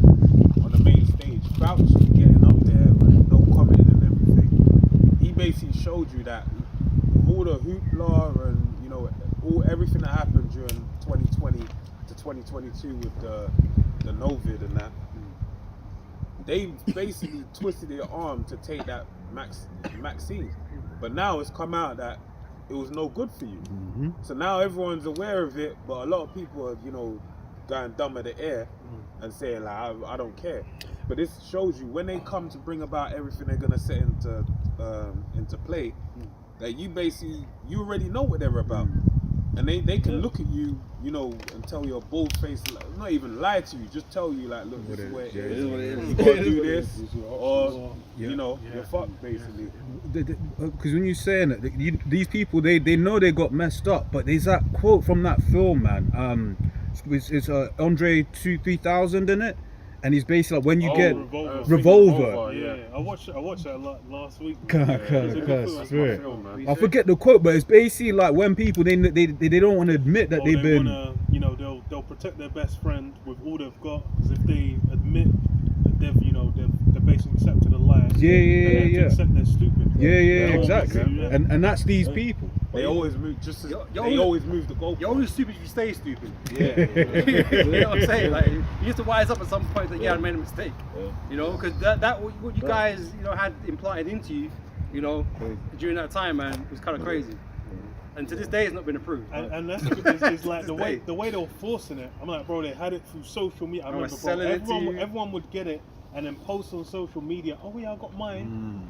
Speaker 3: on the main stage, Fauci getting up there and no commenting and everything. He basically showed you that with all the hoopla and, you know, everything that happened during 2020 to 2022 with the Novid and that, they basically twisted their arm to take that vaccine. But now it's come out that it was no good for you. So now everyone's aware of it, but a lot of people are, you know, going dumb at the air and saying like, I don't care. But this shows you when they come to bring about everything they're gonna set into play, that you already know what they're about. And they can look at you, you know, and tell you a bold face, like, not even lie to you, just tell you like, look, this is what it is. You gotta do this, or you know, you're fucked basically.
Speaker 5: Because when you're saying that, these people, they know they got messed up, but there's that quote from that film, man. It's Andre 3000 in it, and he's basically like, when you get Revolver.
Speaker 7: Yeah, I watched that last week.
Speaker 5: I forget the quote, but it's basically like when people they don't want to admit that they've been.
Speaker 7: You know, they'll protect their best friend with all they've got, because if they admit that they've basically accepted a lie,
Speaker 5: Yeah.
Speaker 7: accept they're stupid.
Speaker 5: Yeah, exactly. And that's these people.
Speaker 3: They always move always move the goalpost.
Speaker 1: You're only stupid if you stay stupid.
Speaker 3: Yeah.
Speaker 1: You know what I'm saying? Like, you have to wise up at some point that I made a mistake. You know, because that what you guys, you know, had implanted into you, you know, during that time, man, was kind of crazy. And to this day, it's not been approved.
Speaker 7: And that's it's like the way they were forcing it. I'm like, bro, they had it through social media. I remember, bro, everyone would get it and then post on social media. Oh yeah, I got mine.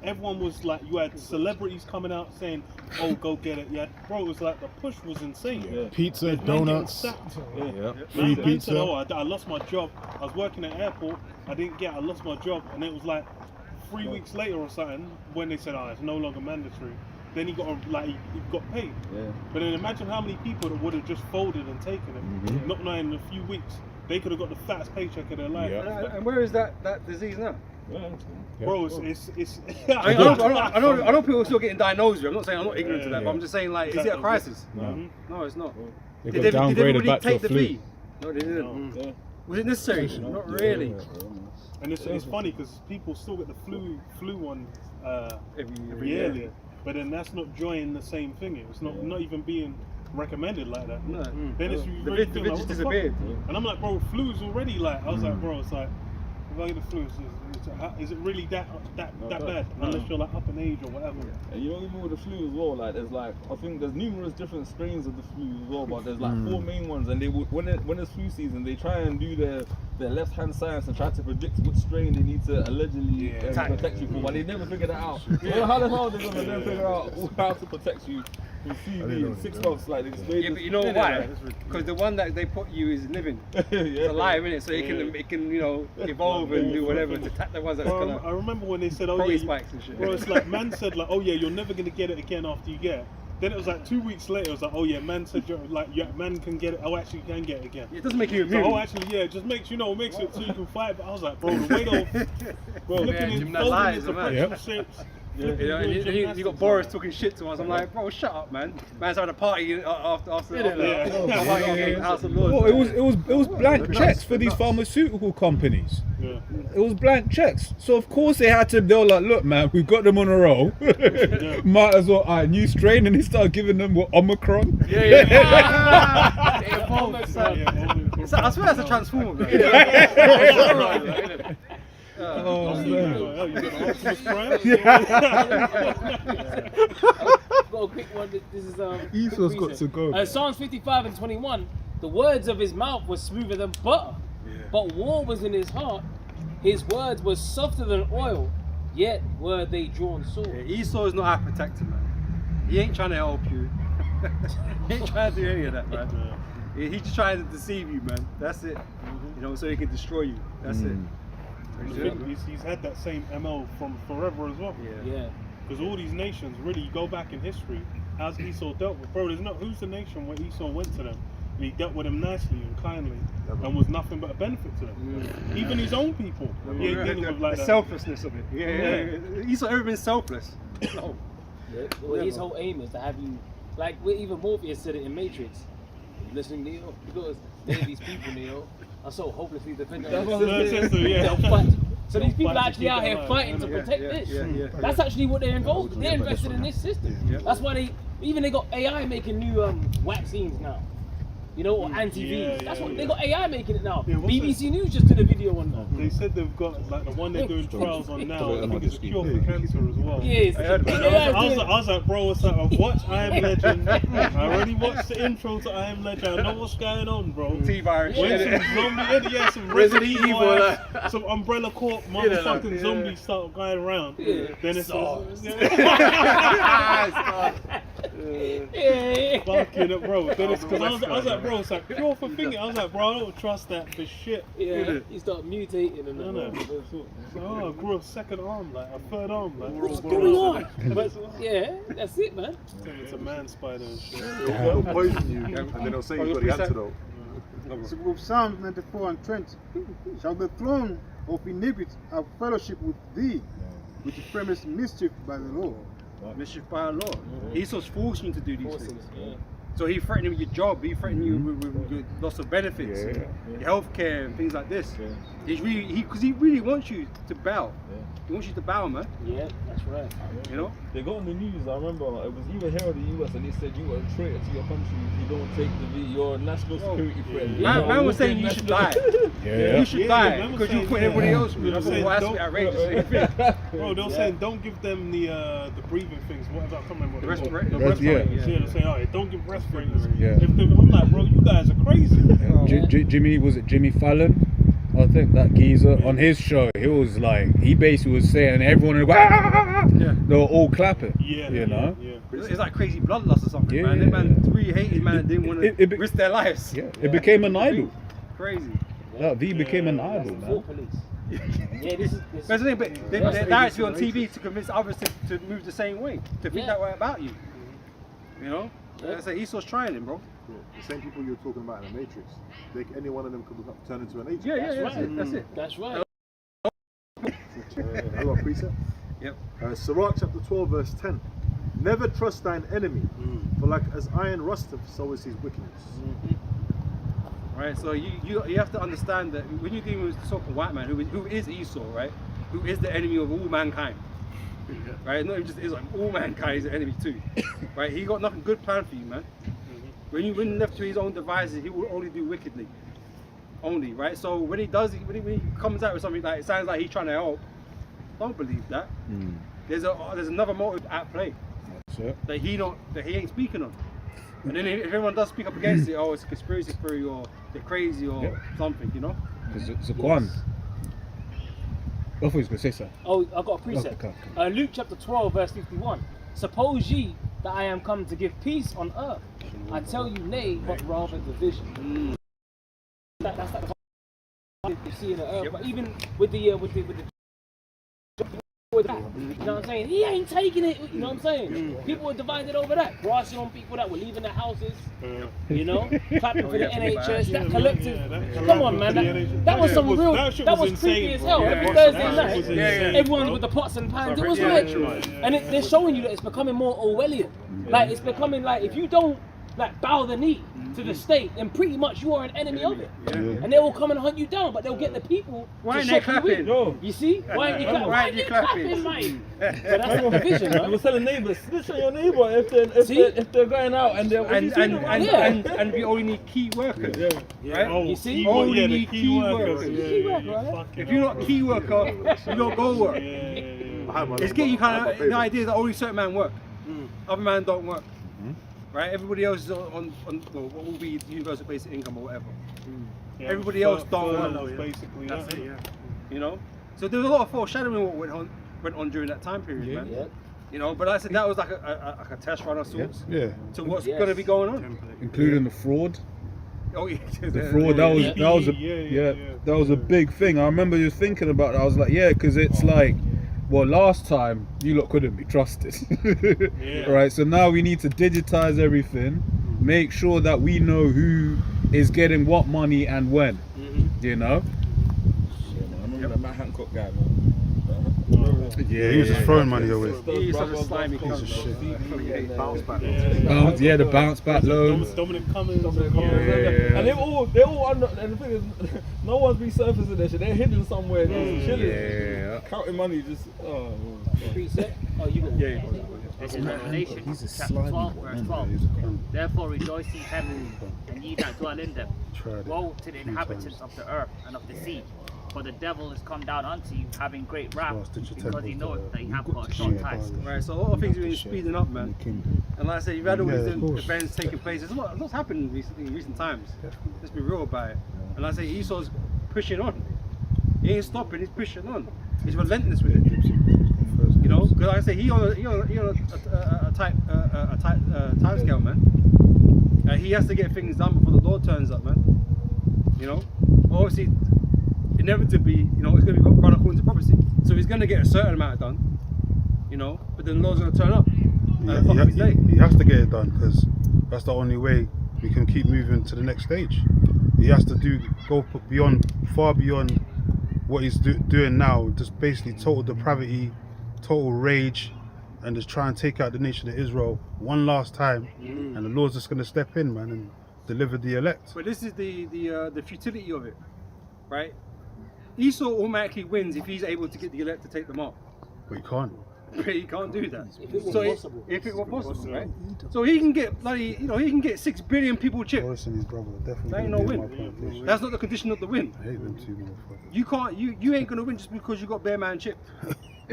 Speaker 7: Everyone was like, you had celebrities coming out saying, "Oh, go get it." Yeah, bro, it was like the push was insane.
Speaker 2: Pizza,
Speaker 7: There's men
Speaker 2: donuts,
Speaker 7: getting sacked.
Speaker 2: free
Speaker 7: Man
Speaker 2: pizza.
Speaker 7: said, I lost my job. I was working at airport. I lost my job, and it was like 3 weeks later or something when they said, "Oh, it's no longer mandatory." Then he got paid. But then imagine how many people that would have just folded and taken it, not knowing in a few weeks they could have got the fattest paycheck of their life.
Speaker 1: And where is that disease now?
Speaker 7: Bro, it's
Speaker 1: I know people are still getting diagnosed with it. I'm not saying I'm not ignorant to that, but I'm just saying, like, is it a crisis? No, it's not.
Speaker 5: They
Speaker 1: Did
Speaker 5: got
Speaker 1: everybody
Speaker 5: downgraded back to
Speaker 1: take
Speaker 5: a
Speaker 1: the
Speaker 5: flu.
Speaker 1: fee? No, they didn't. Was it necessary? Not really.
Speaker 7: And it's funny because people still get the flu one
Speaker 1: Every
Speaker 7: yearly, but then that's not joining the same thing. It's not even being recommended like that.
Speaker 1: No.
Speaker 7: Then it's
Speaker 1: The
Speaker 7: really
Speaker 1: vid
Speaker 7: feeling like,
Speaker 1: just
Speaker 7: what the
Speaker 1: disappeared.
Speaker 7: fuck? And I'm like, bro, flu's already like. I was like, bro, it's like, if I get the flu, is it really that bad? Unless you're like up in age or whatever.
Speaker 10: And you know, even with the flu as well, like I think there's numerous different strains of the flu as well, but there's like 4 main ones, and they would when it's flu season, they try and do their left hand science and try to predict which strain they need to allegedly protect you from, but they never figure that out. So how the hell are they gonna then figure out how to protect you from CV in 6 months? Like,
Speaker 1: Yeah, but you know why? Because the one that they put you is living. It's alive, innit? So it can you know, evolve and do whatever to attack the ones that's gonna.
Speaker 7: I remember when they said, "Oh
Speaker 1: protein
Speaker 7: yeah,"
Speaker 1: spikes and shit.
Speaker 7: bro, it's like man said like, "Oh yeah, you're never gonna get it again after you get it." Then it was like 2 weeks later, it was like, "Oh yeah, man said man can get it. Oh, actually, you can get it again."
Speaker 1: It doesn't make you
Speaker 7: So,
Speaker 1: immune.
Speaker 7: actually, yeah, it just makes makes it so you can fight. But I was like, bro, the way they're flipping
Speaker 1: Yeah,
Speaker 7: and
Speaker 1: that
Speaker 7: folding
Speaker 1: lies,
Speaker 7: into
Speaker 1: man.
Speaker 7: pretzel shapes.
Speaker 1: You know, and you got Boris talking shit to us. I'm like, bro, shut up, man. Man's having a party after House of Lords.
Speaker 5: Well, it was blank checks for these pharmaceutical companies.
Speaker 7: Yeah.
Speaker 5: It was blank checks, so of course they were like, look, man, we've got them on a roll. Might as well, new strain, and they started giving them what, Omicron.
Speaker 1: I swear that's a transformer. Man.
Speaker 5: Oh, man.
Speaker 7: You got the Optimus Prime?
Speaker 6: I've got a quick one. This is
Speaker 5: Esau's
Speaker 6: quick
Speaker 5: got
Speaker 6: reason.
Speaker 5: to go.
Speaker 6: Psalms 55 and 21. The words of his mouth were smoother than butter, but war was in his heart. His words were softer than oil, yet were they drawn sore.
Speaker 1: Yeah, Esau is not our protector, man. He ain't trying to help you. He ain't trying to do any of that, man. He's just trying to deceive you, man. That's it. You know, so he can destroy you. That's it.
Speaker 7: He's had that same MO from forever as well.
Speaker 6: Yeah.
Speaker 7: Because all these nations, really, you go back in history, as Esau dealt with, bro, who's the nation where Esau went to them and he dealt with them nicely and kindly and was nothing but a benefit to them. Even his own people, he ain't dealing with like
Speaker 1: the
Speaker 7: that.
Speaker 1: selflessness of it. Yeah. Esau ever been selfless? No.
Speaker 6: Well, his whole aim is to have you, like even Morpheus said it in Matrix. You listening, Neo? Because these people, Neo, are so hopelessly dependent on this system. They'll fight. So these people are actually out here fighting to protect this. That's actually what they're involved in. They're invested in this system. That's why they got AI making new vaccines now. You know, or anti-Vs. That's what they got AI making it now. BBC News just did a video on that.
Speaker 7: They said they've got like the one they're doing trials on now. I think it's a cure for cancer as well.
Speaker 6: Yes.
Speaker 7: I was like, bro, what's that? I've watched I Am Legend. I already watched the intro to I Am Legend. I know what's going on, bro.
Speaker 1: T-virus.
Speaker 7: When some zombie, some Resident Evil, some Umbrella Corp motherfucking zombies start going around. Then it's fucking it, bro. Then it's because I was like, bro, it's like cure for thinking. I was like, bro, I don't trust that for shit.
Speaker 6: Yeah, you start mutating and
Speaker 7: I grew a second arm, like a third arm, like
Speaker 6: what's going on? But yeah, that's it, man.
Speaker 7: It's a man spider and shit.
Speaker 11: They'll poison you, and then they'll say you've got the antidote.
Speaker 9: So with Psalm 94 and 20, shall the throne of iniquity have fellowship with thee, which framest mischief by the Lord?
Speaker 1: Mischief by the Lord. Esau's forcing you to do these things. So he threatened you with your job, he threatened you with your loss of benefits, your healthcare and things like this. He's really, because he really wants you to bow. He wants you to bow, man.
Speaker 6: Yeah, that's right.
Speaker 1: You know?
Speaker 10: They got on the news, I remember, it was either here or the US, and they said you are a traitor to your country if you don't take your national security threat.
Speaker 1: Man was saying you should die. You should die because you put everybody else through. That's outrageous.
Speaker 7: Bro, they were saying don't give them the breathing things, whatever, I can't remember what
Speaker 1: the
Speaker 7: respirators.
Speaker 1: respirators.
Speaker 7: They're saying, oh, don't give respirators. I'm like, bro, you guys are crazy.
Speaker 5: Jimmy Fallon? I think that geezer on his show, he was like, he basically was saying everyone would go, they were all clapping. You know?
Speaker 1: It's like crazy bloodlust or something, man. That man really hated man and didn't want to risk their lives.
Speaker 5: It became an idol.
Speaker 1: Crazy.
Speaker 5: That V became an idol, man.
Speaker 6: But
Speaker 1: they're directly on TV to convince others to move the same way, to think that way about you. You know? I say Esau's trying him, bro.
Speaker 11: The same people you were talking about in the Matrix, any one of them could turn into an agent.
Speaker 1: That's it.
Speaker 6: That's right.
Speaker 11: I got a precept.
Speaker 1: Yep.
Speaker 11: Sirach chapter 12 verse 10. Never trust thine enemy, for like as iron rusteth, so is his wickedness.
Speaker 1: Right, so you have to understand that when you're dealing with the so-called white man, who is Esau, right? Who is the enemy of all mankind. Right, not even just Islam, all mankind is an enemy too. Right, he got nothing good planned for you, man. When left to his own devices, he will only do wickedly. Only, right? So when he comes out with something like, it sounds like he's trying to help, don't believe that. There's another motive at play that he ain't speaking of. And then if everyone does speak up against it, oh, it's a conspiracy theory or they're crazy or something, you know?
Speaker 5: It's a Quran. I thought he was going to say so.
Speaker 6: Oh, I got a precept. Luke chapter 12 verse 51. Suppose ye that I am come to give peace on earth. I tell you nay, but rather division. That's like you see in the earth. But even with the you know what I'm saying? He ain't taking it, you know what I'm saying? People were divided over that. Grassing on people that were leaving their houses, you know, clapping for the NHS, that collective. Come on, man, that was some real, that was creepy as hell. Every Thursday night, everyone's with the pots and pans. It was like, and they're showing you that it's becoming more Orwellian. Like, it's becoming like, if you don't like bow the knee to the state, then pretty much you are an enemy of it.
Speaker 5: Yeah.
Speaker 6: And they will come and hunt you down, but they'll get the people
Speaker 1: Why
Speaker 6: to
Speaker 1: ain't they
Speaker 6: shut you in.
Speaker 1: clapping?
Speaker 6: You see? Why ain't you clapping? Why ain't you clapping, mate? But that's the division,
Speaker 10: I
Speaker 6: man.
Speaker 10: was telling neighbours, snitch on your neighbour if they're going out and they're
Speaker 1: And we only need key workers. Right?
Speaker 7: Oh,
Speaker 6: You see?
Speaker 7: key
Speaker 1: Only
Speaker 7: work- yeah, the
Speaker 1: need
Speaker 7: key
Speaker 1: key
Speaker 7: workers.
Speaker 1: workers.
Speaker 7: Yeah,
Speaker 6: Key
Speaker 7: yeah,
Speaker 6: worker,
Speaker 7: yeah.
Speaker 6: right?
Speaker 7: Fucking
Speaker 1: If you're not key worker, you don't go work. It's getting you kind of the idea that only certain men work. Other men don't work. Right? Everybody else is on well, what will be universal basic income or whatever.
Speaker 7: Yeah,
Speaker 1: Everybody else don't
Speaker 7: furloughs,
Speaker 1: work.
Speaker 7: basically.
Speaker 1: That's
Speaker 7: yeah.
Speaker 1: it, yeah. You know? So there was a lot of foreshadowing what went on during that time period, man.
Speaker 6: Yeah.
Speaker 1: You know, but like I said, that was like a test run of sorts
Speaker 5: Yeah.
Speaker 1: to what's
Speaker 6: Yes.
Speaker 1: going to be going on.
Speaker 5: Including the fraud.
Speaker 1: Oh yeah,
Speaker 5: The fraud, that was a big thing. I remember just thinking about it. I was like, yeah, because it's like, well, last time you lot couldn't be trusted. Right, so now we need to digitize everything, make sure that we know who is getting what money and when. You know?
Speaker 10: Yeah, man, I remember that Matt Hancock guy, man.
Speaker 5: Yeah,
Speaker 2: He was just throwing money away.
Speaker 1: He's such a slimy cunt.
Speaker 11: Bounce back.
Speaker 5: The bounce back loans.
Speaker 7: Dominic Cummings.
Speaker 10: And they're all under, and the thing is, no one's resurfacing their shit. They're hidden somewhere, just chilling,
Speaker 5: Yeah.
Speaker 10: counting money. Just
Speaker 6: Preset? Oh, you got
Speaker 8: This is Revelation chapter 12, verse 12. Therefore rejoice ye heaven, and ye that dwell in them. Woe to the inhabitants of the earth and of the sea. For the devil is come down unto you, having great wrath, because he knoweth that he hath but a short time.
Speaker 1: Right, so a lot of things have been speeding up, man. And like I said, you've had all these events taking place. There's a lot's happened recently, in recent times. Let's be real about it. And like I say, Esau's pushing on. He ain't stopping, he's pushing on. He's relentless with it. You know, because like I say, he on a tight time scale, man. He has to get things done before the Lord turns up, man. You know, obviously, inevitably, you know, it's going to be run according to prophecy. So he's going to get a certain amount done, you know, but then the Lord's going to turn up.
Speaker 2: He has to get it done because that's the only way we can keep moving to the next stage. He has to go far beyond what he's doing now, just basically total depravity, total rage, and just try and take out the nation of Israel one last time. And the Lord's just going to step in, man, and deliver the elect.
Speaker 1: But this is the futility of it, right? Esau automatically wins if he's able to get the elect to take them off.
Speaker 2: But he can't.
Speaker 1: But he can't do that.
Speaker 6: If it was possible.
Speaker 1: If it were possible, right? So he can get bloody, you know, he can get 6 billion people chipped.
Speaker 2: Boris and his brother are definitely
Speaker 1: That ain't
Speaker 2: gonna
Speaker 1: no
Speaker 2: be in my
Speaker 1: win.
Speaker 2: plantation.
Speaker 1: That's not the condition of the win.
Speaker 2: I hate them two motherfuckers.
Speaker 1: You can't, you ain't gonna win just because you got bare man chipped,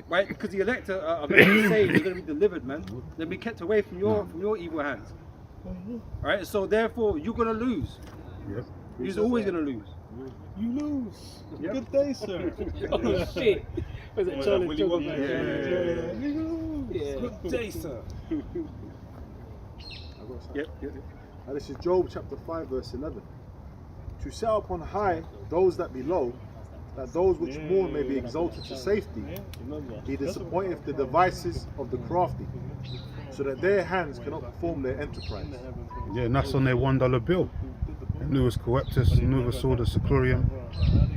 Speaker 1: right? Because the elect are going to be saved, they're going to be delivered, man. They'll be kept away from your evil hands, right? So therefore, you're gonna lose.
Speaker 2: Yep.
Speaker 1: You're always gonna lose.
Speaker 7: You lose.
Speaker 1: Yep.
Speaker 7: Good day, sir.
Speaker 6: Oh shit. Was it Charlie
Speaker 7: Willy Wonka?
Speaker 6: Chocolate?
Speaker 7: You lose.
Speaker 6: Yeah.
Speaker 7: Good day, sir.
Speaker 1: Yep.
Speaker 11: Now this is Job chapter 5 verse 11. To set up on high those that be low, that those which mourn may be exalted to safety. He disappointeth the devices of the crafty, so that their hands cannot perform their enterprise.
Speaker 2: Yeah, and that's on their $1 bill. Nuevus Coeptus, Novus Order Seclorium,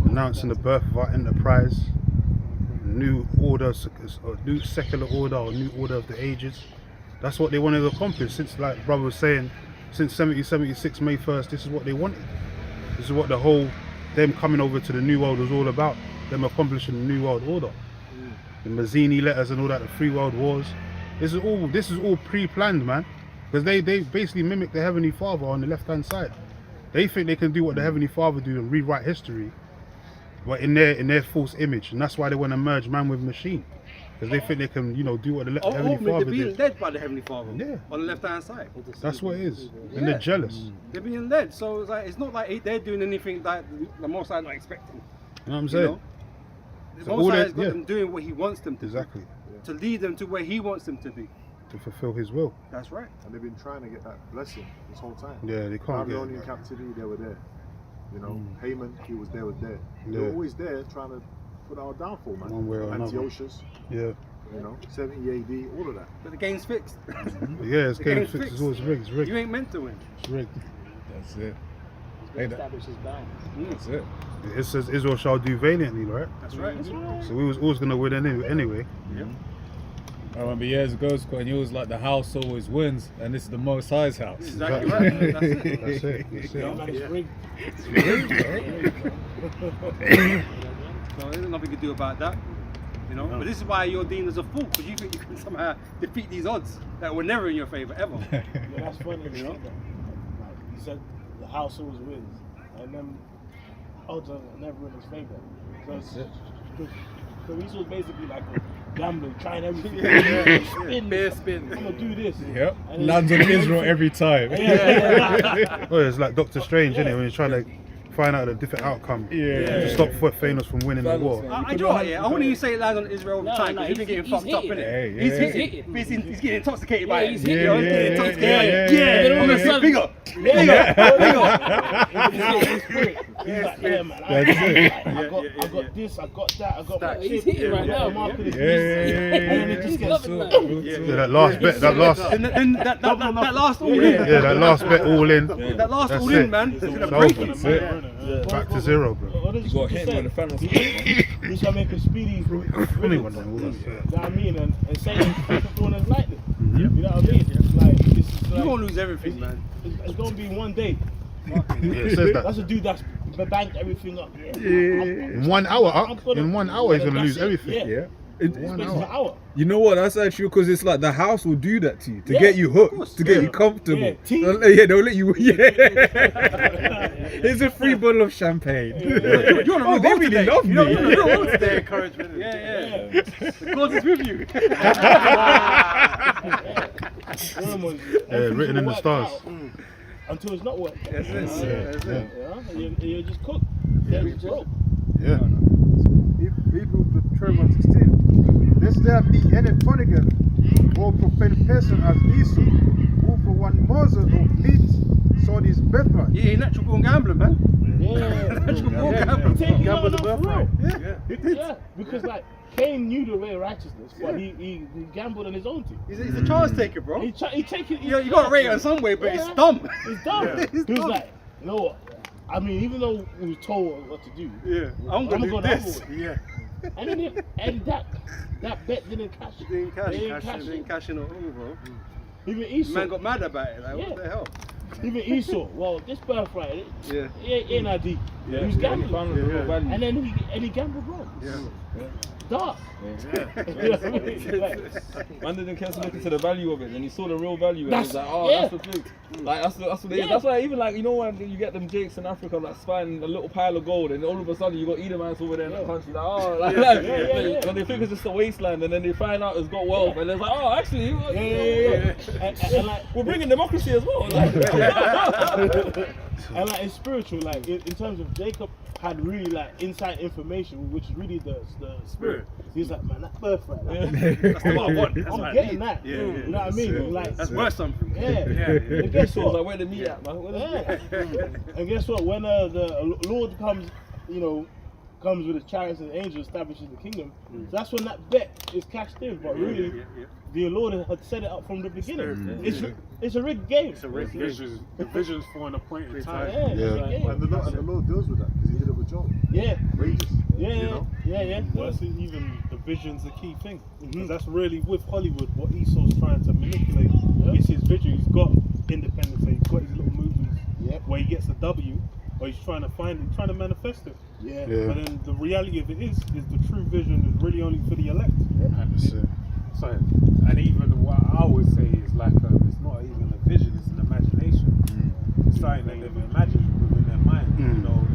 Speaker 2: announcing the birth of our enterprise, new order, new secular order, or new order of the ages. That's what they wanted to accomplish since, like brother was saying, since 1776 May 1st, this is what they wanted. This is what the whole, them coming over to the New World was all about, them accomplishing the New World Order. The Mazzini letters and all that, the 3 World Wars. This is all pre-planned, man. Because they basically mimic the Heavenly Father on the left-hand side. They think they can do what the Heavenly Father do and rewrite history, but in their false image, and that's why they want to merge man with machine, because they think they can, you know, do what the Heavenly Father
Speaker 1: They're being
Speaker 2: did.
Speaker 1: led by the Heavenly Father.
Speaker 2: Yeah.
Speaker 1: On the left-hand side.
Speaker 2: That's what it is, and they're jealous.
Speaker 1: They're being led, so it's not like they're doing anything that the Most High not expecting.
Speaker 2: You know what I'm saying?
Speaker 1: know? The
Speaker 2: So
Speaker 1: Most
Speaker 2: all
Speaker 1: High
Speaker 2: that-
Speaker 1: has got
Speaker 2: yeah.
Speaker 1: them doing what He wants them to
Speaker 2: Exactly.
Speaker 1: do, to lead them to where He wants them to be.
Speaker 2: To fulfill His will.
Speaker 1: That's right.
Speaker 11: And they've been trying to get that blessing this whole time.
Speaker 2: Yeah, they can't get
Speaker 11: Babylonian
Speaker 2: it.
Speaker 11: captivity, they were there. You know, Haman, he was there. They were
Speaker 2: Yeah.
Speaker 11: always there trying to put our downfall, man.
Speaker 2: One way or another.
Speaker 11: Antiochus,
Speaker 2: Yeah.
Speaker 11: you know, 70 AD, all of that.
Speaker 1: But the game's fixed.
Speaker 2: Yeah, it's
Speaker 1: The
Speaker 2: game
Speaker 1: game's
Speaker 2: fixed.
Speaker 1: fixed.
Speaker 2: It's always rigged. It's rigged.
Speaker 1: You ain't meant to win.
Speaker 2: It's rigged.
Speaker 5: That's it.
Speaker 6: Establish his bounds.
Speaker 5: That's it.
Speaker 2: It says Israel shall do valiantly, right?
Speaker 1: That's right.
Speaker 2: So we was always gonna win anyway.
Speaker 1: Yep.
Speaker 5: I remember years ago, Scott, and he was like, the house always wins, and this is the Most High's house.
Speaker 1: Exactly right. That's it.
Speaker 4: That's it. That's it.
Speaker 6: Yeah, man, it's rigged.
Speaker 1: So there's nothing you can do about that. You know, but this is why you're deemed as a fool, because you think you can somehow defeat these odds that were never in your favour ever.
Speaker 2: Yeah, that's funny, you know. Like, he said the house always wins, and then odds are never in his favour. So he's was basically like a gambler, trying everything.
Speaker 1: Bear spin.
Speaker 2: I'm gonna do this.
Speaker 5: Yep.
Speaker 2: And
Speaker 5: Lands on Israel every time.
Speaker 2: Yeah.
Speaker 4: Well, it's like Doctor Strange, isn't it? When you're trying to find out a different outcome to stop Thanos from winning the war.
Speaker 1: I do it, yeah. I wouldn't even say it lands on Israel all the time, because he's been getting fucked up, innit?
Speaker 5: Yeah,
Speaker 1: He's
Speaker 5: yeah.
Speaker 1: hitting. He's getting intoxicated by it.
Speaker 6: he's
Speaker 1: You
Speaker 6: hitting.
Speaker 1: know, he's getting intoxicated.
Speaker 5: Yeah.
Speaker 6: And then all of a sudden,
Speaker 1: Bigger.
Speaker 2: He's like, yeah, man. I got this. I got that. I got my
Speaker 6: he's
Speaker 2: chip.
Speaker 6: hitting right now.
Speaker 2: Market is
Speaker 5: Yeah.
Speaker 2: and then it just
Speaker 6: He's
Speaker 2: gets
Speaker 6: loving
Speaker 2: so.
Speaker 6: that.
Speaker 4: Yeah, that last bet, that last,
Speaker 1: Then that last all in.
Speaker 4: yeah, that last bet all in.
Speaker 1: That last
Speaker 4: That's
Speaker 1: all
Speaker 4: it.
Speaker 1: in, man. It's gonna
Speaker 4: It's
Speaker 1: break
Speaker 4: over.
Speaker 1: it.
Speaker 4: Back to zero, bro.
Speaker 2: What does
Speaker 10: You got
Speaker 2: the
Speaker 10: hit
Speaker 2: scripture
Speaker 10: when the
Speaker 2: say?
Speaker 10: Thanos.
Speaker 2: We shall make a speedy
Speaker 4: Anyone
Speaker 2: riddance.
Speaker 4: know all that.
Speaker 2: You know what I mean? And Satan throwing us lightning. You know what I mean? It's like, this is
Speaker 1: You're
Speaker 2: like,
Speaker 1: gonna lose everything, man.
Speaker 2: it's gonna be one day.
Speaker 4: Yeah, it says
Speaker 2: That's
Speaker 4: that.
Speaker 2: a dude that's banked everything up. Yeah.
Speaker 4: In 1 hour up, in 1 hour he's gonna
Speaker 2: That's
Speaker 4: lose
Speaker 2: it,
Speaker 4: everything.
Speaker 2: yeah.
Speaker 5: It-
Speaker 2: It's an hour.
Speaker 5: You know what? That's actually because it's like the house will do that to you to
Speaker 2: Yeah,
Speaker 5: get you hooked,
Speaker 1: course.
Speaker 5: to get
Speaker 1: Yeah.
Speaker 5: you comfortable.
Speaker 2: Yeah, tea.
Speaker 5: They'll let you. Yeah, it's a free bottle of champagne.
Speaker 1: You're on a
Speaker 5: Oh,
Speaker 1: real
Speaker 5: they
Speaker 1: roll
Speaker 5: really
Speaker 1: today.
Speaker 5: love me.
Speaker 1: You're on a real roll today, encouragement. Yeah. God is with you.
Speaker 4: Written in the stars.
Speaker 2: Until it's not working.
Speaker 1: That's it.
Speaker 2: You're just cooked. Then you're broke.
Speaker 4: Yeah.
Speaker 9: Hebrews 12:16. Lest there be any fornicator or profane person as Esau, who for one morsel of meat sold his birthright.
Speaker 1: Yeah, he's natural born gambler, man.
Speaker 2: Yeah.
Speaker 1: Natural born gambler.
Speaker 2: He take it
Speaker 9: Gamble
Speaker 2: on
Speaker 9: the
Speaker 2: for
Speaker 9: birthright.
Speaker 2: real. Yeah, because like Cain knew the way of righteousness, but he gambled on his own team.
Speaker 1: He's a chance taker, bro.
Speaker 2: He take it.
Speaker 1: You got to rate it in some way, but it's dumb.
Speaker 2: It's dumb.
Speaker 1: It's
Speaker 2: He was
Speaker 1: dumb.
Speaker 2: like, you know what? I mean, even though we was told what to do,
Speaker 1: Yeah, I'm gonna do
Speaker 2: that
Speaker 1: this.
Speaker 2: way.
Speaker 1: Yeah.
Speaker 2: And that bet didn't cash.
Speaker 1: Didn't cash,
Speaker 2: They
Speaker 1: didn't cash in at all, bro.
Speaker 2: Even
Speaker 1: The
Speaker 2: Esau.
Speaker 1: man got mad about it. Like, what the hell?
Speaker 2: Even Esau. Well, this birthright,
Speaker 1: Yeah.
Speaker 2: it ain't ID.
Speaker 10: Yeah,
Speaker 2: He was gambling.
Speaker 10: found the real value.
Speaker 2: And then he gambled wrong.
Speaker 1: Yeah.
Speaker 2: Dark.
Speaker 10: Man didn't care to look into the value of it, and he saw the real value, and he was like, oh,
Speaker 2: Yeah.
Speaker 10: that's the thing. Like that's what it is. That's why even like you know when you get them jakes in Africa like spying a little pile of gold, and all of a sudden you got Edomites over there in that country, like oh, like,
Speaker 2: yeah.
Speaker 10: and they think it's just a wasteland, and then they find out it's got wealth, and it's like oh, actually,
Speaker 2: And like,
Speaker 10: we're bringing democracy as well. Like,
Speaker 2: and like it's spiritual, like in terms of Jacob had really like inside information, which is really the spirit. He's like, man, that birthright,
Speaker 1: That's the one I want. That's what
Speaker 2: I'm
Speaker 1: I
Speaker 2: getting
Speaker 1: need.
Speaker 2: that.
Speaker 1: Yeah,
Speaker 2: You know what I mean? Like,
Speaker 1: That's worth something.
Speaker 2: yeah. And guess
Speaker 10: so I was
Speaker 2: what?
Speaker 10: like, where the meat at, man? Where the meat at?
Speaker 2: And guess what? When the Lord comes, comes with his chariots and angels, establishes the kingdom. That's when that bet is cashed in. But really, the Lord had set it up from the beginning. It's a rigged game.
Speaker 1: It's a rigged game.
Speaker 7: The vision's for an appointed time.
Speaker 2: Yeah, it's a rigged game.
Speaker 11: And the Lord deals with that because he did it with Job.
Speaker 2: Yeah.
Speaker 11: Wages.
Speaker 2: Yeah,
Speaker 11: You know?
Speaker 2: yeah.
Speaker 7: Well, that's even the vision's the key thing. 'Cause that's really with Hollywood what Esau's trying to manipulate. It's his vision. He's got independence. So he's got his little movies where he gets a W, or he's trying to manifest it.
Speaker 2: Yeah.
Speaker 7: But then the reality of it is the true vision is really only for the elect.
Speaker 3: So, and even what I always say is like it's not even a vision; it's an imagination. It's something that they've imagined within their mind. You know,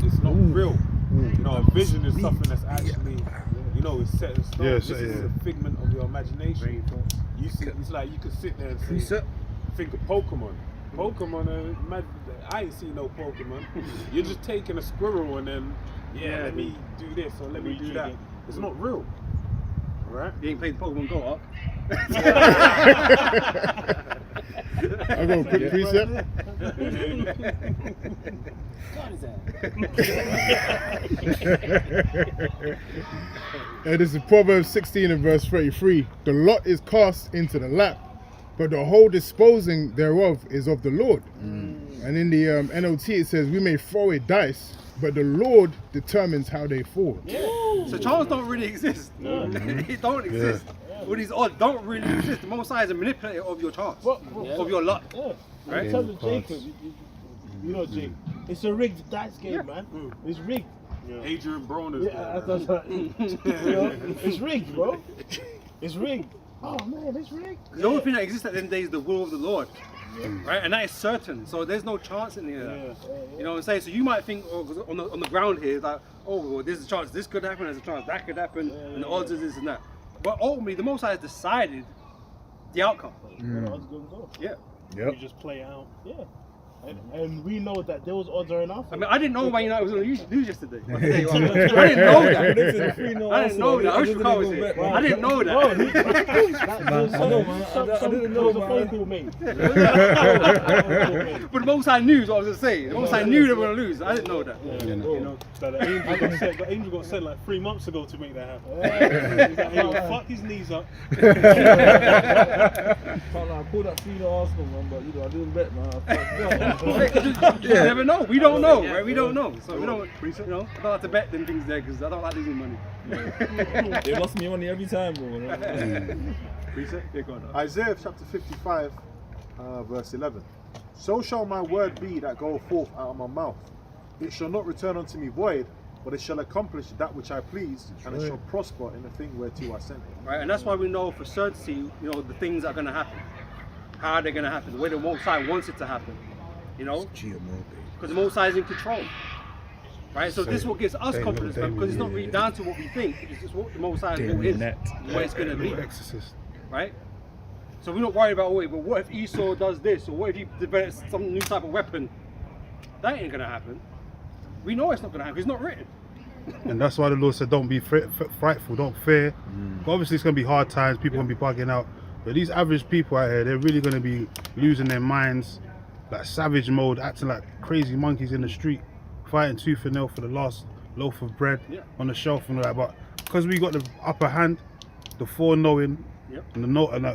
Speaker 3: it's not real. You know, a vision is something that's actually, is set in stone. This is a figment of your imagination. You see, it's like you could sit there and say, think of Pokemon. I ain't seen no Pokemon. You're just taking a squirrel and then, let me do this or let me do that. It's not real. Right?
Speaker 1: You ain't played Pokemon Go up.
Speaker 4: I got a quick precept. This is Proverbs 16 and verse 33. The lot is cast into the lap, but the whole disposing thereof is of the Lord. And in the NLT it says, we may throw a dice, but the Lord determines how they fall.
Speaker 1: So chance don't really exist. It don't exist. all these odds don't really exist. The Most High is a manipulator of your chance, of your luck.
Speaker 13: Yeah.
Speaker 1: Right?
Speaker 13: In terms of Jacob, you know Jake, it's a rigged dice game, man. It's rigged.
Speaker 3: Adrian Broner's
Speaker 13: That's right. You know, it's rigged, bro. It's rigged. Oh man, it's rigged.
Speaker 1: The only thing that exists at the end of the day is the will of the Lord. Right, and that is certain. So there's no chance in here. You know what I'm saying? So you might think, oh, 'cause on the ground here, it's like, oh, well, there's a chance this could happen, there's a chance that could happen, and the odds is this and that. But ultimately, the Most High has decided the outcome. Yeah.
Speaker 7: You just play it out.
Speaker 13: Yeah. And we know that those odds are enough.
Speaker 1: I mean, I didn't know Man United was going to lose yesterday. I didn't know that. I didn't know that. I wish Ricardo was here. I didn't know that.
Speaker 13: I didn't know it was a phone call, mate.
Speaker 1: But the Most High knew what I was going to say. The Most High knew they were going to lose. I didn't know that.
Speaker 7: You know, so the angel got sent like 3 months ago to make that happen. He's like, yo, fuck his knees up.
Speaker 10: I called that 3-0 Arsenal, man, but you know, I didn't bet, man.
Speaker 1: You never know. We don't know, right? We don't know. So we don't, you know, I don't have to bet them things there because I don't like losing money.
Speaker 10: They lost me money every time, bro.
Speaker 11: Isaiah chapter 55, verse 11. So shall my word be that goeth forth out of my mouth. It shall not return unto me void, but it shall accomplish that which I please, and it shall prosper in the thing whereto I sent it.
Speaker 1: Right, and that's why we know for certainty, you know, the things that are going to happen. How they're going to happen, the way the Most High wants it to happen. You know? Because the Most High is in control. Right, so this is what gives us confidence, man, because it's not really down to what we think, it's just what the Most High's will is, what it's going to be. Right? So we're not worried about, wait, but what if Esau does this, or what if he develops some new type of weapon? That ain't going to happen. We know it's not going to happen, it's not written.
Speaker 2: And that's why the Lord said, don't be frightful, don't fear. But obviously it's going to be hard times, people are going to be bugging out. But these average people out here, they're really going to be losing their minds, like savage mode, acting like crazy monkeys in the street, fighting tooth and nail for the last loaf of bread on the shelf and all that. But because we got the upper hand, the foreknowing, and the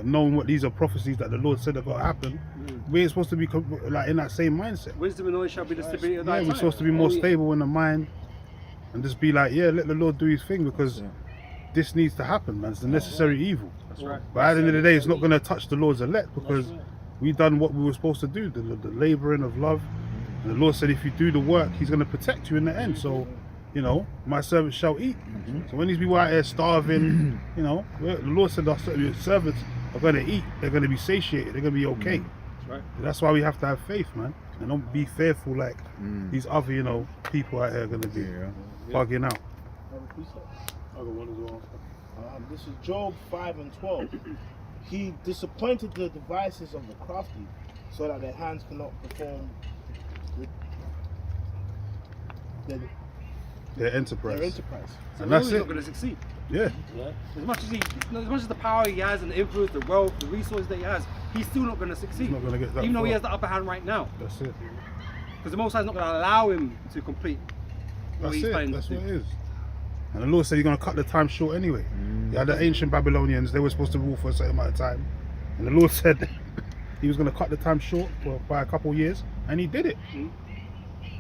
Speaker 2: knowing what these are prophecies that the Lord said are going to happen, we're supposed to be like in that same mindset.
Speaker 1: Wisdom and knowledge shall be the stability of thy time.
Speaker 2: We're supposed to be more stable in the mind and just be like, let the Lord do his thing, because this needs to happen, man. It's the necessary evil.
Speaker 1: That's right.
Speaker 2: But at the end of the day, it's not going to touch the Lord's elect, because we've done what we were supposed to do, the labouring of love. And the Lord said if you do the work, he's going to protect you in the end. So, you know, my servants shall eat. So when these people out here starving, you know, the Lord said our servants are going to eat, they're going to be satiated, they're going to be okay.
Speaker 1: That's right.
Speaker 2: That's why we have to have faith, man. And don't be fearful like these other, you know, people out here are going to be bugging out.
Speaker 7: I got one as well.
Speaker 13: This is Job 5:12. He disappointed the devices of the crafty, so that their hands cannot perform
Speaker 2: their enterprise.
Speaker 1: So
Speaker 2: And that's
Speaker 1: he's
Speaker 2: it.
Speaker 1: not going to succeed.
Speaker 2: Yeah.
Speaker 1: As much as the power he has and the influence, the wealth, the resources that he has, he's still not going to succeed.
Speaker 2: He's not going to get that
Speaker 1: even though he
Speaker 2: far.
Speaker 1: has the upper hand right now.
Speaker 2: That's it.
Speaker 1: Because the Most High is not going to allow him to complete what
Speaker 2: That's
Speaker 1: he's
Speaker 2: it.
Speaker 1: planning
Speaker 2: That's
Speaker 1: to
Speaker 2: what
Speaker 1: do.
Speaker 2: it is. And the Lord said he's going to cut the time short anyway. You had the ancient Babylonians, they were supposed to rule for a certain amount of time. And the Lord said he was going to cut the time short by a couple of years, and he did it.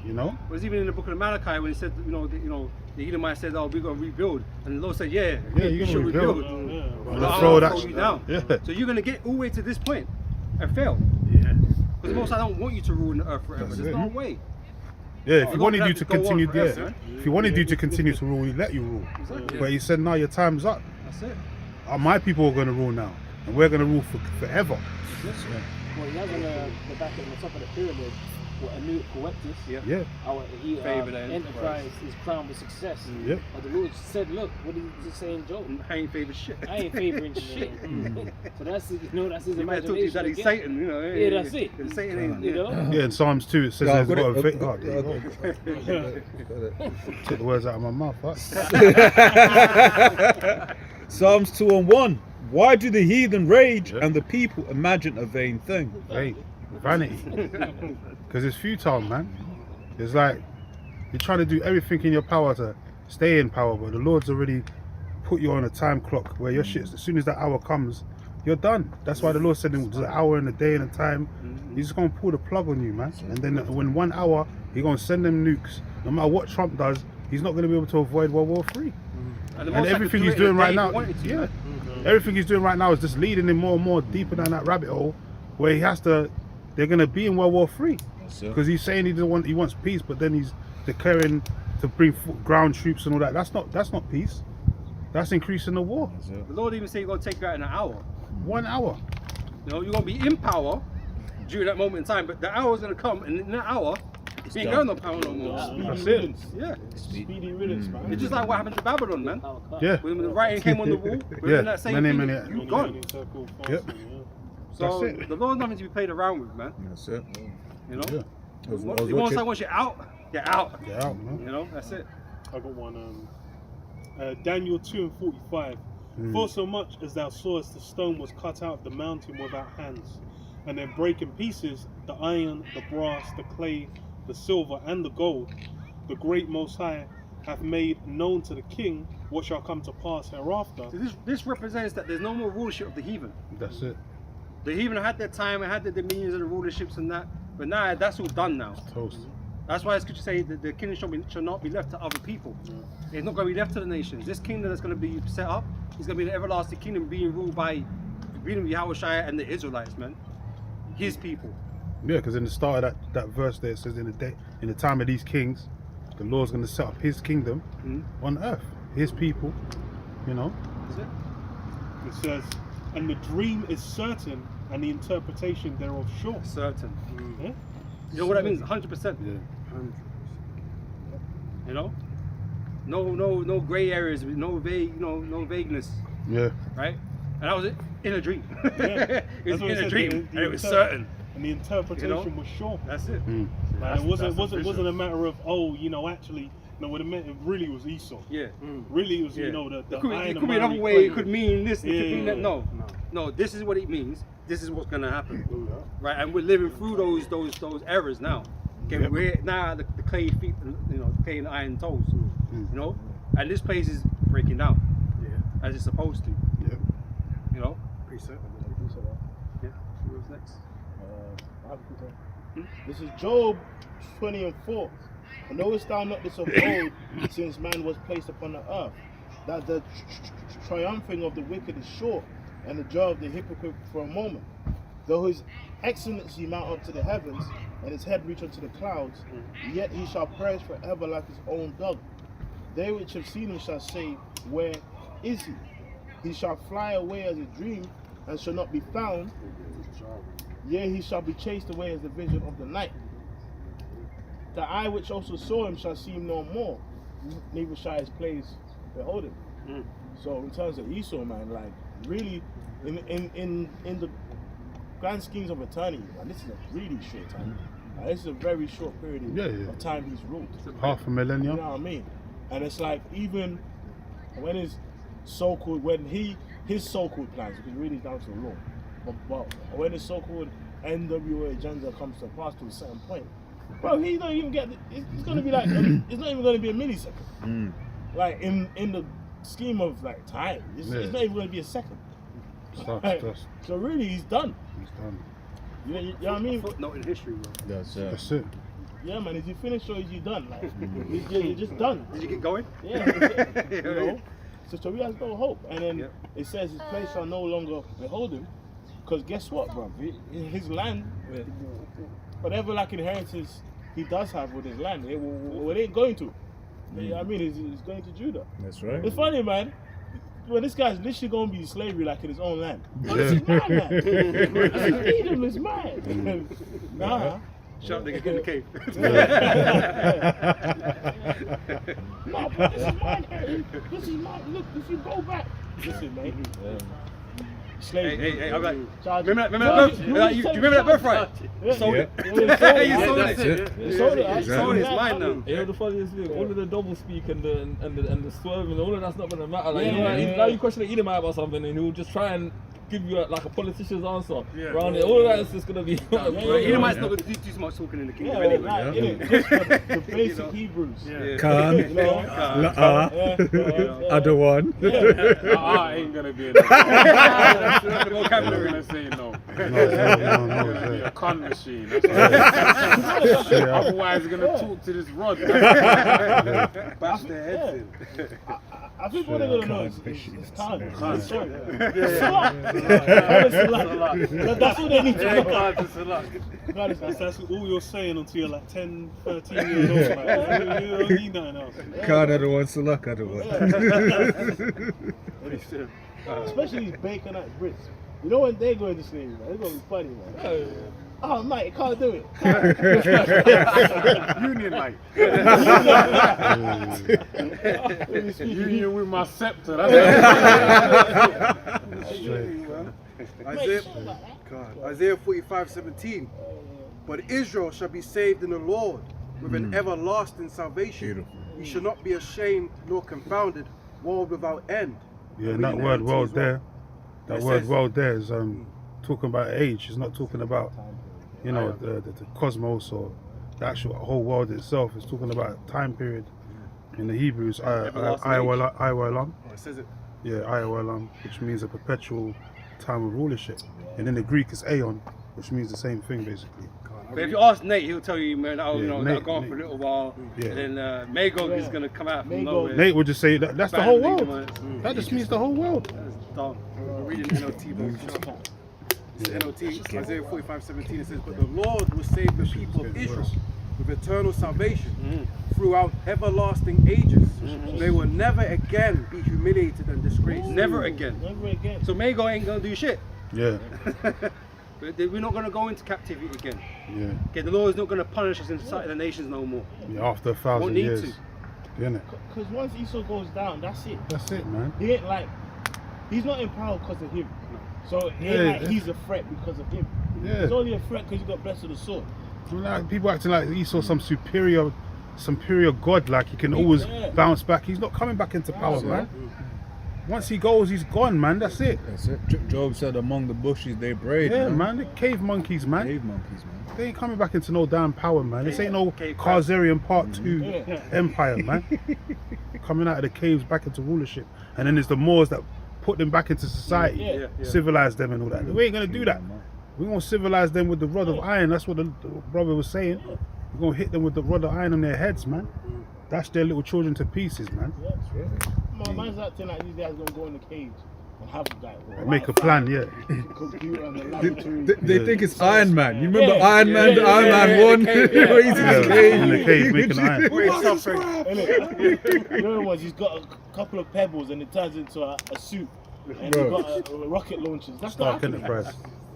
Speaker 2: You know?
Speaker 1: It was even in the book of Malachi when he said, the Edomite said, "Oh, we're going to rebuild," and the Lord said, "Yeah,
Speaker 2: you're
Speaker 1: you
Speaker 2: going
Speaker 1: should
Speaker 2: to rebuild.
Speaker 1: But
Speaker 2: I'll
Speaker 1: I'll
Speaker 2: throw
Speaker 1: throw
Speaker 2: that
Speaker 1: you down."
Speaker 2: Yeah.
Speaker 1: So you're going to get all the way to this point and fail.
Speaker 2: Yeah.
Speaker 1: Because the Most High don't want you to rule the earth forever. There's no way.
Speaker 2: Yeah, if he
Speaker 1: Lord
Speaker 2: wanted
Speaker 1: would
Speaker 2: you
Speaker 1: have
Speaker 2: to
Speaker 1: go on
Speaker 2: continue,
Speaker 1: forever,
Speaker 2: yeah.
Speaker 1: man.
Speaker 2: If he wanted you to continue to rule, he'd let you rule.
Speaker 1: Exactly.
Speaker 2: But he said, "No, your time's up.
Speaker 1: That's it.
Speaker 2: My people are going to rule now, and we're going to rule forever."
Speaker 6: Well, he has on the back of the top of the pyramid, what a new
Speaker 2: Yeah.
Speaker 6: Our
Speaker 1: Favored
Speaker 6: enterprise is crowned with success.
Speaker 2: Yeah.
Speaker 6: But the Lord said, look, what did he say in Job?
Speaker 1: I ain't favoring shit.
Speaker 6: I ain't favoring shit. So that's that's his
Speaker 1: You better talk to
Speaker 6: imagination.
Speaker 1: his daddy
Speaker 6: again.
Speaker 1: Satan, you know.
Speaker 6: Yeah, that's it.
Speaker 1: Satan ain't,
Speaker 6: You know?
Speaker 2: Yeah, in Psalms 2 it says there's got a faith. God, there you go. Took the words out of my mouth.
Speaker 5: Psalms 2:1. Why do the heathen rage and the people imagine a vain thing?
Speaker 2: Hey, vanity. Because it's futile, man. It's like you're trying to do everything in your power to stay in power, but the Lord's already put you on a time clock where your shit, as soon as that hour comes, you're done. That's why the Lord said there's an hour and a day and a time. He's just going to pull the plug on you, man. And then when 1 hour, he's going to send them nukes. No matter what Trump does, he's not going to be able to avoid World War III.
Speaker 1: And,
Speaker 2: And everything he's doing right now, everything he's doing right now is just leading him more and more deeper down that rabbit hole, where he has to. They're gonna be in World War III because he's saying he wants peace, but then he's declaring to bring ground troops and all that. That's not peace. That's increasing the war.
Speaker 1: The Lord even say you're gonna take that in an hour.
Speaker 2: 1 hour.
Speaker 1: You know, you're gonna be in power during that moment in time, but the hour's gonna come, and in that hour, you ain't got no power no more.
Speaker 2: That's it.
Speaker 1: Yeah.
Speaker 13: Speedy riddance, man.
Speaker 1: It's just like what happened to Babylon, man.
Speaker 2: Yeah.
Speaker 1: When the writing came on the wall, within that same thing, you're gone.
Speaker 2: Yep.
Speaker 1: So
Speaker 2: That's it.
Speaker 1: the Lord's nothing to be played around with, man.
Speaker 5: That's it.
Speaker 1: You know?
Speaker 2: Yeah.
Speaker 1: Once you're out, get out.
Speaker 2: Get out, man.
Speaker 1: You know, that's it.
Speaker 7: I got one. Daniel 2:45. For so much as thou sawest the stone was cut out of the mountain without hands, and then break in pieces the iron, the brass, the clay, the silver, and the gold, the great Most High hath made known to the king what shall come to pass hereafter.
Speaker 1: So this represents that there's no more rulership of the heathen.
Speaker 2: That's it.
Speaker 1: The heathen had their time and had their dominions and the rulerships and that, but now that's all done now.
Speaker 2: Toast.
Speaker 1: That's why scripture say that the kingdom shall not be left to other people. It's not going to be left to the nations. This kingdom that's going to be set up is going to be an everlasting kingdom being ruled by Yahushua and the Israelites, man. His people.
Speaker 2: Yeah, because in the start of that verse there, it says in the time of these kings, the Lord's going to set up his kingdom on earth. His people, you know.
Speaker 1: Is it?
Speaker 7: It says, and the dream is certain, and the interpretation thereof sure.
Speaker 1: Certain.
Speaker 7: Yeah?
Speaker 1: You know what that means? 100%.
Speaker 2: Yeah.
Speaker 1: You know? No gray areas, no vague, no vagueness.
Speaker 2: Yeah.
Speaker 1: Right? And that was it in a dream.
Speaker 7: Yeah.
Speaker 1: It was
Speaker 7: That's what
Speaker 1: in a
Speaker 7: said,
Speaker 1: dream, and it was certain.
Speaker 7: And the interpretation was sure.
Speaker 1: That's it.
Speaker 7: Like, it wasn't a matter of, actually, no, what it meant, it really was Esau.
Speaker 1: Yeah.
Speaker 7: Really, it was, you know, the
Speaker 1: it could
Speaker 7: iron
Speaker 1: be another way, it could mean this, it could mean that. No, this is what it means. This is what's gonna happen. Right? And we're living through those errors now. Okay, we're now the clay feet, you know, clay and iron toes. You know? And this place is breaking down. Yeah. As it's supposed to.
Speaker 2: Yeah.
Speaker 1: You know?
Speaker 13: Precept.
Speaker 1: Yeah. What's next?
Speaker 13: This is Job 20:4. And knowest thou not this of old, since man was placed upon the earth, that the triumphing of the wicked is short, and the joy of the hypocrite for a moment? Though his excellency mount up to the heavens, and his head reach unto the clouds, yet he shall perish forever like his own dog. They which have seen him shall say, where is he? He shall fly away as a dream, and shall not be found. Yea, he shall be chased away as the vision of the night. The eye which also saw him shall see him no more, neither shall his place behold him. So in terms of Esau, man, like really, in the grand schemes of eternity, man, this is a really short time. Like, this is a very short period of time he's ruled.
Speaker 2: Half a millennium.
Speaker 13: You know what I mean? And it's like even when his so-called his so-called plans, because really down to the law, but when his so-called NWA agenda comes to pass to a certain point, bro, he don't even get. It's gonna be like it's not even gonna be a millisecond. Like in the scheme of like time, it's not even gonna be a second. So really, he's done.
Speaker 2: He's done.
Speaker 13: You know what I mean?
Speaker 1: Footnote in history, bro.
Speaker 2: That's it.
Speaker 13: Yeah, man. Is you finished or is you done? Like you're just done.
Speaker 1: Did you get going?
Speaker 13: Yeah. You know. So he has no hope. And then it says his place shall no longer behold him. Because guess what, bro? His land, whatever like inheritance he does have with his land, it ain't going to. You know what I mean? It's going to Judah.
Speaker 5: That's right.
Speaker 13: It's funny, man. Well, this guy's literally going to be slavery like in his own land. Oh, this is mine, man. This is freedom, it's mine. Nah.
Speaker 1: Shut up, nigga, get in the cave.
Speaker 13: No, but this is mine. This is mine. Look, if you go back. Listen, man. Slave.
Speaker 1: Hey, I'm like, remember that birthright? You sold it.
Speaker 10: You
Speaker 1: sold it.
Speaker 13: You sold it.
Speaker 1: Sold it. It's mine now.
Speaker 10: You know the funniest thing, all of the double speak and the swerving, all of that's not gonna matter. Like, now you question the Edomite about something, and he'll just try and give you like a politician's answer around it. All of that is just gonna be.
Speaker 1: Edomite's not gonna do too much talking in the kingdom anyway.
Speaker 13: Just the basic Hebrews.
Speaker 5: Khan, other one.
Speaker 3: I ain't gonna be enough. Vocabulary. I'm gonna say no. No. Be a con machine. Otherwise, you're gonna talk to this rod.
Speaker 1: Bash their heads in.
Speaker 13: I think what they're gonna know is time.
Speaker 1: Khan.
Speaker 13: Sorry.
Speaker 1: Yeah.
Speaker 13: That's what they need to know.
Speaker 7: That's all you're saying until you're like 10, 13 years old. Like, you don't need nothing else.
Speaker 5: Khan had the one, Salak had the one.
Speaker 13: Especially these bacon at Brits. You know when they go into slavery, man, it's gonna be funny, man. Oh, mate, you can't do it.
Speaker 11: Union, mate.
Speaker 3: Union with my scepter.
Speaker 4: Isaiah 45:17. But Israel shall be saved in the Lord with an everlasting salvation. He shall not be ashamed nor confounded, world without end.
Speaker 2: Yeah, and that word world there, that word world there is talking about age. It's not talking about, you know, the cosmos or the actual whole world itself. It's talking about time period. In the Hebrews, Ayawalam.
Speaker 4: It says it.
Speaker 2: Yeah, Ayawalam, which means a perpetual time of rulership. And in the Greek, it's Aeon, which means the same thing basically.
Speaker 1: But if you ask Nate, he'll tell you, man, oh, you know,
Speaker 2: Nate,
Speaker 1: they're gone for a little while.
Speaker 2: Yeah.
Speaker 1: And then Magog is going to come out from nowhere.
Speaker 2: Nate would just say that's the whole world.
Speaker 1: Ligaments.
Speaker 2: That just means the whole world.
Speaker 1: That's dumb.
Speaker 4: We're reading NLT version. It's NLT, Isaiah 45:17. It says, but the Lord will save the people of Israel with eternal salvation throughout everlasting ages. They will never again be humiliated and disgraced.
Speaker 1: Never again.
Speaker 13: Never again.
Speaker 1: So Magog ain't going to do shit.
Speaker 2: Yeah.
Speaker 1: But we're not going to go into captivity again.
Speaker 2: Yeah.
Speaker 1: Okay, the Lord is not going to punish us in sight of the nations no more.
Speaker 2: Yeah, after 1,000
Speaker 1: Won't need
Speaker 2: years.
Speaker 1: to.
Speaker 2: Innit?
Speaker 13: Because once Esau goes down, that's it.
Speaker 2: That's it, man.
Speaker 13: He ain't like, he's not in power because of him. So it ain't like he's a threat because of him.
Speaker 2: Yeah.
Speaker 13: He's only a threat because he got blessed with the sword.
Speaker 2: Like, people acting like he saw some superior god, like he can always bounce back. He's not coming back into power, man. Once he goes, he's gone, man. That's it.
Speaker 5: That's it. Job said, among the bushes they brayed.
Speaker 2: Yeah, man. The cave monkeys, man.
Speaker 5: Cave monkeys, man.
Speaker 2: They ain't coming back into no damn power, man. This ain't no Khazarian Part 2 empire, man. Coming out of the caves back into rulership. And then there's the Moors that put them back into society, civilize them and all that. We ain't gonna do that. We're gonna civilize them with the rod of iron. That's what the brother was saying. We're gonna hit them with the rod of iron on their heads, man. Dash their little children to pieces, man.
Speaker 13: Man's acting like these guys gonna go in the cage and have like
Speaker 2: make a plan,
Speaker 13: computer and the laboratory.
Speaker 5: They think it's Iron Man. You remember Iron Man, the Iron Man 1?
Speaker 2: In the cave making iron.
Speaker 13: You know what? He's got a couple of pebbles and it turns into a suit. And he's got rocket launchers. That's
Speaker 2: Stark Enterprise.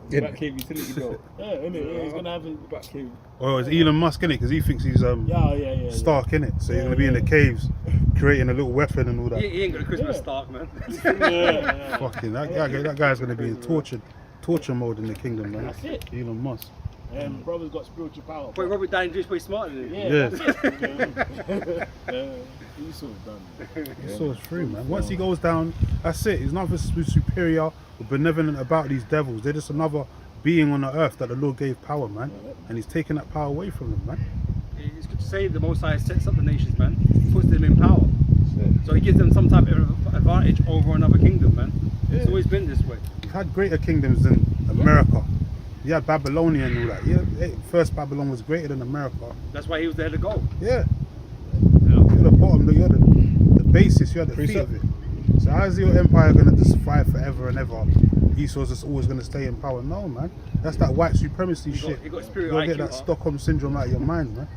Speaker 10: Back cave utility belt.
Speaker 13: Yeah, he's gonna have his
Speaker 10: back cave.
Speaker 2: Well, it's Elon Musk, innit? Because he thinks he's Stark, innit? So he's gonna be in the caves, creating a little weapon and all that.
Speaker 1: He ain't got a Christmas Stark, man.
Speaker 2: Fucking that guy's gonna be in torture mode in the kingdom, man.
Speaker 13: That's it.
Speaker 2: Elon Musk.
Speaker 13: And brother's got spiritual power.
Speaker 1: But Robert Downey Jr.'s way smarter than him.
Speaker 2: Yeah.
Speaker 13: Esau's done.
Speaker 2: Esau's free, man. Once he goes down, that's it. He's nothing superior or benevolent about these devils. They're just another being on the earth that the Lord gave power, man. And he's taking that power away from them, man.
Speaker 1: It's good to say the Most High sets up the nations, man. He puts them in power. So he gives them some type of advantage over another kingdom, man. It's always been this way.
Speaker 2: We've had greater kingdoms than America. You had Babylonia and all that. Yeah, first Babylon was greater than America.
Speaker 1: That's why he was there to go.
Speaker 2: Yeah. You're the bottom, you're the basis, you're the feet of it. So how is your empire going to just thrive forever and ever? Esau's just always going to stay in power? No, man. That's that white supremacy shit.
Speaker 1: You got spirit
Speaker 2: You gotta get
Speaker 1: IQ,
Speaker 2: that Stockholm syndrome out of your mind, man.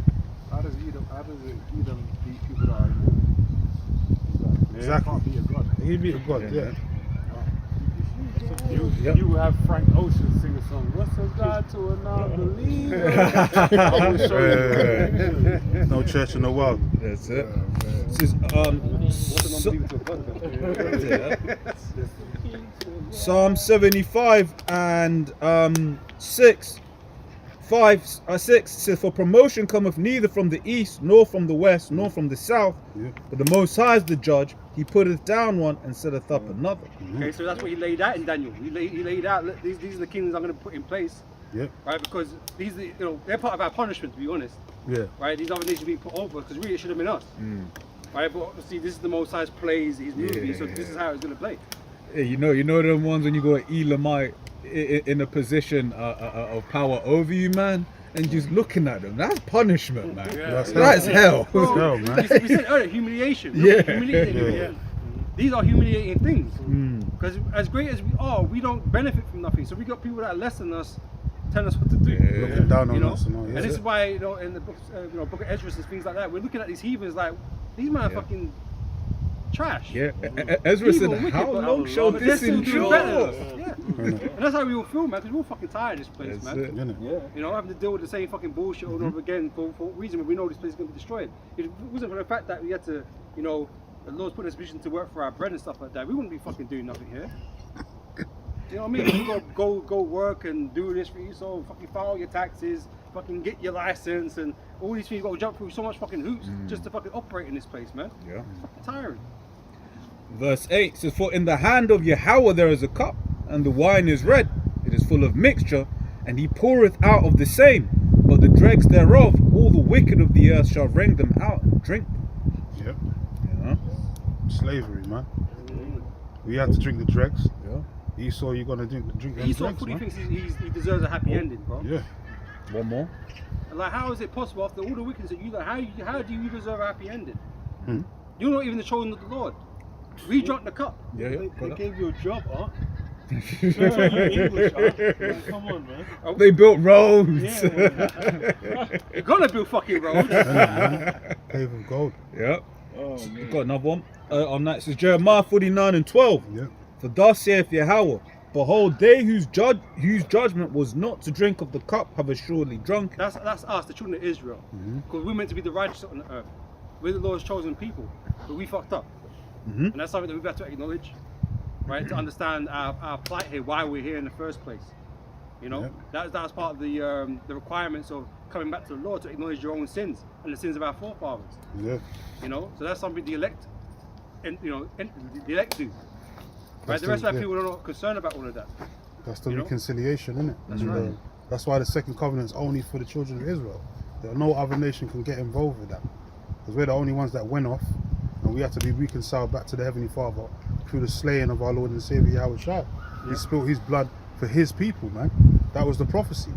Speaker 11: How does Edom beat people that are evil?
Speaker 2: Exactly.
Speaker 11: Can't be a god.
Speaker 2: He'd be a god, yeah.
Speaker 3: You would have Frank Ocean sing a song. What's a God to a non-believer? I will show you.
Speaker 2: No church in the world.
Speaker 5: That's it. This is Psalm 75 and 6. 6 says, for promotion cometh neither from the east, nor from the west, nor from the south, but the Most High is the judge. He putteth down one and setteth up another.
Speaker 1: Okay, so that's what he laid out in Daniel. He laid out, these are the kingdoms I'm going to put in place.
Speaker 2: Yeah.
Speaker 1: Right, because these, they're part of our punishment, to be honest.
Speaker 2: Yeah.
Speaker 1: Right, these other nations being put over because really it should have been us. Right, but obviously this is the Most High's plays, his movie, so this is how it's going to play.
Speaker 5: Yeah, you know them ones when you got Elamite in a position of power over you, man, and just looking at them. That's punishment, man.
Speaker 2: Yeah.
Speaker 5: That's hell.
Speaker 2: That's hell, man.
Speaker 1: We said earlier, humiliation.
Speaker 5: Yeah.
Speaker 1: Humiliating. These are humiliating things.
Speaker 5: Mm.
Speaker 1: Because as great as we are, we don't benefit from nothing. So we got people that are less than us telling us what to do.
Speaker 2: Looking down on
Speaker 1: You know?
Speaker 2: us and all.
Speaker 1: And this is why, you know, in the book, Book of Ezra and things like that, we're looking at these heathens like, these men are fucking trash.
Speaker 5: Yeah, Ezra
Speaker 1: Evil,
Speaker 5: said,
Speaker 1: wicked,
Speaker 5: how
Speaker 1: but
Speaker 5: long shall
Speaker 1: but they're
Speaker 5: this
Speaker 1: still doing
Speaker 5: endure?
Speaker 1: better than us. Yeah. And that's how we all feel, man, because we're all fucking tired of this place,
Speaker 5: That's
Speaker 1: man.
Speaker 5: it.
Speaker 2: Yeah.
Speaker 1: You know, having to deal with the same fucking bullshit over and over again for a reason when we know this place is going to be destroyed. If it wasn't for the fact that we had to, you know, the Lord's put us in a position to work for our bread and stuff like that, we wouldn't be fucking doing nothing here. You know what I mean? You go work and do this for you, so fucking file your taxes, fucking get your license, and all these things. You got to jump through so much fucking hoops just to fucking operate in this place, man.
Speaker 5: Yeah.
Speaker 1: It's fucking tiring.
Speaker 5: Verse 8 says, for in the hand of Yahweh there is a cup, and the wine is red. It is full of mixture, and he poureth out of the same. But the dregs thereof, all the wicked of the earth shall wring them out and drink them.
Speaker 2: Yep.
Speaker 5: Yeah.
Speaker 2: Slavery, man. We had to drink the dregs.
Speaker 5: Yeah.
Speaker 2: Esau, you're gonna drink them
Speaker 1: Esau
Speaker 2: dregs,
Speaker 1: fully
Speaker 2: man.
Speaker 1: thinks he deserves a happy ending, bro.
Speaker 2: Yeah.
Speaker 5: One more.
Speaker 1: And like, how is it possible after all the wickedness that you done? How do you deserve a happy ending?
Speaker 2: Hmm.
Speaker 1: You're not even the chosen of the Lord. We drank the cup.
Speaker 5: Yeah,
Speaker 7: They
Speaker 5: yeah.
Speaker 7: gave you a job, huh? English, huh? Like, come on, man.
Speaker 5: They built roads.
Speaker 7: Yeah,
Speaker 1: You're gonna build fucking roads.
Speaker 2: Pave of gold.
Speaker 5: Yep.
Speaker 7: Oh, man.
Speaker 5: Got another one. On that it says Jeremiah 49 and 12.
Speaker 2: Yeah.
Speaker 5: For thus saith Yahweh, behold, they whose judgment was not to drink of the cup have assuredly drunk.
Speaker 1: That's us, the children of Israel. Because we're meant to be the righteous on the earth. We're the Lord's chosen people, but we fucked up. And that's something that we've got to acknowledge, right? To understand our plight here, why we're here in the first place. You know, that's part of the requirements of coming back to the Lord, to acknowledge your own sins and the sins of our forefathers.
Speaker 2: Yeah.
Speaker 1: You know, so that's something the elect, and the elect do. Right,
Speaker 2: That's
Speaker 1: the rest
Speaker 2: the-
Speaker 1: of our
Speaker 2: yeah.
Speaker 1: people are not concerned about all of that.
Speaker 2: That's the
Speaker 1: You know?
Speaker 2: reconciliation, isn't it?
Speaker 1: That's right.
Speaker 2: That's why the second covenant is only for the children of Israel. No other nation can get involved with that. Because we're the only ones that went off, and we have to be reconciled back to the Heavenly Father through the slaying of our Lord and Savior Yahweh Shai. He spilled his blood for his people, man. That was the prophecy.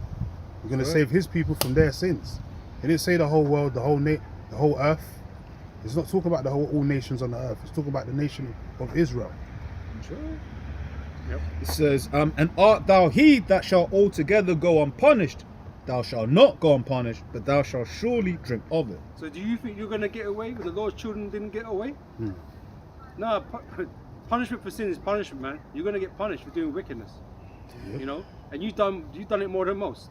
Speaker 2: We're going to save his people from their sins. It didn't say the whole world, the whole earth. It's not talking about all nations on the earth. It's talking about the nation of Israel.
Speaker 5: It says, and art thou he that shall altogether go unpunished? Thou shalt not go unpunished, but thou shalt surely drink of it.
Speaker 1: So do you think you're going to get away when the Lord's children didn't get away? No, punishment for sin is punishment, man. You're going to get punished for doing wickedness. You know, and you've done it more than most.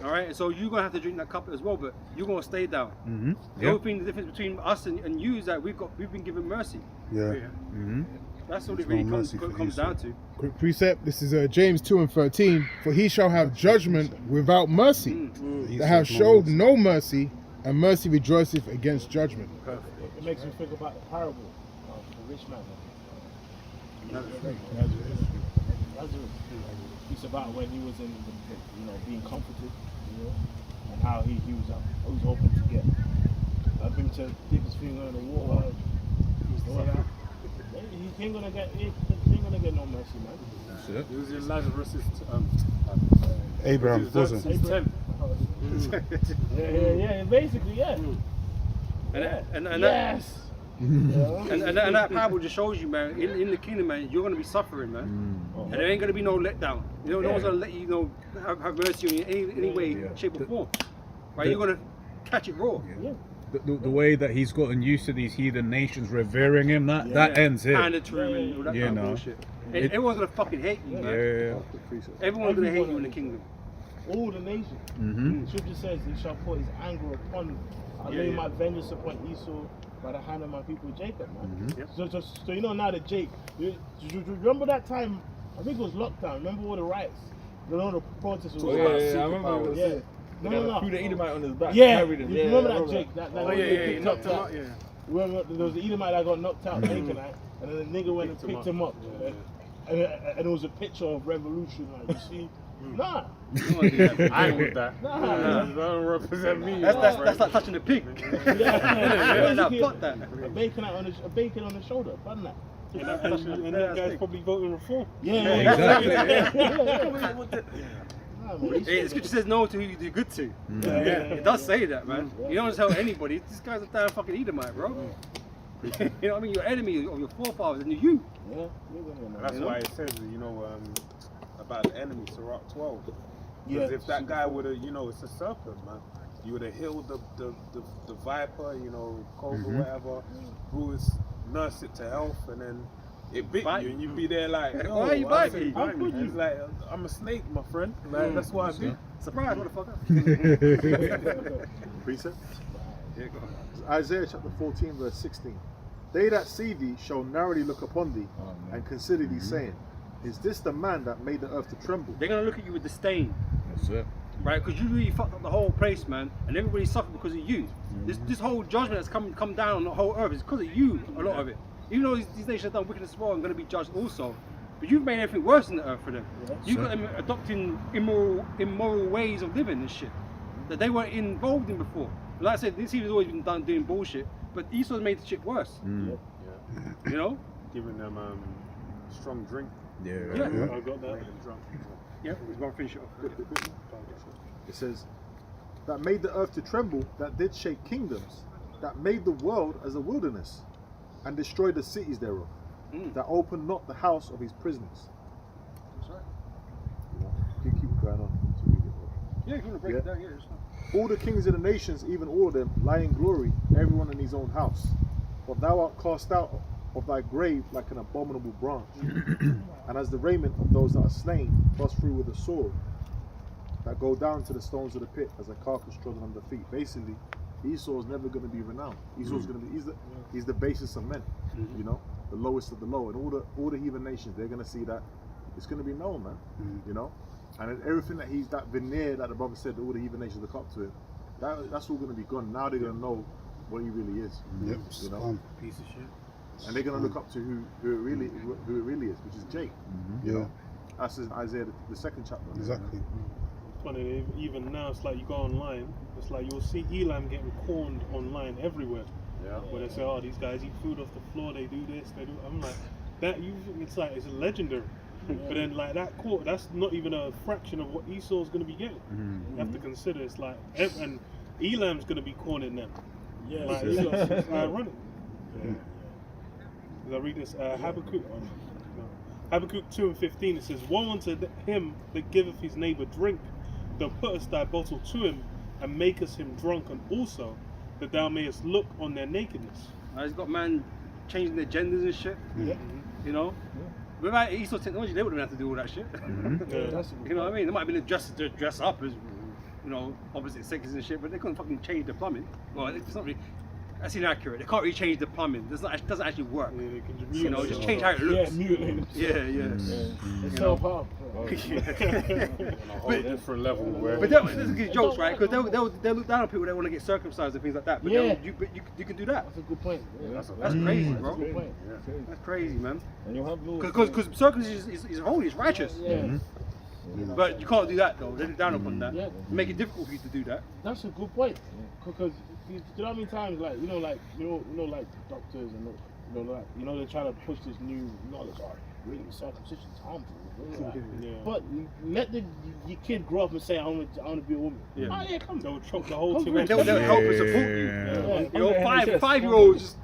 Speaker 1: All right, so you're going to have to drink that cup as well, but you're going to stay down. The only thing, the difference between us and you is that we've been given mercy.
Speaker 2: Yeah.
Speaker 1: That's all
Speaker 2: There's
Speaker 1: it really
Speaker 2: no
Speaker 1: comes
Speaker 2: mercy for
Speaker 1: comes
Speaker 2: you,
Speaker 1: down to.
Speaker 9: Quick precept. This is James 2 and 13. For he shall have judgment without mercy. That have showed no mercy, and mercy rejoiceth against judgment.
Speaker 13: It makes me think about the parable of the rich man. Lazarus. It's about when he was in, being comforted, and how he was hoping to get him to dip his finger in the water. He ain't gonna get no mercy, man.
Speaker 5: That's it.
Speaker 7: It was in Lazarus'
Speaker 2: Abraham's bosom.
Speaker 13: Yeah, basically, yeah.
Speaker 1: And
Speaker 13: Yes.
Speaker 1: and that parable just shows you, man, in the kingdom, man, you're going to be suffering, man. And there ain't going to be no letdown. No one's going to let you have mercy on you in any way, shape or form. Right? You're going to catch it raw.
Speaker 5: The way that he's gotten used to these heathen nations revering him, that ends here.
Speaker 1: Handed to him and all that kind of bullshit. And everyone's going to fucking hate you, man. Everyone's going to hate you in the kingdom.
Speaker 13: All the nations. Scripture says he shall put his anger upon me. I'll lay my vengeance upon Esau by the hand of my people Jacob, man. So you know now that Jake, you remember that time, I think it was lockdown, remember all the riots? The protests was
Speaker 10: I remember.
Speaker 13: Yeah. No.
Speaker 10: Threw the Edomite on his back.
Speaker 13: Yeah,
Speaker 10: Carried him.
Speaker 13: you remember that Jake? That
Speaker 1: he knocked him out,
Speaker 13: Remember, there was the Edomite that got knocked out, Baconite, and then the nigga went and picked him up. And it was a picture of revolution, like, you see? Nah.
Speaker 7: I ain't with that.
Speaker 13: Nah.
Speaker 7: That don't represent me.
Speaker 1: That's like touching a pig. Fuck that.
Speaker 13: A bacon on the shoulder, button that.
Speaker 7: And that guy's probably voting reform.
Speaker 13: Yeah,
Speaker 1: exactly. The scripture says no to who you do good to. It does say that, man. You don't tell anybody. This guy's a damn fucking Edomite, bro. You know what I mean? Your enemy of your forefathers and you.
Speaker 3: And that's why it says, about the enemy, Sirach 12. Because if that guy would have, it's a serpent, man. You would have healed the viper, cobra, whatever, bruise, nurse it to health, and then it bit you, and you'd be there like,
Speaker 1: why are you biting me?
Speaker 3: It's like, I'm a snake, my friend. Like, that's what I do.
Speaker 1: Surprise, motherfucker.
Speaker 11: Precept?
Speaker 1: Yeah, go on.
Speaker 11: Isaiah chapter 14, verse 16. They that see thee shall narrowly look upon thee and consider thee, saying, is this the man that made the earth to tremble?
Speaker 1: They're gonna look at you with disdain.
Speaker 5: That's it.
Speaker 1: Right, because you really fucked up the whole place, man, and everybody suffered because of you. This whole judgment that's come down on the whole earth is because of you, a lot of it. Even though these nations have done wickedness as well and going to be judged also, but you've made everything worse in the earth for them. You've got them adopting immoral ways of living and shit that they weren't involved in before. Like I said, this has always been done doing bullshit, but Esau's made the shit worse. You know,
Speaker 3: giving them strong drink.
Speaker 1: Yeah.
Speaker 7: I got that.
Speaker 1: Yeah, we're going to finish it off.
Speaker 11: It says, that made the earth to tremble, that did shake kingdoms, that made the world as a wilderness, and destroyed the cities thereof, that opened not the house of his prisoners.
Speaker 1: That's right.
Speaker 11: Keep going on to read it.
Speaker 1: Yeah, if you want to break it down, yeah, it's fine.
Speaker 11: All the kings of the nations, even all of them, lie in glory, everyone in his own house. But thou art cast out of thy grave like an abominable branch, and as the raiment of those that are slain, thrust through with a sword, that go down to the stones of the pit as a carcass trodden under feet. Basically, Esau is never going to be renowned. Esau's going to be he's the basis of men, the lowest of the low, and all the heathen nations, they're going to see that it's going to be known, man. And then everything that veneer that the brother said, all the heathen nations look up to him, that's all going to be gone. Now they're going to know what he really is.
Speaker 2: Piece of shit.
Speaker 11: And they're going to look up to who it really is, which is Jake. That's in Isaiah the second chapter.
Speaker 2: Exactly.
Speaker 7: Funny, even now it's like you go online, it's like you'll see Elam getting corned online everywhere. Where they say, oh, these guys eat food off the floor, they do this, they do. I'm like, it's legendary. But then like that court, that's not even a fraction of what Esau's going to be getting. You have to consider it's like, and Elam's going to be corning them. Yeah, like, it's ironic. As I read this, Habakkuk 2:15, it says, woe unto him that giveth his neighbor drink, thou puttest thy bottle to him, and makest him drunken also, that thou mayest look on their nakedness.
Speaker 1: He's got man changing their genders and shit. Without Esau technology, they wouldn't have to do all that shit. You know what I mean? There might have been a dress up as, opposite sexes and shit, but they couldn't fucking change the plumbing. Well, it's not really. That's inaccurate. They can't really change the plumbing. It doesn't actually work.
Speaker 7: They can
Speaker 1: just change how it looks.
Speaker 13: It's so hard.
Speaker 11: Different level where.
Speaker 1: But there's good jokes, right? Because they'll look down on people that want to get circumcised and things like that. But you can do that.
Speaker 13: That's a good point.
Speaker 1: That's crazy, bro. That's crazy, man.
Speaker 10: And you'll have laws.
Speaker 1: Because circumcision is holy, it's righteous. But you can't do that though. They look down upon that. Make it difficult for you to do that.
Speaker 13: That's a good point. Because you know how many times, like doctors and they're trying to push this new knowledge. Really, circumcision's harmful. But let your kid grow up and say, I want to be a woman. Come.
Speaker 7: They'll choke the whole thing.
Speaker 1: They'll help and support you. Five-year-olds just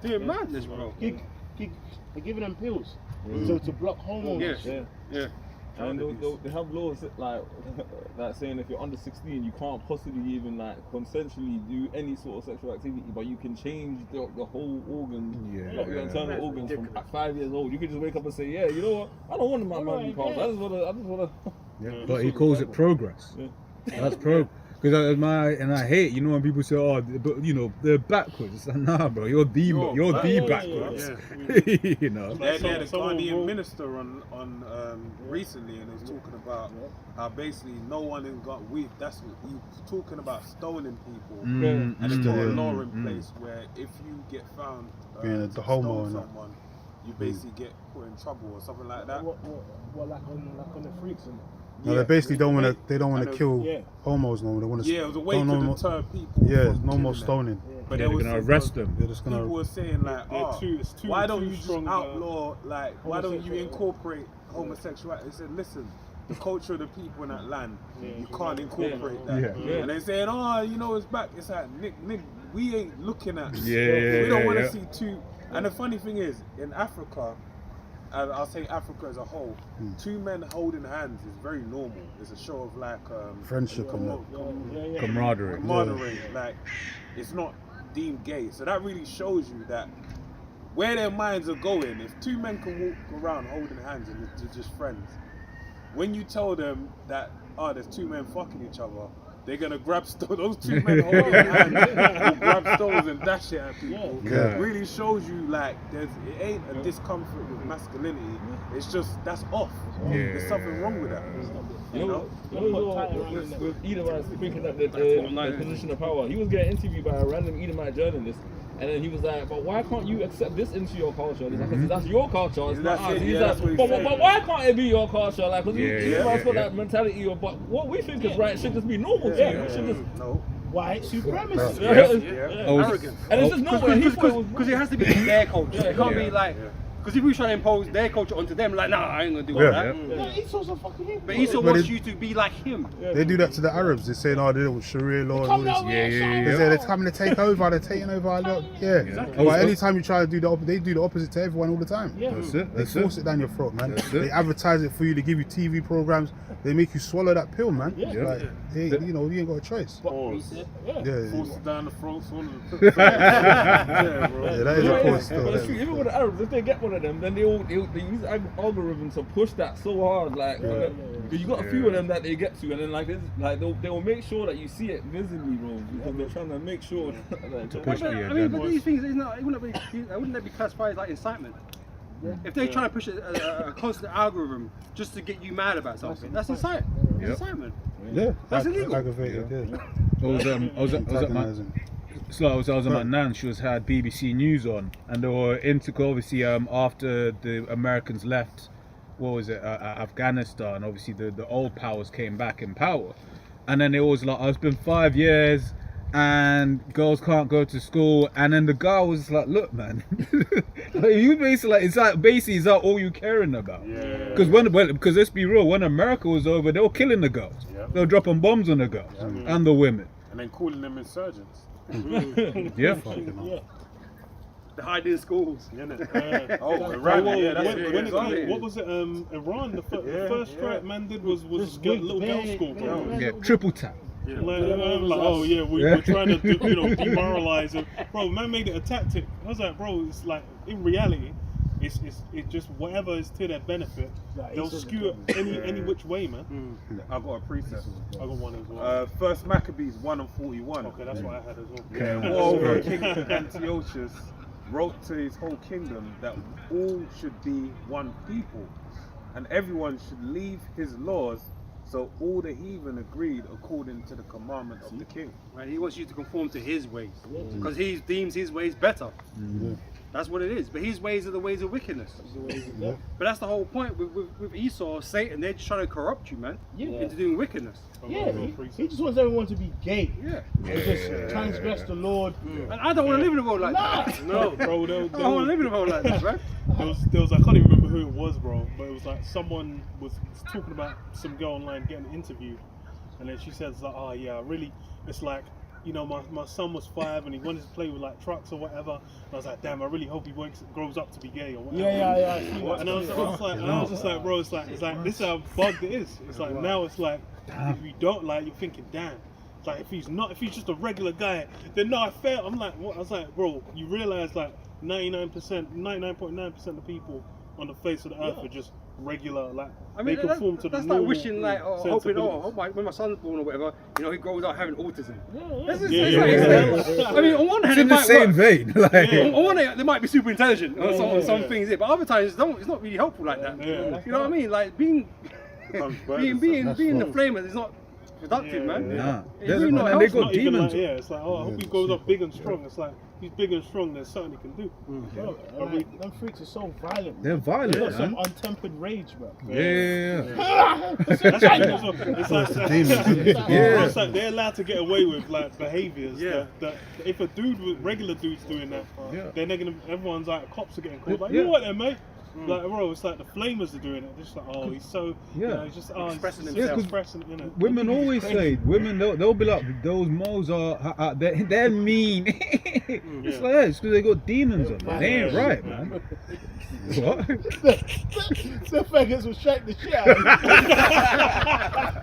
Speaker 1: doing madness, bro.
Speaker 13: They're giving them pills to block hormones.
Speaker 10: And they have laws like saying if you're under 16, you can't possibly even consensually do any sort of sexual activity, but you can change the whole organ, your internal organs from 5 years old. You can just wake up and say, yeah, you know what? I don't want my man parts. I just wanna.
Speaker 5: But he calls it progress. That's progress. Because I hate, when people say, oh, but they're backwards. It's like, nah, bro, you're the backwards.
Speaker 3: They had a Ghanaian minister on recently, and he was talking about how basically no one in he was talking about stoning people, and they put a law in place where if you get found
Speaker 2: the homo
Speaker 3: stone someone, you basically get put in trouble or something like that.
Speaker 13: What like on the freaks and.
Speaker 2: No, they basically don't want to kill homos no more. They want to.
Speaker 3: Yeah, it was a way to deter people.
Speaker 2: Yeah, no more stoning.
Speaker 3: But
Speaker 5: they're going to arrest them.
Speaker 2: They're just going to.
Speaker 3: People were saying why don't you just outlaw? Why don't you incorporate homosexuality? They said, listen, the culture of the people in that land, you can't incorporate that. And they're saying, it's back. It's like we ain't looking at.
Speaker 5: Yeah,
Speaker 3: we don't want to
Speaker 5: yeah.
Speaker 3: see two. And the funny thing is, in Africa, and I'll say Africa as a whole, two men holding hands is very normal. It's a show of like
Speaker 2: Friendship and
Speaker 5: Camaraderie.
Speaker 3: camaraderie. Like, it's not deemed gay. So that really shows you that where their minds are going. If two men can walk around holding hands and they're just friends, when you tell them that, oh, there's two men fucking each other, they're gonna grab stones. Those two men holding hands will grab stones and dash it at people.
Speaker 2: Yeah.
Speaker 3: It really shows you like it ain't a discomfort with masculinity. It's just that's off. There's something wrong with that.
Speaker 10: You know with Edomites thinking that the position of power. He was getting interviewed by a random Edomite journalist, and then he was like, "But why can't you accept this into your culture?" And he's like, "That's your culture. It's not ours." He's like, "But why can't it be your culture? Like, because Edomites got that mentality of, but what we think is right should just be normal to you. It should just
Speaker 13: white supremacy.
Speaker 1: Arrogant.
Speaker 10: And it's just nowhere.
Speaker 1: Because it has to be their culture. It can't be like. Because if we try to impose their culture onto them, like, nah, I ain't gonna do all that.
Speaker 13: Yeah, Esau's a fucking him.
Speaker 1: But Esau wants you to be like him.
Speaker 2: They do that to the Arabs. They're saying, oh, they do Sharia law and all this.
Speaker 5: Yeah.
Speaker 2: They're coming to take over. They're taking over our law. Yeah. Exactly. But anytime you try to do the opposite, they do the opposite to everyone all the time.
Speaker 13: Yeah.
Speaker 5: That's it.
Speaker 2: They force it down your throat, man. They advertise it for you. They give you TV programs. They make you swallow that pill, man. Like, hey, you know, you ain't got a choice.
Speaker 3: Force it down the throat, swallow the pill.
Speaker 2: Yeah, that is a force still.
Speaker 10: But it's true. Even with the Arabs, if they get one of them, then they use algorithms to push that so hard. Like, you got a few of them that they get to, and then they will make sure that you see it visibly, bro, because they're trying to make sure to push
Speaker 1: but these things, wouldn't that be classified as like incitement? If they're trying to push a constant algorithm just to get you mad about something, that's incitement. Incitement.
Speaker 2: Yeah,
Speaker 1: that's illegal.
Speaker 2: Aggravated,
Speaker 5: I was at my nan. She had BBC News on, and they were into obviously after the Americans left, what was it, Afghanistan. Obviously the old powers came back in power, and then it was like, it's been 5 years, and girls can't go to school. And then the guy was like, look, man, like, you basically like, is that all you caring about? Because let's be real, when America was over, they were killing the girls. They were dropping bombs on the girls and the women,
Speaker 3: and then calling them insurgents.
Speaker 1: They're hiding in schools.
Speaker 7: What was it? Iran. The first strike man did was get little girls' school, bro.
Speaker 5: Triple tap.
Speaker 7: We're trying to demoralize them, bro. Man made it a tactic. I was like, bro, it's like in reality, it's just whatever is to their benefit. They'll skew it any which way, man.
Speaker 3: I got a precept.
Speaker 7: I got one as well.
Speaker 3: First Maccabees 1:41.
Speaker 7: Okay, that's what I had as well.
Speaker 3: Moreover, King Antiochus wrote to his whole kingdom that all should be one people, and everyone should leave his laws. So all the heathen agreed according to the commandment of the king.
Speaker 1: Right, he wants you to conform to his ways, because he deems his ways better. That's what it is. But his ways are the ways of wickedness. But that's the whole point with Esau, Satan. They're just trying to corrupt you, man, into doing wickedness.
Speaker 13: He just wants everyone to be gay. Just transgress the Lord.
Speaker 1: And I don't want to live in a world like that.
Speaker 7: No, bro.
Speaker 1: I don't want to live in a world like that, right?
Speaker 7: There was I can't even remember who it was, bro, but it was like someone was talking about some girl online getting interviewed, and then she says like, oh yeah, really, it's like, you know, my son was 5 and he wanted to play with like trucks or whatever, and I was like, damn, I really hope he grows up to be gay or whatever. And I was just like, bro, it's like this is how bugged it is. It's like now it's like, if you don't like, you're thinking, damn. It's like if he's just a regular guy, then no, I fail. I'm like, what? I was like, bro, you realize like 99.9% of people on the face of the earth are just regular, like, I mean, they conform to the
Speaker 1: that's
Speaker 7: normal.
Speaker 1: Like wishing, like, hoping, when my son's born or whatever, you know, he grows up having autism. I mean, on one hand,
Speaker 5: it's in the same vein. Like,
Speaker 1: on one hand, they might be super intelligent on some things, but other times, it's not really helpful like that. You know what I mean? Like, being the flamer is not productive, man.
Speaker 5: And they got demons.
Speaker 7: It's like, I hope he grows up big and strong. It's like, he's big and strong, there's something he can do.
Speaker 13: Them freaks are so violent.
Speaker 5: They're violent,
Speaker 13: They've got some untempered rage, bro.
Speaker 7: It's like they're allowed to get away with like behaviors that if a dude with regular dudes doing that, then everyone's like, cops are getting called. Like, you know what, then, mate? Like, bro, it's like the Flamers are doing it. They're just like, oh, he's so, you know, he's just
Speaker 1: Expressing
Speaker 7: he's
Speaker 1: himself.
Speaker 7: expressing, you know.
Speaker 5: Women always say, they'll be like, those moles are they're mean. It's like that, it's because they got demons on them. They ain't right, man. What?
Speaker 13: The faggots will shake the shit out of me.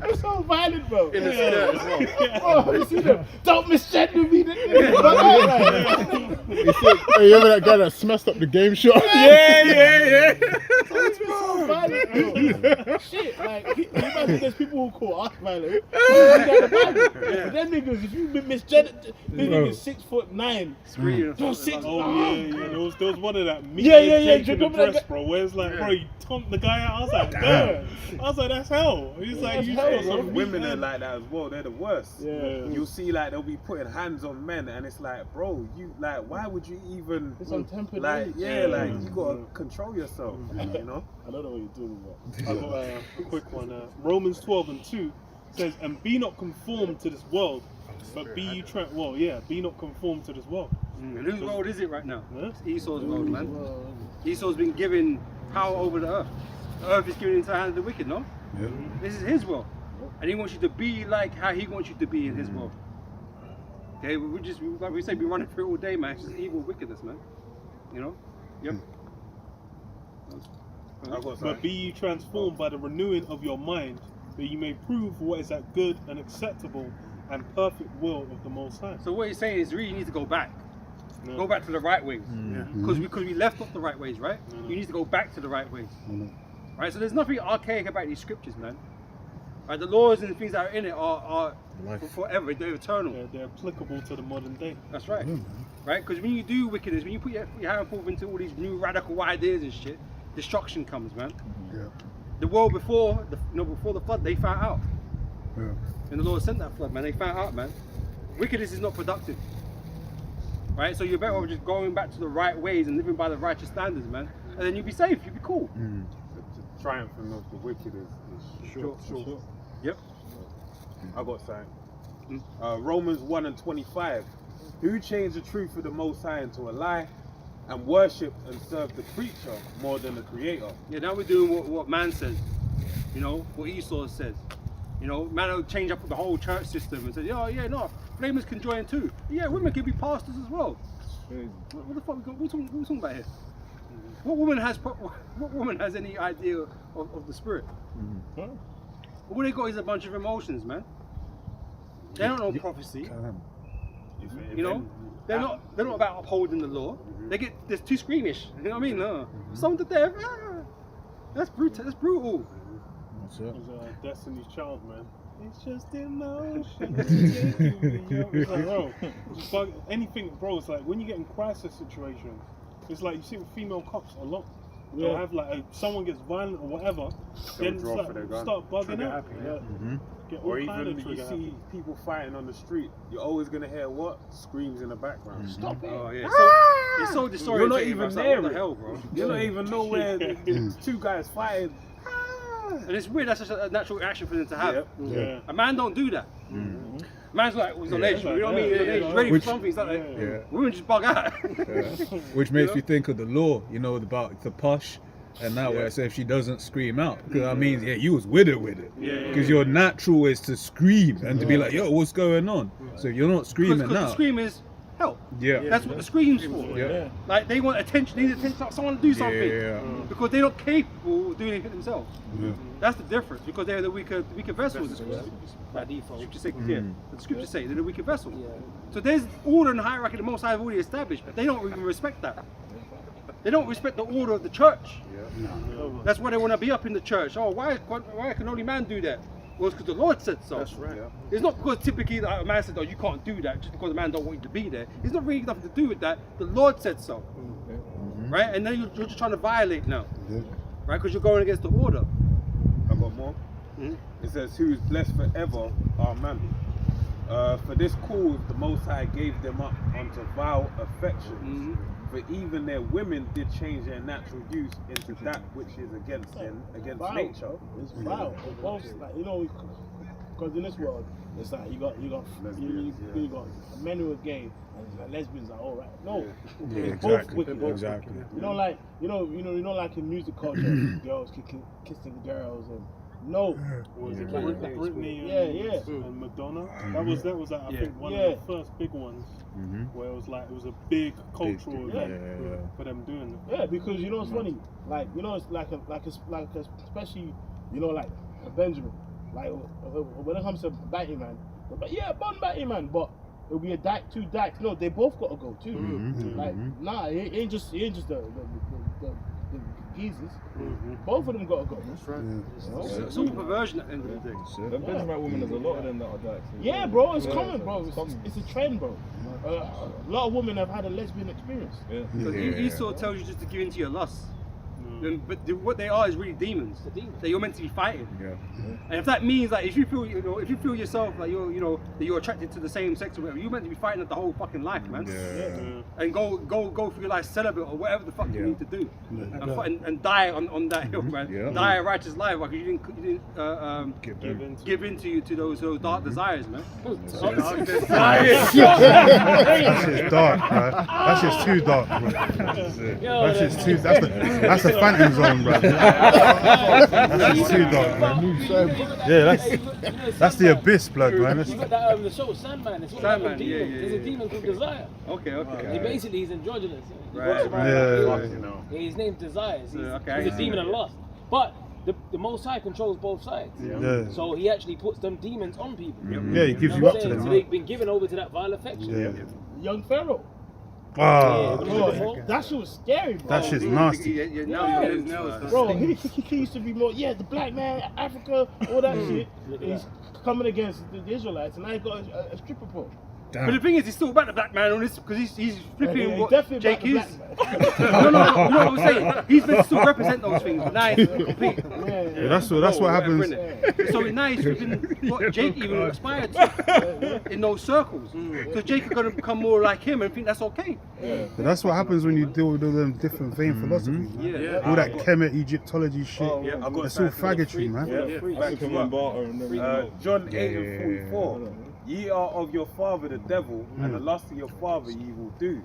Speaker 13: It's so violent, bro.
Speaker 4: In the skirt as well.
Speaker 13: Oh, you see them? Don't misgender me.
Speaker 2: Hey, you remember that guy that smashed up the game show?
Speaker 13: Yeah. It's so violent, bro. Shit, like, you imagine there's people who call us violent. But them niggas, if you misgendered, this nigga's 6'9".
Speaker 1: Screaming.
Speaker 7: Oh yeah. There was one of that meat
Speaker 13: Yeah.
Speaker 7: in the dress, bro. Where it's like, bro, you tomped the guy out. I was like, damn. I was like, that's hell. He's like, you got some
Speaker 3: Women are like that as well. They're the worst.
Speaker 13: Yeah.
Speaker 3: You'll see like they'll be putting hands on men, and it's like, bro, you like, why would you even?
Speaker 13: It's untempered.
Speaker 3: Like, like you gotta control yourself. You know.
Speaker 13: I don't know what you're doing,
Speaker 7: I got a quick one. Romans 12:2 says, "And be not conformed to this world, but be ye be not conformed to this world."
Speaker 1: And whose world is it right now?
Speaker 7: Huh?
Speaker 1: It's Esau's world, man. Esau's been given power over the earth. The earth is given into the hands of the wicked, no?
Speaker 5: Yeah.
Speaker 1: This is his world. And he wants you to be like how he wants you to be in his world. Okay, like we say, we running through it all day, man. It's just evil wickedness, man. You know? Yep.
Speaker 7: But be ye transformed by the renewing of your mind, that you may prove what is that good and acceptable and perfect will of the Most High.
Speaker 1: So what he's saying is really you need to go back.
Speaker 7: Yeah.
Speaker 1: Go back to the right ways. Because we left off the right ways, right? You need to go back to the right ways. Right? So there's nothing archaic about these scriptures, man. Right? The laws and the things that are in it are forever, they're eternal.
Speaker 7: They're applicable to the modern day.
Speaker 1: That's right. Right? Because when you do wickedness, when you put your hand forth into all these new radical ideas and shit, destruction comes, man. The world before the flood, they found out. And the Lord sent that flood, man. They found out, man. Wickedness is not productive. Right? So you're better off just going back to the right ways and living by the righteous standards, man. And then you'll be safe, you'll be cool.
Speaker 3: The triumphing of the wicked is
Speaker 1: Sure. Yep.
Speaker 3: I got something. Romans 1:25. Who changed the truth of the Most High into a lie, and worship and serve the creature more than the Creator?
Speaker 1: Yeah, now we're doing what man says. You know, what Esau says. You know, man will change up the whole church system and say, flamers can join too. Yeah, women can be pastors as well. What the fuck we talking about here? What woman has any idea of the spirit? All they got is a bunch of emotions, man. They don't know prophecy. You know, they're not about upholding the law. They're too squeamish. You know what I mean? No. Someone to death. That's brutal. That's brutal.
Speaker 7: It's Destiny's Child, man. It's just emotion. It's like, bro, but anything, bro. It's like when you get in crisis situations, it's like you see with female cops a lot. They'll have like someone gets violent or whatever, then start bugging out. Get all
Speaker 3: Or
Speaker 7: kind
Speaker 3: even
Speaker 7: of
Speaker 3: you
Speaker 7: trigger
Speaker 3: see
Speaker 7: happy.
Speaker 3: people fighting on the street, you're always gonna hear what? Screams in the background.
Speaker 13: Stop it.
Speaker 1: Oh yeah. It's so disorientating.
Speaker 3: You're not even
Speaker 1: bro.
Speaker 3: there.
Speaker 1: What the hell, bro?
Speaker 3: You don't even know where the two guys fighting.
Speaker 1: And it's weird. That's such a natural reaction for them to have.
Speaker 7: Yeah.
Speaker 1: A man don't do that. Man's like, he's on edge. You know what I mean? He's ready for something. He's like, women just bug out.
Speaker 5: Which makes me think of the law, you know, about the push. And now where it says if she doesn't scream out, because I mean, you was with it. Because your natural is to scream and to be like, yo, what's going on? So if you're not screaming
Speaker 1: Because
Speaker 5: now.
Speaker 1: the scream is help.
Speaker 5: Yeah.
Speaker 1: That's what the scream's for.
Speaker 5: Yeah.
Speaker 1: Like they want attention. They need attention. Someone to do something. Because they're not capable of doing anything themselves. That's the difference. Because they're the weaker vessels. By default. The scriptures say they're the weaker vessels. So there's order and hierarchy the Most High have already established, but they don't even respect that. They don't respect the order of the church. That's why they want to be up in the church. Oh, why can only man do that? Well, it's because the Lord said so.
Speaker 3: That's right.
Speaker 1: It's not because typically a man said, oh, you can't do that just because a man don't want you to be there. It's not really nothing to do with that. The Lord said so. Right? And then you're just trying to violate now. Right? Because you're going against the order.
Speaker 3: I got more. It says, who is blessed forever, amen. For this cause the Most High gave them up unto vile affections. For even their women did change their natural use into that which is against nature.
Speaker 13: It's vile. It's both, like, you know, because in this world, it's like you got men who are gay and it's like lesbians are all right. No,
Speaker 5: Yeah,
Speaker 13: they're
Speaker 5: exactly.
Speaker 13: both wicked.
Speaker 5: Exactly.
Speaker 13: You know, like like in music culture, girls kissing girls and no.
Speaker 7: What was it Britney and Madonna? That was I think one of the first big ones where it was a big cultural event for them doing it.
Speaker 13: Yeah, because you know it's funny, like it's like especially like a Benjamin, like when it comes to Batty Man, Bon Batty Man, but it'll be a dyke, two dykes. No, they both got to go too. Like it ain't just the geezers. Both of them got to go. That's right.
Speaker 1: It's all perversion at the end of the day.
Speaker 10: The Benjamin women, there's a lot of them that are dykes.
Speaker 13: Yeah, bro, it's common, bro. It's a trend, bro. A lot of women have had a lesbian experience.
Speaker 1: Because Esau tells you just to give into your lust. But what they are is really demons that you're meant to be fighting. And if that means like if you feel yourself like that you're attracted to the same sex or whatever, you're meant to be fighting it the whole fucking life, man. And go through your life celibate or whatever the fuck you need to do, and die on that hill, man. Die a righteous life because you didn't give in to those dark desires, man.
Speaker 2: That's just dark, man. That's just too dark, bro. That's just too. That's the phantom zone, bro. That's too dark, man. Yeah, that's the abyss, blood, man.
Speaker 6: You got that the show Sandman. It's all about demons. There's a demon called Desire.
Speaker 1: Okay.
Speaker 6: He's androgynous. He
Speaker 1: Right.
Speaker 6: walks around. His name's Desires. He's a demon of lust. But the Most High controls both sides. So he actually puts them demons on people.
Speaker 2: Yeah, he gives you up to them.
Speaker 6: So they've been given over to that vile affection.
Speaker 13: Young Pharaoh.
Speaker 2: Oh,
Speaker 13: that shit was scary, bro.
Speaker 2: that shit's nasty.
Speaker 13: Bro, he used to be more, the black man, Africa, all that shit. He's coming against the Israelites, and now he got a stripper pole.
Speaker 1: But the thing is, he's still about the black man on this because he's flipping what
Speaker 13: definitely
Speaker 1: Jake is.
Speaker 13: no,
Speaker 1: you know what I'm saying? He's meant to still represent those things, but now he's complete.
Speaker 2: That's what happens.
Speaker 1: So now he's flipping what Jake even aspired to in those circles. So Jake is going to become more like him and think that's okay.
Speaker 2: But that's what happens when you deal with all them different vain philosophies. All that Kemet Egyptology shit. It's all faggotry, man.
Speaker 3: John 8:44. Ye are of your father the devil, and the lust of your father ye will do.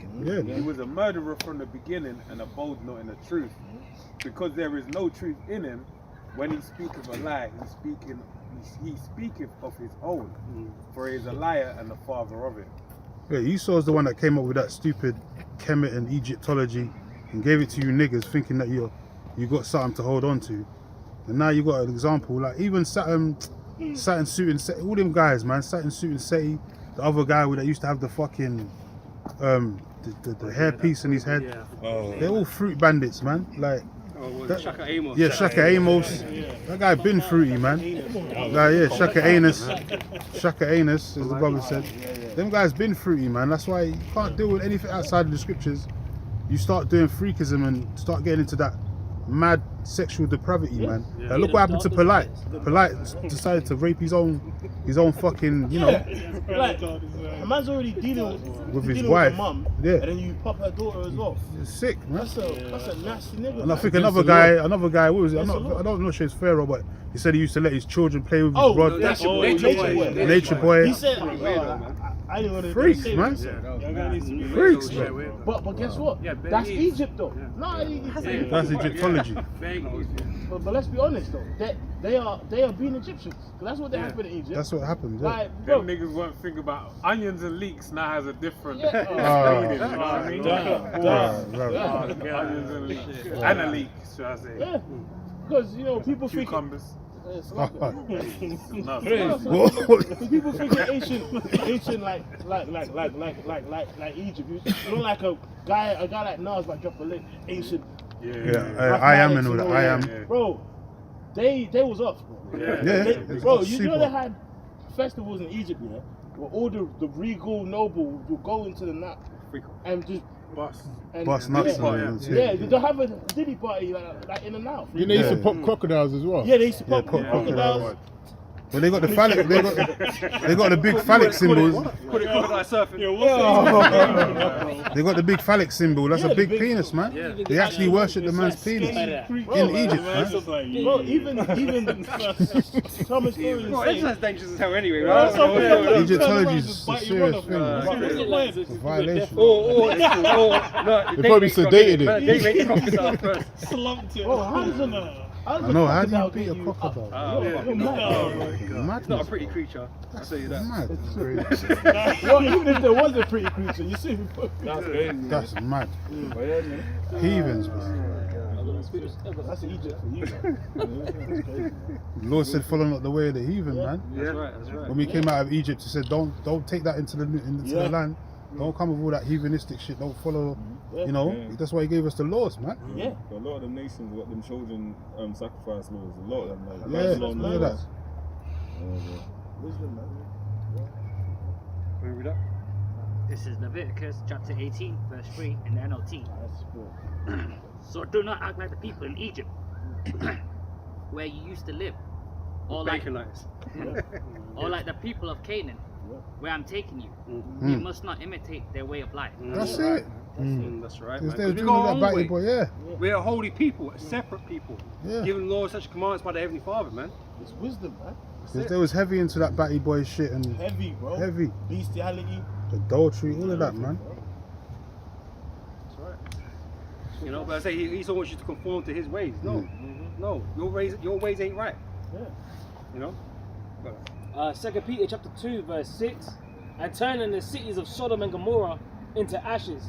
Speaker 3: He was a murderer from the beginning, and abode not in the truth. Because there is no truth in him, when he speaketh a lie, he speaketh of his own, for he is a liar and the father of it.
Speaker 2: Yeah, Esau's the one that came up with that stupid Kemet and Egyptology and gave it to you niggas thinking that you got something to hold on to. And now you got an example, like even Saturn Suit and Seti, all them guys, man. Saturn Suit and Seti, the other guy that used to have the fucking the hairpiece in his head. They're all fruit bandits, man. Like
Speaker 1: Shaka Amos.
Speaker 2: Yeah, Shaka Amos. That guy been fruity, man. Shaka Anus. Shaka Anus, as the brother said. Them guys been fruity, man. That's why you can't deal with anything outside of the scriptures. You start doing freakism and start getting into that mad sexual depravity, man. Like, look what happened to Polite. Polite decided to rape his own fucking,
Speaker 13: Like, a man's already dealing
Speaker 2: with his
Speaker 13: dealing
Speaker 2: wife.
Speaker 13: With her mum,
Speaker 2: Yeah.
Speaker 13: and then you pop her daughter as well.
Speaker 2: It's sick, man.
Speaker 13: That's a nasty nigga.
Speaker 2: And I think another guy, what was it? I don't know if it's Pharaoh, but he said he used to let his children play with his rod. Nature Boy.
Speaker 13: He said, I didn't want to
Speaker 2: freaks,
Speaker 13: say
Speaker 2: man.
Speaker 13: Freaks, man. But guess what? That's Egypt, though.
Speaker 2: That's Egyptology.
Speaker 13: But let's be honest, though. They are being Egyptians. That's what happened in Egypt.
Speaker 2: That's what happened. Yeah.
Speaker 13: Like, bro,
Speaker 3: them niggas won't think about onions and leeks now has a different meaning, you know what I mean? Onions and leeks. And a leek, should I say.
Speaker 13: Yeah. Because, people think
Speaker 3: cucumbers.
Speaker 13: People think ancient like Egypt. Like a guy like Nas might drop a lick ancient.
Speaker 2: I am and all that. I am.
Speaker 13: Bro, they was up, bro. Bro, they had festivals in Egypt, where all the regal noble would go into the night and just bust nuts. They'll have a Diddy party like in and out.
Speaker 9: They used to pop crocodiles as well.
Speaker 13: Yeah, they used to pop crocodiles.
Speaker 2: Well, they got the phallic. They got the big phallic symbols.
Speaker 1: Put it crocodile surfing.
Speaker 2: They got the big phallic symbol. That's a big penis, man. They actually worship the man's penis in Egypt, man.
Speaker 13: Bro, even some historians
Speaker 1: Bro,
Speaker 13: say
Speaker 1: that's dangerous as hell anyway,
Speaker 13: Bro,
Speaker 1: right?
Speaker 13: some people-
Speaker 2: Egyptology is a serious thing.
Speaker 1: Or
Speaker 2: It's a violation.
Speaker 1: no,
Speaker 2: They probably sedated it.
Speaker 1: They make crocodile first.
Speaker 7: Slumped it.
Speaker 13: Oh, how does a
Speaker 2: I know, how do you
Speaker 13: crocodile
Speaker 2: beat a
Speaker 13: get you up?
Speaker 2: crocodile?
Speaker 13: You're mad.
Speaker 1: It's not a pretty creature. I'll tell you that.
Speaker 2: Mad.
Speaker 13: Well, even if there was a pretty creature, you see.
Speaker 10: That's crazy.
Speaker 2: That's mad.
Speaker 10: But yeah, man.
Speaker 2: Heathens, man.
Speaker 13: That's Egypt for you.
Speaker 2: The Lord said, follow not the way of the heathen, man.
Speaker 1: That's right, that's right.
Speaker 2: When we came out of Egypt, he said, don't take that into the land. Don't come with all that heathenistic shit. Don't follow, you know.
Speaker 10: Yeah.
Speaker 2: That's why he gave us the laws, man.
Speaker 13: Yeah.
Speaker 10: A lot of the nations got them children sacrifice laws. A lot of them. Like,
Speaker 2: Yeah,
Speaker 10: Babylon,
Speaker 2: look at that.
Speaker 13: Wisdom, man.
Speaker 1: Read that.
Speaker 8: This is Leviticus chapter 18, verse 3 in the NLT. So do not act like the people in Egypt, where you used to live, or like the people of Canaan, where I'm taking you. You must not imitate their way of life.
Speaker 2: That's it.
Speaker 1: That's right,
Speaker 2: Because
Speaker 1: man.
Speaker 2: they were
Speaker 1: 'Cause we
Speaker 2: doing
Speaker 1: got
Speaker 2: all
Speaker 1: our
Speaker 2: that
Speaker 1: own
Speaker 2: batty
Speaker 1: way.
Speaker 2: boy, yeah.
Speaker 1: We're a holy people, a separate people,
Speaker 2: Yeah.
Speaker 1: given laws, such commandments by the Heavenly Father, man.
Speaker 13: It's wisdom, man.
Speaker 2: Because they was heavy into that batty boy shit and
Speaker 13: Heavy, bro.
Speaker 2: heavy.
Speaker 13: Bestiality.
Speaker 2: Adultery, all of that, man.
Speaker 1: That's right. You know, but I say he also wants you to conform to his ways. No, no, your ways ain't right.
Speaker 13: Yeah.
Speaker 1: You know. But,
Speaker 6: 2 Peter chapter 2 verse 6, and turning the cities of Sodom and Gomorrah into ashes,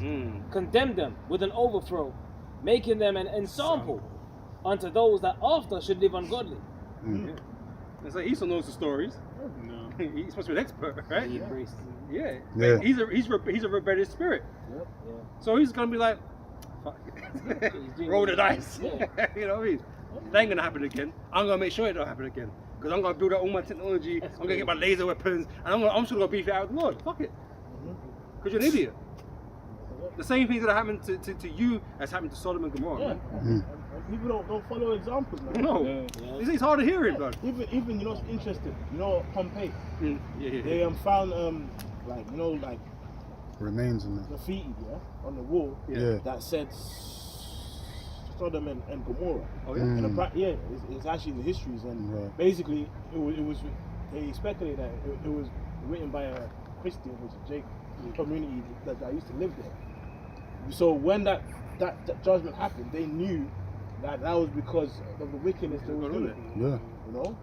Speaker 6: condemn them with an overthrow, making them an ensample unto those that after should live ungodly.
Speaker 1: yeah. It's like Esau knows the stories.
Speaker 7: No.
Speaker 1: He's supposed to be an expert, right? Yeah.
Speaker 2: Yeah.
Speaker 1: He's a rebellious spirit.
Speaker 6: Yep.
Speaker 1: So he's gonna be like, fuck it. Roll the dice.
Speaker 6: Yeah.
Speaker 1: You know what I mean? That ain't gonna happen again. I'm gonna make sure it don't happen again. Because I'm gonna build up all my technology, I'm gonna get my laser weapons, and I'm still gonna beef it out with the Lord. Fuck it. Because you're an idiot. The same things that happened to you as happened to Sodom and Gomorrah, man.
Speaker 13: People don't follow examples, man.
Speaker 1: No. It's hard to hear it, man.
Speaker 13: Even you know what's interesting? You know Pompeii.
Speaker 1: Yeah.
Speaker 13: They found like
Speaker 2: Remains in there.
Speaker 13: graffiti, on the wall
Speaker 2: Yeah.
Speaker 13: that said Sodom and Gomorrah.
Speaker 1: Oh yeah.
Speaker 13: And it's actually in the histories, and basically it was they speculated that it was written by a Christian, which is Jake community that used to live there. So when that judgment happened, they knew that was because of the wickedness they were doing.
Speaker 2: Yeah.
Speaker 13: You know,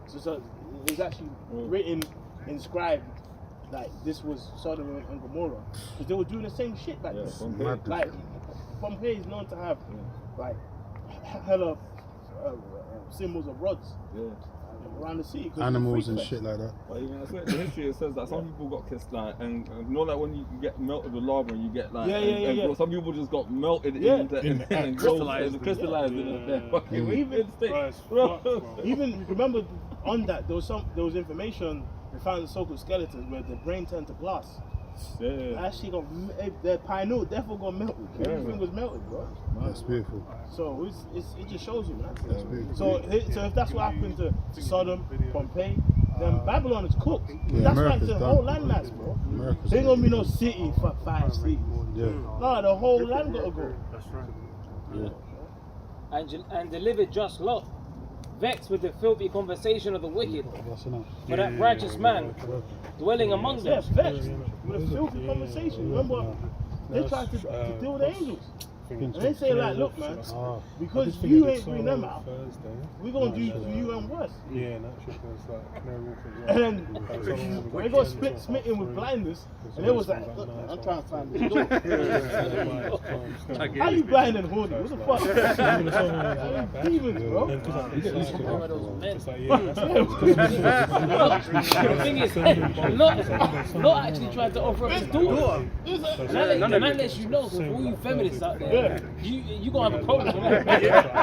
Speaker 13: so it's actually written, inscribed that this was Sodom and Gomorrah, because they were doing the same shit back then. Like Pompeii is known to have like hella symbols of rods around the city.
Speaker 2: Animals and shit like that.
Speaker 10: But even in the history, it says that some people got kissed, like, and you know, like when you get melted with lava and you get like, some people just got melted and crystallized.
Speaker 13: Even remember on that there was information. They found the so-called skeletons where the brain turned to glass.
Speaker 10: Yeah.
Speaker 13: Actually the pineal definitely got melted. Everything was melted, bro.
Speaker 2: That's beautiful.
Speaker 13: So it just shows you, man.
Speaker 2: That's beautiful.
Speaker 13: So if that's what happened to Sodom, Pompeii, then Babylon is cooked.
Speaker 2: Yeah,
Speaker 13: That's why
Speaker 2: America's
Speaker 13: the
Speaker 2: done.
Speaker 13: whole land mass, bro.
Speaker 2: America's
Speaker 13: There ain't gonna be no city for 5 cities.
Speaker 2: Yeah.
Speaker 13: No, the whole land gotta go.
Speaker 7: That's right.
Speaker 2: Yeah.
Speaker 6: And delivered just Lot, vexed with the filthy conversation of the wicked,
Speaker 2: That's enough.
Speaker 6: for that righteous man dwelling among
Speaker 13: Yeah,
Speaker 6: them.
Speaker 13: vexed with a filthy conversation. Remember, they tried to deal with the angels. And they say like, look man, because you ain't bring them out, we're gonna do to you and worse.
Speaker 7: Yeah, and that's just like Canary Wharf as
Speaker 13: And then they got smitten with blindness, and it was like, look man, I'm trying to find this door. How you blind and horny? What the fuck? Demons, bro.
Speaker 6: The thing is, Lot actually tried to offer up his daughter. The man lets you know, because all you feminists out there, you gonna have a problem with that.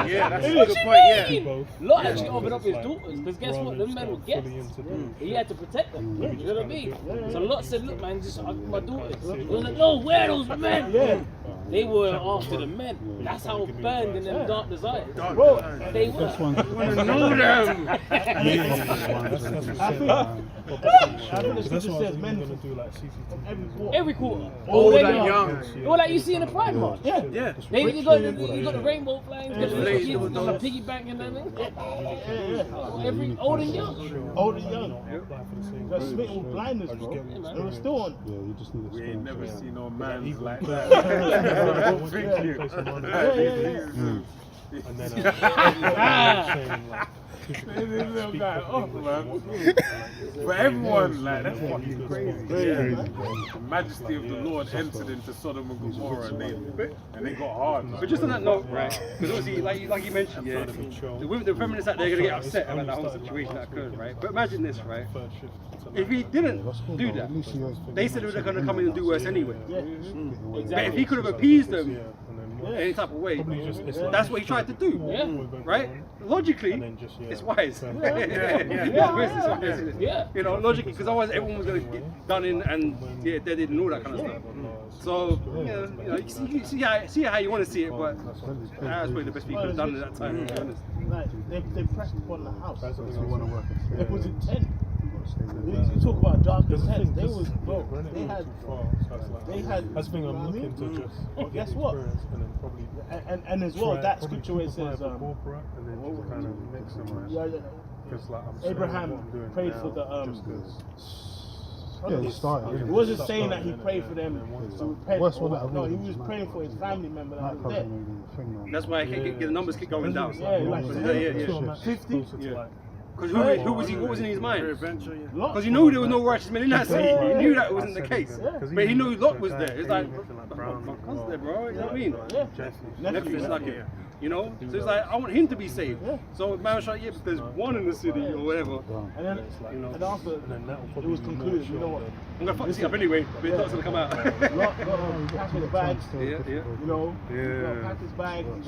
Speaker 4: Yeah, that's a good point. Yeah.
Speaker 6: Lot actually offered up his daughters, because guess what? Them men were guests. He had to protect them. You know what I mean? So Lot said, look man, just my daughters. He was like, no, where are those men? They were after the men. That's how burned in them dark desires.
Speaker 13: Bro,
Speaker 6: They were.
Speaker 1: wanna know them.
Speaker 13: I think the scripture says men from every quarter.
Speaker 6: Every quarter.
Speaker 1: Old
Speaker 6: They
Speaker 1: and
Speaker 6: are.
Speaker 1: young.
Speaker 6: Well, like you see in the Pride March.
Speaker 13: Yeah.
Speaker 1: Yeah.
Speaker 6: You got the rainbow flags, you got the
Speaker 1: Yeah.
Speaker 6: kids, the piggyback and everything. Every old and young.
Speaker 13: Old and young. Got smitten with blindness, bro.
Speaker 6: man.
Speaker 13: They were still on.
Speaker 2: Yeah, you just need to
Speaker 3: We ain't never seen no man like
Speaker 13: Yeah,
Speaker 3: that.
Speaker 7: And then
Speaker 3: This little guy off, man. But everyone, like, that's fucking crazy. Yeah. The majesty of the Lord entered into Sodom and Gomorrah and they got hard.
Speaker 1: But just on that note, right? Because obviously, like you mentioned, yeah, the women, the feminists out there are gonna get upset about that whole situation that occurred, right? But imagine this, right? If he didn't do that, they said they were gonna come in and do worse anyway. But if he could have appeased them any type of way, that's what he tried to do, right? Logically, it's wise.
Speaker 6: Yeah.
Speaker 1: You know, logically, because otherwise everyone was gonna get done in and dead and all that kind of stuff. So, you know, you see how you want to see it, but that was probably the best we could have done at that time. To be honest.
Speaker 13: Like, they pressed upon the house. It was intent. You talk about dark intent. They was, bro, they had.
Speaker 7: That's the thing I'm looking to just.
Speaker 13: Guess what? And as well, that scripture where it says,
Speaker 7: corporate and then just kind of mix them. Because like
Speaker 13: Abraham prayed for the
Speaker 2: Yeah, he started.
Speaker 13: It wasn't saying that he prayed for them to repent. No, he was praying for his family member that was dead.
Speaker 1: That's why the numbers keep going down.
Speaker 13: Yeah. 50.
Speaker 1: Because who was he? What was in his mind? Because he knew there was no righteous men in that city. He knew that wasn't the case. But he knew Lot was there. It's like, my cousin's there, bro. You know what I mean? Nephew's like it. You know? So it's like, I want him to be saved. So man was like, yeah, but there's one in the city or whatever.
Speaker 13: And then,
Speaker 1: you know,
Speaker 13: and after it was concluded, you know what?
Speaker 1: I'm gonna fuck this up anyway, but it's not gonna come out.
Speaker 13: Pack his bags.
Speaker 1: You
Speaker 13: know? Pack his bags.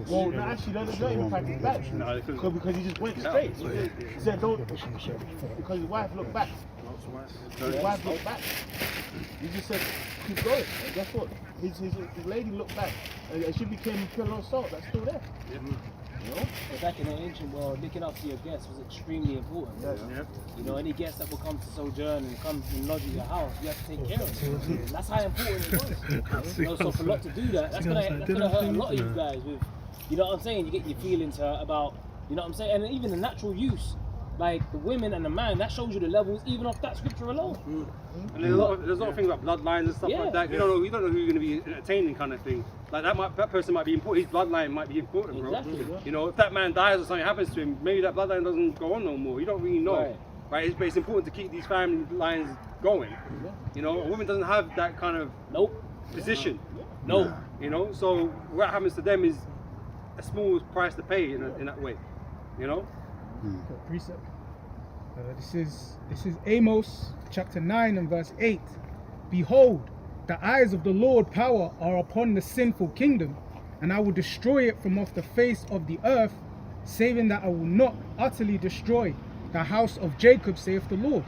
Speaker 13: Well, no, actually, not even pack his bags. Because he just went straight. He said, don't, because his wife looked back. His wife looked back. He just said, keep going. And guess what? His lady looked back. And she became a pillar of salt that's still there. You know?
Speaker 6: But back in the ancient world, looking after your guests was extremely important. You know, any guests that will come to sojourn and come and lodge at your house, you have to take care of them. That's how important it was. You know, so for Lot to do that, that's gonna hurt a lot of you guys with, you know what I'm saying? You get your feelings hurt about, you know what I'm saying? And even the natural use, like the women and the man, that shows you the levels even off that scripture alone.
Speaker 1: And there's a lot of things like bloodlines and stuff like that. You don't know who you're gonna be entertaining, kind of thing. Like that person might be important. His bloodline might be important, bro.
Speaker 6: Exactly,
Speaker 1: You know, if that man dies or something happens to him, maybe that bloodline doesn't go on no more. You don't really know, right? But it's important to keep these family lines going. You know, a woman doesn't have that kind of position. No. You know, so what happens to them is a small price to pay in that way. You know.
Speaker 12: Precept. This is Amos chapter 9 and verse 8. Behold, the eyes of the Lord power are upon the sinful kingdom, and I will destroy it from off the face of the earth, saving that I will not utterly destroy the house of Jacob, saith the Lord.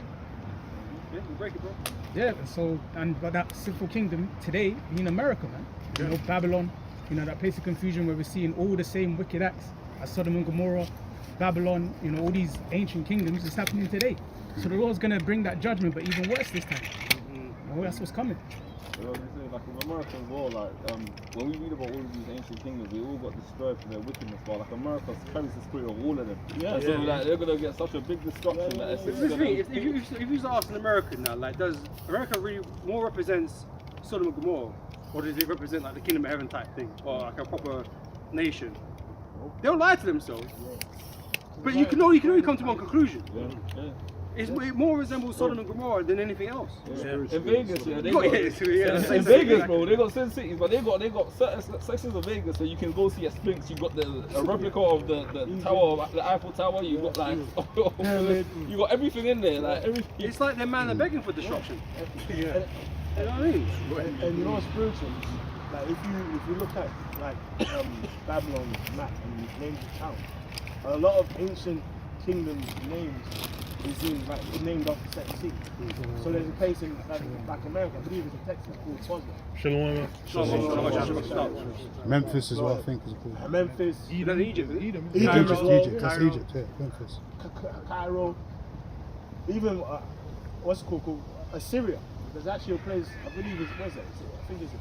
Speaker 1: Yeah, you break it, bro.
Speaker 12: Yeah, so but that sinful kingdom today being America, man. You know, Babylon, you know, that place of confusion where we're seeing all the same wicked acts as Sodom and Gomorrah, Babylon, you know, all these ancient kingdoms is happening today. So the Lord's gonna bring that judgment, but even worse this time. Oh, that's what's coming.
Speaker 10: You know what I'm saying? Like in America as well, like when we read about all of these ancient kingdoms, they all got destroyed for their wickedness. But like America carries the spirit of all of them. So like they're gonna get such a big destruction that it's
Speaker 1: This is the thing, if you start asking America now, like, does America really more represents Sodom and Gomorrah, or does it represent like the kingdom of heaven type thing, or like a proper nation? They'll lie to themselves, but you can only come to one conclusion. It more resembles Sodom and Gomorrah than anything else.
Speaker 10: In Vegas, they
Speaker 1: got,
Speaker 10: got in Vegas, bro. They got Sin Cities, but they got certain sections of Vegas where you can go see a Sphinx. You got a replica of the tower, the Eiffel Tower. You got like you got everything in there, like everything.
Speaker 1: It's like their man are begging for destruction. You know what I mean?
Speaker 13: And you know what's spiritual? Like if you look at like Babylon's map and you name the town, a lot of ancient kingdom's names is in like named after certain cities. So there's a place in like America, I believe it's in Texas called Boswell.
Speaker 2: Memphis as well, I think is called.
Speaker 13: Memphis,
Speaker 1: Egypt.
Speaker 2: Egypt,
Speaker 13: as well.
Speaker 2: Egypt, that's Egypt, yeah, Memphis.
Speaker 13: Cairo, even what's it called Assyria. There's actually a place, I believe it's, where's it? I think it's in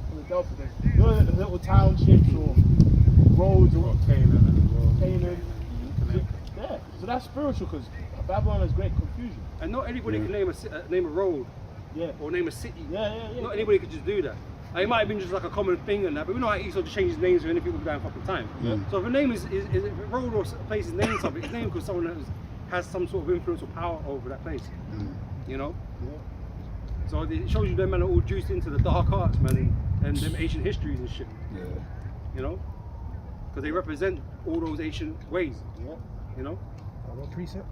Speaker 13: Philadelphia. You know the little townships or roads or Canaan. Yeah, so that's spiritual because Babylon has great confusion.
Speaker 1: And not anybody can name a road, or name a city.
Speaker 13: Yeah.
Speaker 1: Not anybody could just do that. It might have been just like a common thing and that, but we know how Esau just changes names for any people down fucking time. So if a name is if a road or a place is named something, it's named because someone has some sort of influence or power over that place. You know? So it shows you them men are all juiced into the dark arts, man, and them ancient histories and shit. You know? Because they represent all those ancient ways. You know?
Speaker 12: What precept?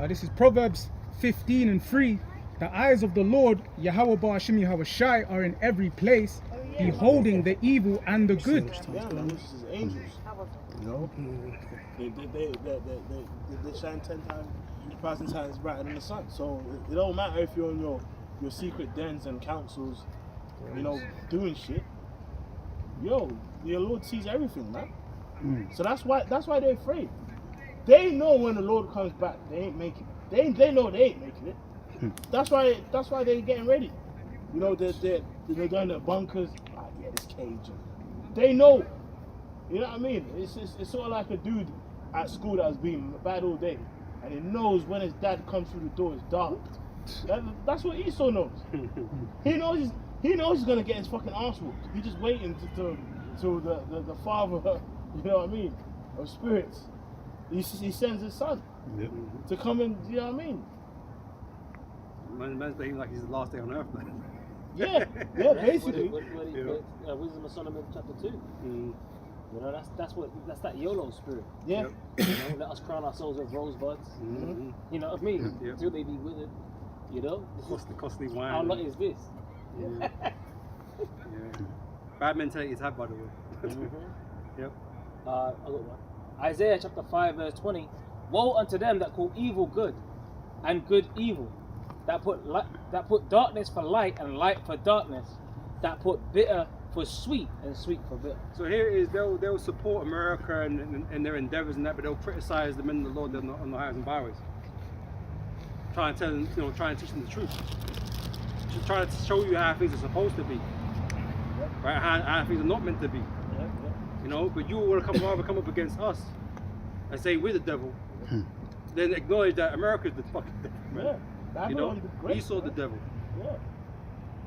Speaker 12: This is Proverbs 15:3. The eyes of the Lord, Yahweh Ba'ashim Yahweh Shai, are in every place, beholding the evil and the good.
Speaker 13: Yeah, which is angels. You know? They shine 1,000 times brighter than the sun. So it don't matter if you're in your secret dens and councils, you know, doing shit. Yo, your Lord sees everything, man. So that's why they're afraid. They know when the Lord comes back, they ain't making it. They know they ain't making it. That's why they're getting ready. You know, they're doing their bunkers. This cage. They know. You know what I mean? It's sort of like a dude at school that's been bad all day, and he knows when his dad comes through the door, it's dark. That's what Esau knows. He knows he's gonna get his fucking arse whooped. He's just waiting to the father, you know what I mean, of spirits. He sends his son to come and, you know what I mean.
Speaker 1: Man's behaving like he's the last day on earth, man.
Speaker 13: Yeah, basically.
Speaker 6: Wisdom of Solomon chapter 2. You know, that's that YOLO spirit.
Speaker 13: Yeah.
Speaker 6: You know, let us crown ourselves with rosebuds. You know what I mean? Until they be withered. You know?
Speaker 1: Costly wine.
Speaker 6: How long is this?
Speaker 1: Bad mentality is had, by the way. Yep.
Speaker 6: I got one. Isaiah chapter 5 verse 20. Woe unto them that call evil good, and good evil, that put darkness for light and light for darkness, that put bitter for sweet and sweet for bitter.
Speaker 1: So here it is, they'll support America and their endeavors and that, but they'll criticize the men of the Lord on the highways and byways. Trying to tell them, trying to teach them the truth. Just trying to show you how things are supposed to be. Right? How things are not meant to be. You know, but you want to rather come up against us and say we're the devil, then acknowledge that America's the fucking devil. You know, Esau the devil.
Speaker 13: Yeah.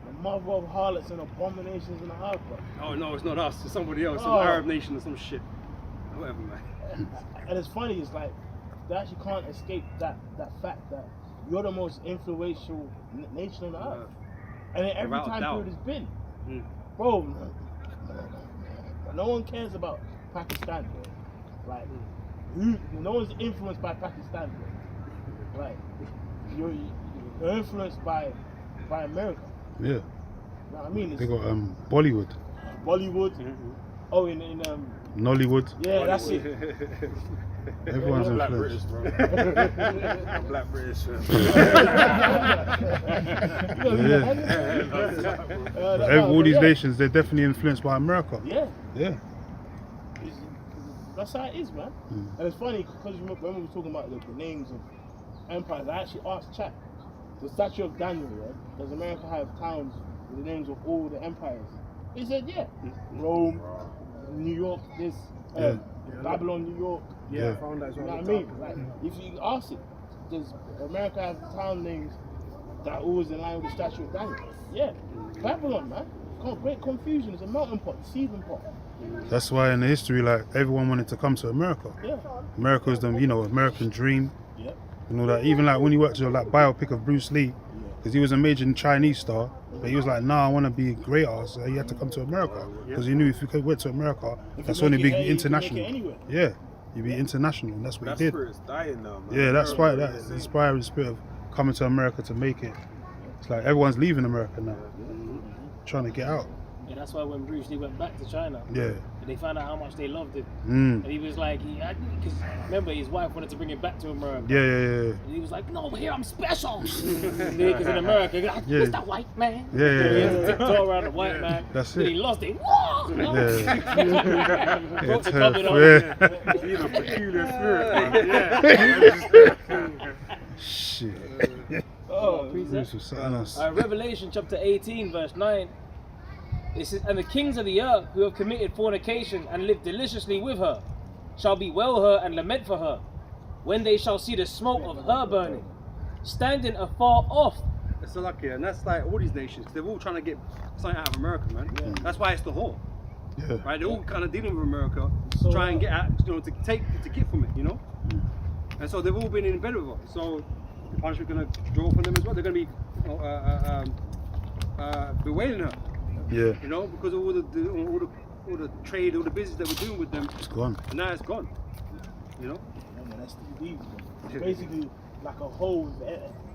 Speaker 13: The mother of harlots and abominations in the earth.
Speaker 1: Oh no, it's not us. It's somebody else, some Arab nation or some shit. Whatever, man.
Speaker 13: And it's funny. It's like they actually can't escape that fact that you're the most influential nation on the earth, and in every time period it's been, bro. No one cares about Pakistan, bro. Like, no one's influenced by Pakistan, bro. Like, you're influenced by America.
Speaker 2: Yeah.
Speaker 13: You know what I mean?
Speaker 2: They got Bollywood.
Speaker 13: Bollywood. Oh, in
Speaker 2: Nollywood.
Speaker 13: Yeah, that's it.
Speaker 2: Everyone's
Speaker 11: Black
Speaker 2: influenced.
Speaker 11: British, bro. Black British.
Speaker 2: All these nations, they're definitely influenced by America.
Speaker 13: Yeah. That's how it is, man. And it's funny because when we were talking about the names of empires, I actually asked Chat, the statue of Daniel, does America have towns with the names of all the empires? He said, yeah. Rome, New York, Babylon, New York.
Speaker 2: Yeah.
Speaker 13: You know what I mean? Like, if you ask it, does America have town names that are always in line with the statue of Daniel? Yeah. Babylon, man. Great confusion. It's a melting pot, seething pot.
Speaker 2: That's why in the history, like, everyone wanted to come to America.
Speaker 13: Yeah.
Speaker 2: America was the, American dream.
Speaker 13: Yeah.
Speaker 2: And all that. Even like when you watch your biopic of Bruce Lee, because he was a major Chinese star, but he was like, nah, I want to be greater, so he had to come to America. Because he knew if he went to America, that's when he'd be international. Yeah, he'd be international, and that's what he did.
Speaker 11: That spirit's dying now, man.
Speaker 2: Yeah, that's why that inspired the spirit of coming to America to make it. It's like everyone's leaving America now, trying to get out.
Speaker 6: Yeah, that's why when Bruce Lee went back to China,
Speaker 2: yeah,
Speaker 6: And they found out how much they loved him.
Speaker 5: Mm.
Speaker 6: And he was like, because remember his wife wanted to bring him back to America.
Speaker 5: Yeah.
Speaker 6: And he was like, no, over here I'm special. Because in America, like,
Speaker 5: Yeah.
Speaker 6: Mr. White Man.
Speaker 5: Yeah.
Speaker 6: He had to tiptoe around the white man.
Speaker 5: That's
Speaker 6: Then
Speaker 5: it.
Speaker 6: he lost it. Whoa! Broke the
Speaker 5: tough,
Speaker 6: cupboard off.
Speaker 5: yeah.
Speaker 3: He's a peculiar spirit, man. Yeah.
Speaker 5: Shit.
Speaker 6: Oh,
Speaker 5: This was something else.
Speaker 6: Revelation chapter 18, verse 9. It says, and the kings of the earth who have committed fornication and lived deliciously with her shall bewail her and lament for her when they shall see the smoke of her burning, standing afar off.
Speaker 1: It's so lucky, and that's like all these nations. They're all trying to get something out of America, man.
Speaker 6: Yeah.
Speaker 1: That's why it's the whole.
Speaker 5: Yeah.
Speaker 1: Right? They're all kind of dealing with America,
Speaker 6: So,
Speaker 1: try and get out, to get from it, And so they've all been in bed with her. So the punishment's gonna draw from them as well. They're gonna be bewailing her.
Speaker 5: Yeah.
Speaker 1: Because of all the trade, all the business that we're doing with them.
Speaker 5: It's gone.
Speaker 1: And now it's gone.
Speaker 13: Yeah, man, STDs, man. It's basically like a hole.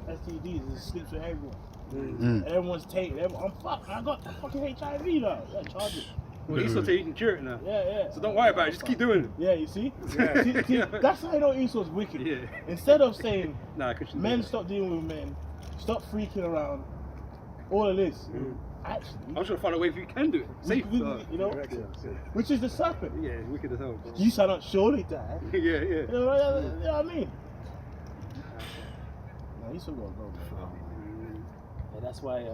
Speaker 13: STDs, it sleeps with everyone.
Speaker 5: Mm.
Speaker 13: Everyone's taking. I'm fucked. I got fucking HIV now. Yeah, charge it.
Speaker 1: Well, Esau you can cure it now.
Speaker 13: Yeah.
Speaker 1: So don't worry about it. Just keep doing it.
Speaker 13: Yeah, you see?
Speaker 1: Yeah.
Speaker 13: see, that's how I know Esau's wicked.
Speaker 1: Yeah.
Speaker 13: Instead of saying,
Speaker 1: Nah,
Speaker 13: men stop dealing with men, stop freaking around, all of this. Actually,
Speaker 1: I'm trying to find a way if you can do it. Safe.
Speaker 13: Which is the serpent.
Speaker 1: Yeah, it's wicked as hell. Bro.
Speaker 13: You shall not surely die.
Speaker 1: yeah.
Speaker 13: You know what I mean? No, Esau got to go.
Speaker 6: And that's why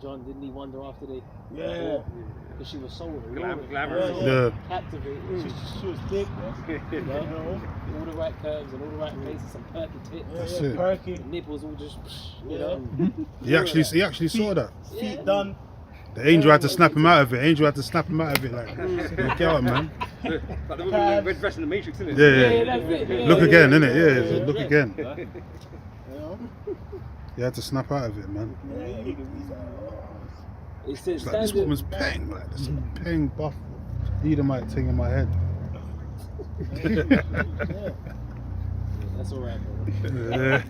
Speaker 6: John didn't he wonder after they because she was so
Speaker 1: glamorous.
Speaker 5: Yeah.
Speaker 6: Captivated.
Speaker 13: She was thick,
Speaker 6: all the right curves and all the right places, some perky tits.
Speaker 5: That's it.
Speaker 13: Perky.
Speaker 6: The nipples all just
Speaker 5: He actually saw that.
Speaker 13: Feet done.
Speaker 5: The angel had to snap him out of it. Like, look out, man.
Speaker 1: Like the woman in the red dress in the Matrix, isn't it?
Speaker 5: Yeah.
Speaker 6: that's it. Yeah,
Speaker 5: Look again, innit?
Speaker 6: yeah.
Speaker 5: Yeah, look again.
Speaker 13: You know?
Speaker 5: You had to snap out of it, man.
Speaker 6: It says
Speaker 5: It's like this woman's peng, like there's some peng buff Edomite thing in my head.
Speaker 6: That's alright, bro.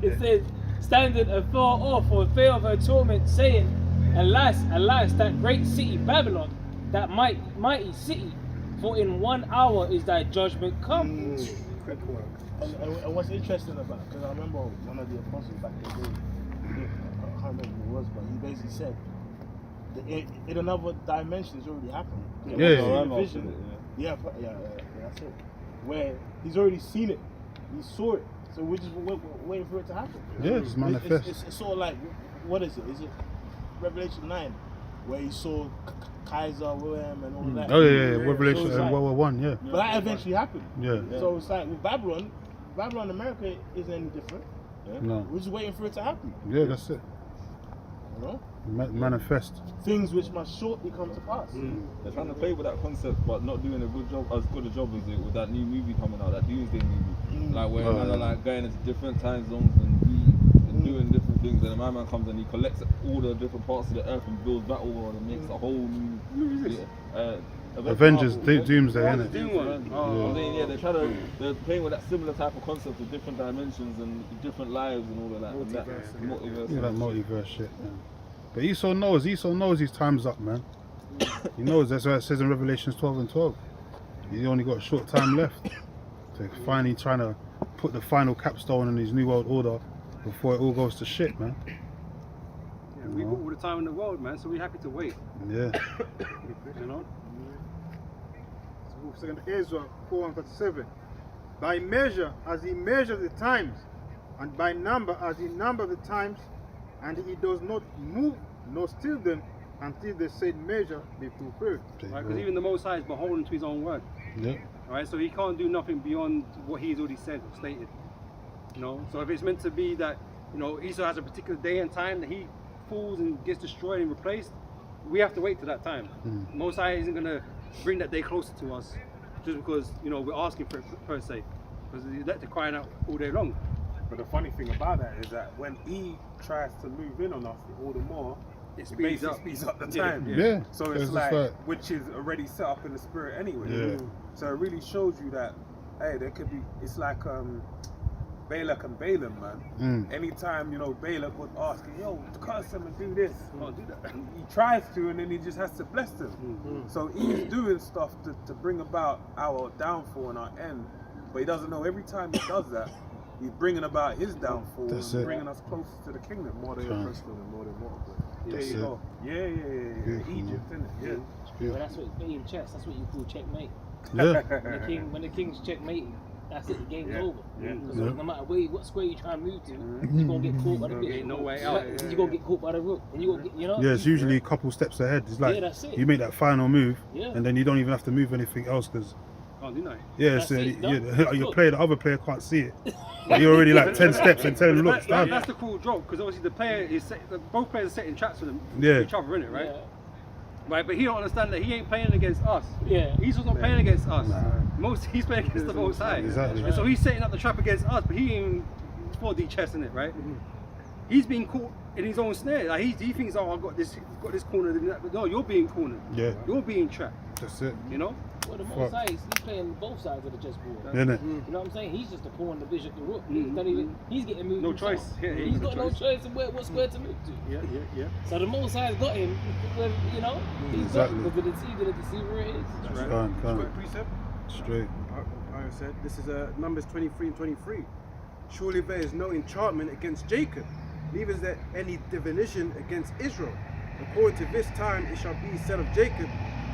Speaker 6: It says, standing afar off for fear of her torment, saying, alas, that great city Babylon, that mighty city, for in 1 hour is thy judgment come.
Speaker 13: And what's interesting about it, because I remember one of the apostles back in the day, I can't remember who it was, but he basically said, in another dimension, it's already happened. Vision. Yeah, that's it. Where he's already seen it, he saw it, so we're just waiting for it to happen.
Speaker 5: Yeah, it's manifest.
Speaker 13: It's sort of like, what is it? Is it Revelation 9, where he saw Kaiser William and all of that?
Speaker 5: Oh yeah. Revelation
Speaker 13: So it's like,
Speaker 5: World War One, yeah.
Speaker 13: But that eventually happened.
Speaker 5: Yeah.
Speaker 13: So it's like with Babylon, America isn't any different.
Speaker 5: No.
Speaker 13: We're just waiting for it to happen.
Speaker 5: Yeah, that's it.
Speaker 13: You know?
Speaker 5: Manifest.
Speaker 13: Things which must shortly come to pass.
Speaker 10: They're trying to play with that concept, but not doing a good job, as good a job as it with that new movie coming out, that Doomsday movie. Like where man are like going into different time zones and doing different things, and the man comes and he collects all the different parts of the earth and builds that over and makes a whole new.
Speaker 5: Avengers, Doomsday, innit?
Speaker 10: I'm saying, they're playing with that similar type of concept of different dimensions and different lives and all of that. Multiverse.
Speaker 5: Yeah, that multiverse shit, man. But Esau knows his time's up, man. He knows, that's why it says in Revelations 12:12. He's only got a short time left to finally trying to put the final capstone in his new world order before it all goes to shit, man.
Speaker 1: Yeah, we've got all the time in the world, man, so we're happy to wait.
Speaker 5: Yeah.
Speaker 1: You know?
Speaker 9: So 2 Ezra 4:37. By measure as he measures the times, and by number as he numbers the times, and he does not move nor still them until the said measure be fulfilled.
Speaker 1: Right? Because even the Most High is beholden to his own word.
Speaker 5: Yeah.
Speaker 1: Right? So he can't do nothing beyond what he's already said or stated. You know? So if it's meant to be that, Esau has a particular day and time that he falls and gets destroyed and replaced, we have to wait to that time. Most High isn't going to bring that day closer to us just because, we're asking for it per se. Because they're crying out all day long.
Speaker 3: But the funny thing about that is that when he tries to move in on us all the more, it speeds up the time.
Speaker 5: Yeah.
Speaker 3: So it's like, which is already set up in the spirit anyway.
Speaker 5: Yeah.
Speaker 3: So it really shows you that, hey, there could be, it's like, Balak and Balaam, man. Anytime, you know, Balak was asking, yo, curse them and do this. Can't do that. He tries to, and then he just has to bless them. So he's doing stuff to bring about our downfall and our end, but he doesn't know every time he does that, he's bringing about his downfall and bringing us closer to the kingdom.
Speaker 11: More they oppressed them and more they multiplied.
Speaker 3: There you go. Yeah. Egypt, isn't it? Yeah.
Speaker 6: Well, that's what being chess. That's what you call checkmate.
Speaker 5: Yeah.
Speaker 6: When the king's checkmating, that's it. The game's over.
Speaker 5: Yeah.
Speaker 6: Because no matter what square you try and move to, you're gonna get caught by the bit.
Speaker 1: No way out.
Speaker 6: You're gonna get caught by the rook, and you gonna get, you know.
Speaker 5: Yeah, it's usually a couple steps ahead. It's like
Speaker 6: that's it.
Speaker 5: you make that final move,
Speaker 6: Yeah.
Speaker 5: and then you don't even have to move anything else because.
Speaker 1: Can't do nothing.
Speaker 5: Yeah,
Speaker 6: That's
Speaker 5: so
Speaker 6: it,
Speaker 5: your player, the other player can't see it. You're already like 10 steps and telling him, look, it's done.
Speaker 1: That's the cool joke, because obviously the player is both players are setting traps for them,
Speaker 5: Yeah.
Speaker 1: each other, in it, right?
Speaker 6: Yeah.
Speaker 1: Right, but he don't understand that he ain't playing against us.
Speaker 6: Yeah.
Speaker 1: He's not playing against us. He's playing against the Most High.
Speaker 5: Exactly.
Speaker 1: And so he's setting up the trap against us, but he ain't 4D chess in it, right? He's being caught in his own snare. Like he thinks, oh, I've got this cornered. But no, you're being cornered.
Speaker 5: Yeah.
Speaker 1: You're being trapped.
Speaker 5: That's it.
Speaker 1: You know?
Speaker 6: Well, the Most High, he's playing both sides of the chessboard.
Speaker 5: Isn't it?
Speaker 6: You know what I'm saying? He's just a pawn, the bishop, the rook. He's getting moved.
Speaker 1: No
Speaker 6: himself.
Speaker 1: choice. Yeah,
Speaker 6: he's got no choice in what square to move to.
Speaker 1: Yeah.
Speaker 6: So the Most High's got him. You know, he's got him. But the deceiver to see where it is.
Speaker 1: That's right.
Speaker 5: Can't.
Speaker 1: Precept.
Speaker 5: Straight.
Speaker 4: I said, this is Numbers 23 and 23. Surely there is no enchantment against Jacob, neither is there any divination against Israel. According to this time it shall be said of Jacob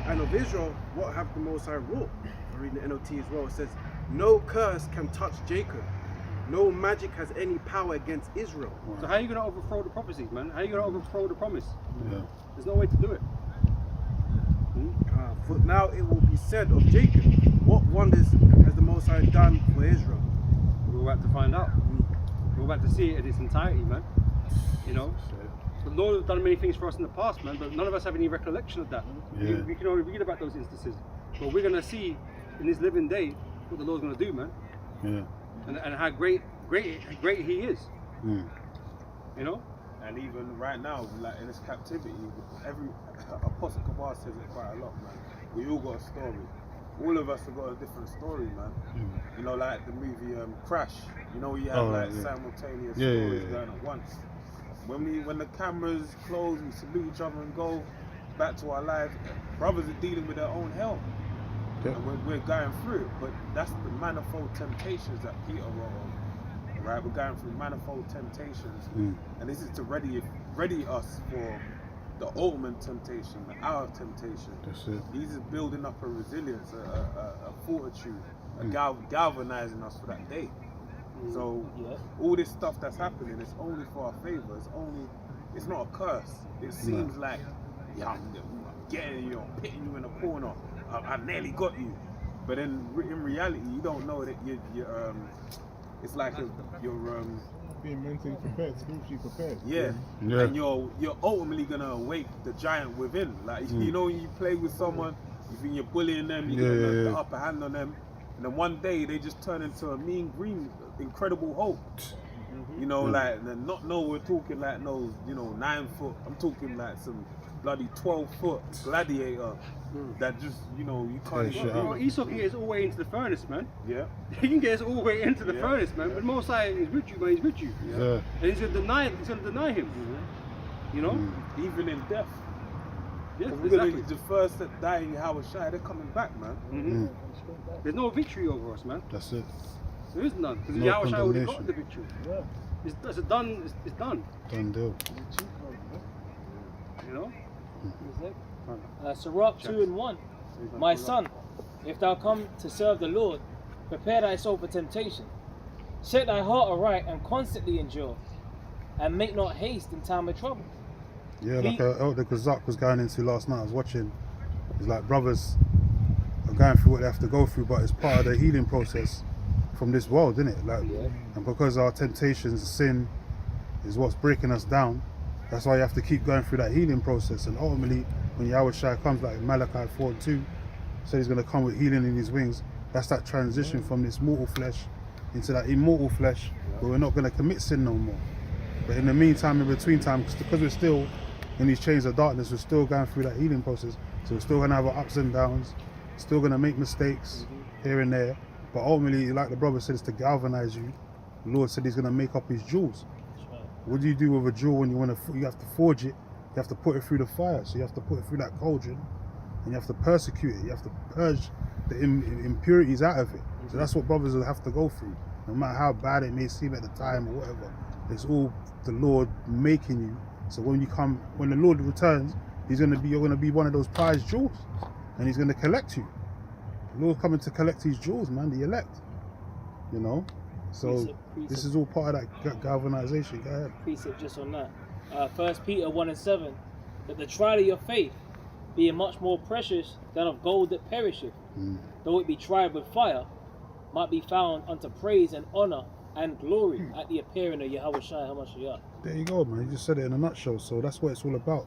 Speaker 4: and of Israel, what have the Most High wrought? I read the NLT as well. It says, no curse can touch Jacob. No magic has any power against Israel.
Speaker 1: So how are you going to overthrow the prophecies, man? How are you going to overthrow the promise?
Speaker 5: Yeah.
Speaker 1: There's no way to do it.
Speaker 4: For now it will be said of Jacob, what wonders has the Most High done for Israel?
Speaker 1: We're about to find out. We're about to see it in its entirety, man. You know? The Lord has done many things for us in the past, man, but none of us have any recollection of that.
Speaker 5: Yeah.
Speaker 1: We can only read about those instances. But we're going to see in this living day what the Lord's going to do, man.
Speaker 5: Yeah.
Speaker 1: And how great He is. You know?
Speaker 3: And even right now, like in this captivity, every Apostle Kabar says it quite a lot, man. We all got a story. All of us have got a different story, man. You know, like the movie Crash. You know, you have simultaneous stories going at once. When the cameras close, we salute each other and go back to our lives. Brothers are dealing with their own hell, and we're going through it. But that's the manifold temptations that Peter wrote on. Right, we're going through manifold temptations, and this is to ready us for the ultimate temptation, the hour of temptation.
Speaker 5: That's it.
Speaker 3: He's just building up a resilience, a fortitude, galvanizing us for that day. So all this stuff that's happening is only for our favor. It's not a curse. It seems like, yeah, I'm getting you, I'm pitting you in a corner. I nearly got you, but in reality, you don't know that you're it's like you're
Speaker 2: being mentally prepared, spiritually prepared.
Speaker 3: Yeah. And you're ultimately gonna awake the giant within. Like you know, when you play with someone, you think you're bullying them, you get the upper hand on them, and then one day they just turn into a mean green, incredible Hulk. You know, like we're talking like 9 foot. I'm talking like some bloody 12-foot gladiator that just you can't even.
Speaker 1: Esau can get us all the way into the furnace, man.
Speaker 3: Yeah.
Speaker 1: He can get us all the way into the furnace, man. But Most High is with you, man. He's with you.
Speaker 5: Yeah.
Speaker 1: And he's gonna deny him. You know,
Speaker 3: even in death.
Speaker 1: Yes,
Speaker 3: We're gonna be the first that die in Howard Shire. They're coming back, man.
Speaker 1: There's no victory over us, man.
Speaker 5: That's it.
Speaker 1: There is none because
Speaker 5: No
Speaker 1: Howard Shire already got
Speaker 5: condemnation.
Speaker 1: the victory. Yeah. It's done. It's done.
Speaker 5: Done deal.
Speaker 1: You know.
Speaker 6: Sirach 2:1. My son, if thou come to serve the Lord, prepare thyself for temptation. Set thy heart aright and constantly endure, and make not haste in time of trouble.
Speaker 5: Yeah, like Elder Kazak was going into last night. I was watching. It's like brothers are going through what they have to go through, but it's part of the healing process from this world, isn't it? Like, and because our temptations, sin, is what's breaking us down. That's why you have to keep going through that healing process. And ultimately, when Yahweh Shai comes, like Malachi 4:2, said he's going to come with healing in his wings. That's that transition from this mortal flesh into that immortal flesh, where we're not going to commit sin no more. But in the meantime, in between time, because we're still in these chains of darkness, we're still going through that healing process. So we're still going to have our ups and downs, still going to make mistakes here and there. But ultimately, like the brother said, it's to galvanize you,
Speaker 2: The Lord said He's going to make up His jewels. What do you do with a jewel when you want to? You have to forge it. You have to put it through the fire. So you have to put it through that cauldron, and you have to persecute it. You have to purge the impurities out of it. So that's what brothers will have to go through, no matter how bad it may seem at the time or whatever. It's all the Lord making you. So when the Lord returns, you're going to be one of those prized jewels, and He's going to collect you. The Lord's coming to collect His jewels, man, the elect. You know, so this is all part of that galvanization. Go ahead.
Speaker 6: Precept just on that. 1 Peter 1:7, that the trial of your faith, being much more precious than of gold that perisheth, though it be tried with fire, might be found unto praise and honor and glory at the appearing of Yahweh Shai HaMashiach.
Speaker 2: There you go, man. You just said it in a nutshell. So that's what it's all about.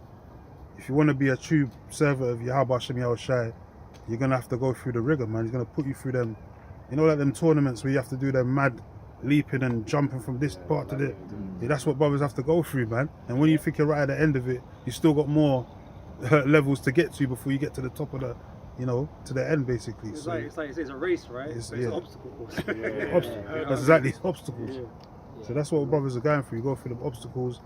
Speaker 2: If you want to be a true servant of Yahweh Hashem Yahweh Shai, you're going to have to go through the rigor, man. He's going to put you through them, you know, like them tournaments where you have to do them mad leaping and jumping from this part to there. Yeah, that's what brothers have to go through, man. And when you think you're right at the end of it, you still got more levels to get to before you get to the top of the, you know, to the end, basically.
Speaker 1: It's
Speaker 2: So
Speaker 1: like it's a race, right? It's
Speaker 2: yeah.
Speaker 1: obstacles.
Speaker 2: That's exactly obstacles. So that's what brothers are going through. You go through the obstacles.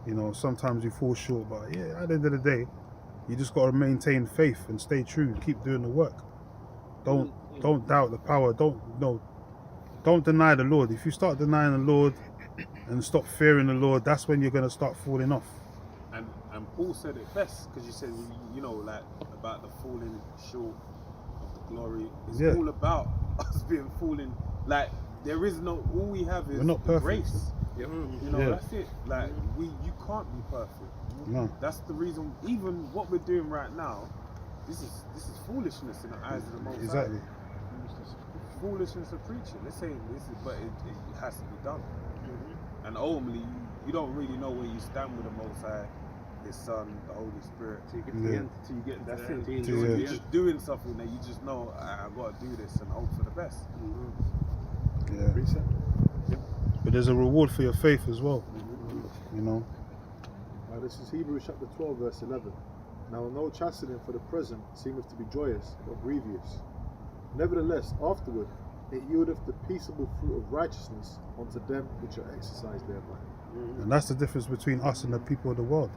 Speaker 2: You know, sometimes you fall short, but yeah, at the end of the day, you just got to maintain faith and stay true. Keep doing the work. Don't doubt the power. Don't deny the Lord. If you start denying the Lord and stop fearing the Lord, that's when you're going to start falling off.
Speaker 3: And Paul said it best, because you said, you know, like about the falling short of the glory. It's all about us being falling. Like there is no, all we have is grace. You know, that's it. Like you can't be perfect.
Speaker 2: No.
Speaker 3: That's the reason. Even what we're doing right now, this is foolishness in the eyes of the Most High.
Speaker 2: Exactly.
Speaker 3: Foolishness of preaching. But it has to be done. And ultimately, you don't really know where you stand with the Most High, His Son, the Holy Spirit. Till you get to the end. Till you get that's it. You're just doing something that you just know, I've got to do this and hope for the best.
Speaker 2: Yeah. But there's a reward for your faith as well. You know.
Speaker 11: This is Hebrews chapter 12, verse 11. Now no chastening for the present seemeth to be joyous, but grievous. Nevertheless, afterward it yieldeth the peaceable fruit of righteousness unto them which are exercised thereby.
Speaker 2: And that's the difference between us and the people of the world.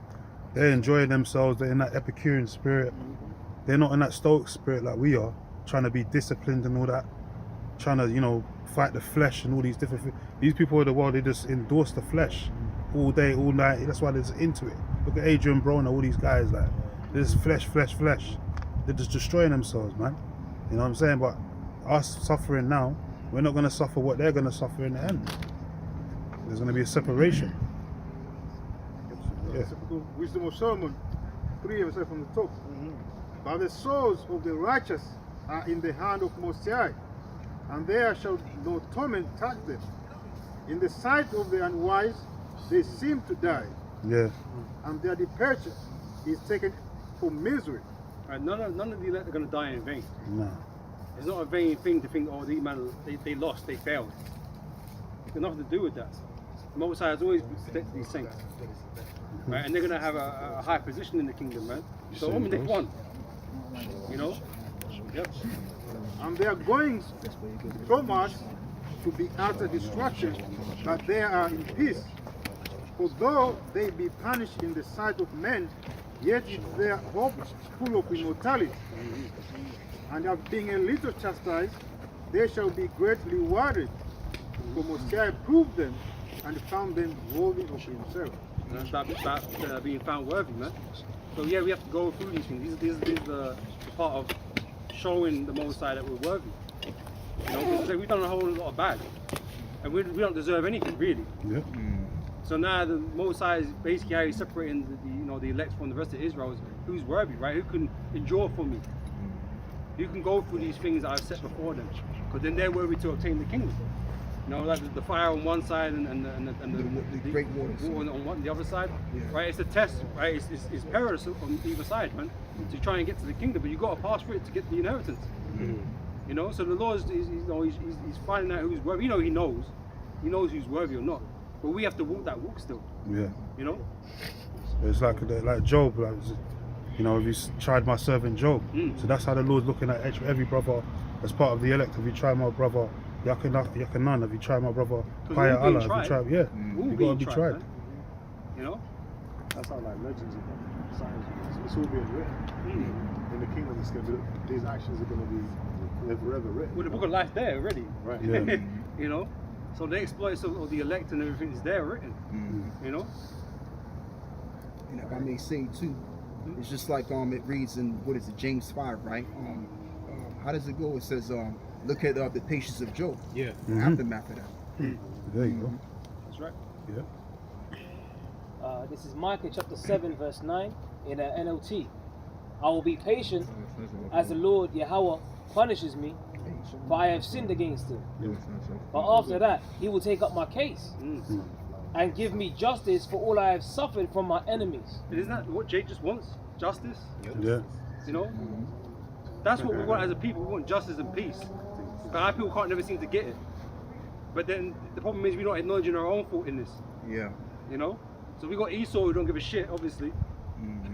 Speaker 2: They're enjoying themselves, they're in that Epicurean spirit. They're not in that Stoic spirit like we are, trying to be disciplined and all that, trying to, you know, fight the flesh and all these different things. These people of the world, they just endorse the flesh all day, all night. That's why they're just into it. Look at Adrian Broner, all these guys, like, they're just flesh. They're just destroying themselves, man. You know what I'm saying? But us suffering now, we're not going to suffer what they're going to suffer in the end. There's going to be a separation.
Speaker 9: Yeah. Wisdom of Solomon 3 verse from the top. But the souls of the righteous are in the hand of Most High, and there shall no torment touch them. In the sight of the unwise, they seem to die.
Speaker 2: Yeah.
Speaker 9: And their departure is taken for misery.
Speaker 1: Right, none of the elect are going to die in vain.
Speaker 2: No.
Speaker 1: It's not a vain thing to think, oh, these men, they lost, they failed. It's got nothing to do with that. The Most High has always protected these saints. Right? And they're going to have a high position in the kingdom, man. So, I mean, they won. You know? Yep.
Speaker 9: And their goings from us to be utter destruction, but they are in peace. For though they be punished in the sight of men, yet is their hope full of immortality. And of being a little chastised, they shall be greatly rewarded. For Most High proved them and found them worthy of Himself.
Speaker 1: And that's about being found worthy, man. So yeah, we have to go through these things. This is the part of showing the Most High that we're worthy. You know, because we've done a whole lot of bad, and we don't deserve anything really.
Speaker 2: Yeah.
Speaker 1: So now the Most High is basically how He's separating the elect from the rest of Israel. Is who's worthy, right? Who can endure for me? Who can go through these things that I've set before them? Because then they're worthy to obtain the kingdom. You know, like the fire on one side and the great waters on the other side, right? It's a test, right? It's perilous on either side, man. To try and get to the kingdom, but you got to pass through it to get the inheritance. You know, so the Lord he's finding out who's worthy. You know, He knows who's worthy or not. But we have to walk that walk still. Yeah. You know.
Speaker 2: It's like Job, like, you know, have you tried my servant Job? So that's how the Lord's looking at every brother as part of the elect. Have you tried my brother Yakanan, have you tried my brother?
Speaker 1: Because
Speaker 2: Higher
Speaker 1: we're being
Speaker 2: Allah, have you
Speaker 1: tried.
Speaker 2: tried? Yeah,
Speaker 1: We're
Speaker 2: you gotta
Speaker 1: being
Speaker 2: be
Speaker 1: tried,
Speaker 2: tried.
Speaker 1: man. You know?
Speaker 11: That's how like legends are. Signs. It's all being written. In the kingdom, it's gonna be, these actions are gonna be forever written.
Speaker 1: Well, the book of life's there already.
Speaker 11: Right.
Speaker 2: Yeah.
Speaker 1: You know? So the exploits of the elect and everything is there written. You know?
Speaker 14: And if I may say too, it's just like it reads in what is it, James 5, right? How does it go? It says, look at the patience of Job.
Speaker 5: Yeah.
Speaker 14: The aftermath of that.
Speaker 2: There you go.
Speaker 1: That's right.
Speaker 2: Yeah.
Speaker 6: This is Micah chapter 7 verse 9 in NLT. I will be patient as the Lord Yahweh punishes me, for I have sinned against him. But after that, he will take up my case and give me justice for all I have suffered from my enemies.
Speaker 1: Isn't that what Jake just wants? Justice?
Speaker 2: Yeah.
Speaker 1: You know? That's what we want as a people. We want justice and peace. But our people can't never seem to get it. But then the problem is we're not acknowledging our own fault in this.
Speaker 14: Yeah.
Speaker 1: You know? So we got Esau who don't give a shit, obviously.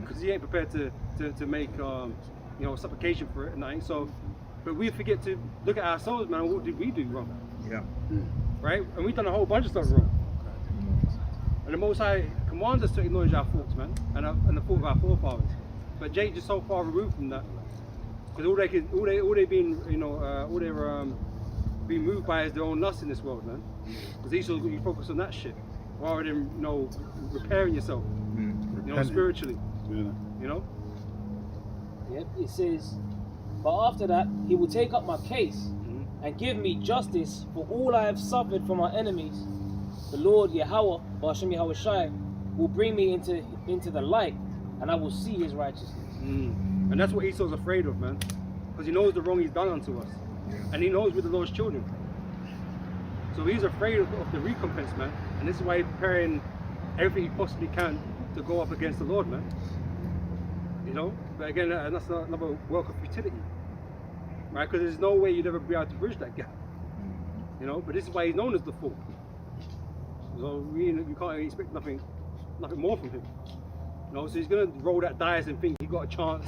Speaker 1: Because he ain't prepared to make you know, supplication for it and that. So, but we forget to look at ourselves, man. What did we do wrong?
Speaker 14: Yeah.
Speaker 1: Right? And we've done a whole bunch of stuff wrong. And the Most High commands us to acknowledge our faults, man, and the fault of our forefathers. But Jake just so far removed from that, because all they being, you know, all they're being moved by is their own lust in this world, man. Because Esau's got you focus on that shit, rather than, you know, repairing yourself, you know, spiritually.
Speaker 2: Yeah.
Speaker 1: You know.
Speaker 6: Yep. It says, but after that, he will take up my case and give me justice for all I have suffered from my enemies. The Lord Yahweh, Hashem Yahweh Shai, will bring me into the light, and I will see his righteousness.
Speaker 1: And that's what Esau's afraid of, man, because he knows the wrong he's done unto us, and he knows we're the Lord's children. So he's afraid of the recompense, man, and this is why he's preparing everything he possibly can to go up against the Lord, man. You know, but again, that's another work of futility, right? Because there's no way you'd ever be able to bridge that gap. You know, but this is why he's known as the fool. So you can't expect nothing more from him. You know, so he's gonna roll that dice and think he got a chance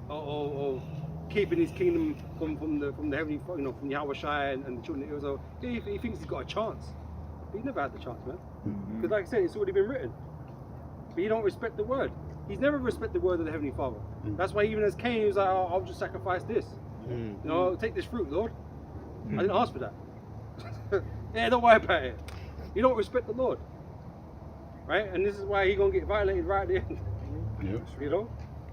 Speaker 1: of keeping his kingdom from the heavenly, you know, from Yahweh Shai and the children of Israel. He thinks he's got a chance. But he never had the chance, man. Because like I said, it's already been written. But he don't respect the word. He's never respected the word of the Heavenly Father. That's why even as Cain, he was like, oh, I'll just sacrifice this. You know, I'll take this fruit, Lord. I didn't ask for that. Yeah, don't worry about it. You don't respect the Lord. Right? And this is why he's going to get violated right at the end. You know?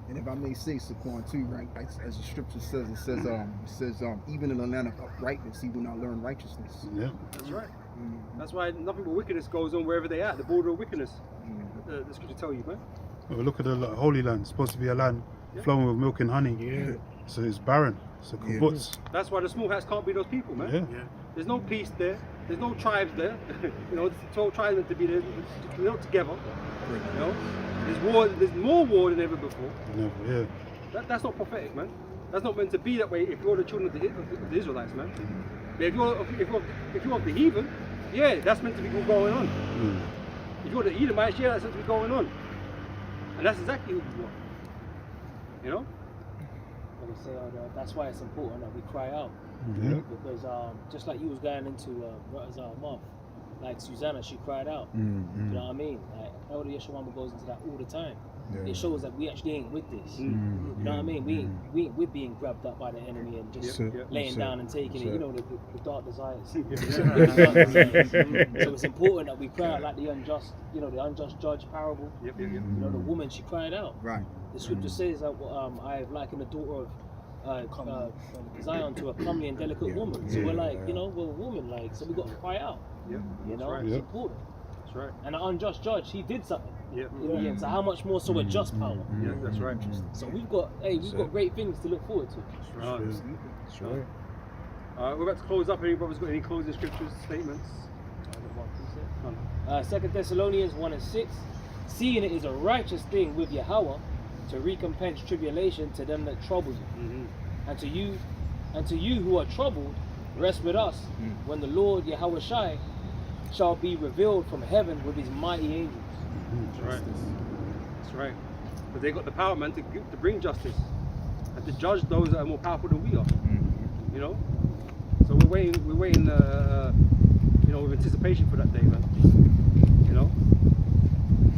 Speaker 14: And if I may say, Saquon, too, right, as the scripture says, it says, even in the land of uprightness, he will not learn righteousness.
Speaker 2: Yeah.
Speaker 1: That's right. That's why nothing but wickedness goes on wherever they're at, the border of wickedness. The scripture tell you, man.
Speaker 2: Well, look at the Holy Land. It's supposed to be a land flowing with milk and honey. Yeah. So it's barren. So kibbutz.
Speaker 1: That's why the small hats can't be those people, man.
Speaker 2: Yeah.
Speaker 1: There's no peace there. There's no tribes there. You know, 12 tribes meant to be there. They're not together. You know, there's war. There's more war than ever before.
Speaker 2: Yeah.
Speaker 1: That's not prophetic, man. That's not meant to be that way if you're the children of the Israelites, man. But if you're of the heathen, yeah, that's meant to be going on. If you're the Edomites, yeah, that's meant to be going on. And that's exactly who we want. You know?
Speaker 6: Like I said, that's why it's important that we cry out. Because just like you was going into month, like Susanna, she cried out. You know what I mean? Like Elder Yeshua goes into that all the time. It shows that we actually ain't with this. You know what I mean? We're being grabbed up by the enemy and just laying down and taking it. You know, the dark desires. So it's important that we cry out like the unjust, you know, the unjust judge parable. You know, the woman, she cried out.
Speaker 14: Right.
Speaker 6: The scripture says that I have likened the daughter of Zion to a comely and delicate woman. So we're like, you know, we're a woman, like, so we got to cry out. You know, it's important.
Speaker 1: That's right.
Speaker 6: And the unjust judge, he did something.
Speaker 1: In
Speaker 6: the end. So how much more so a just power?
Speaker 1: Yeah, that's right.
Speaker 6: So we've got great things to look forward to.
Speaker 1: That's right. We're about to close up. Any brothers got any closing scriptures, statements?
Speaker 6: 2 Thessalonians 1:6. Seeing it is a righteous thing with Yahweh to recompense tribulation to them that trouble you, and to you who are troubled, rest with us when the Lord Yahweh Shai shall be revealed from heaven with his mighty angels.
Speaker 1: That's right. That's right. But they got the power, man, to bring justice and to judge those that are more powerful than we are. You know. So we're waiting, you know, with anticipation for that day, man. You know.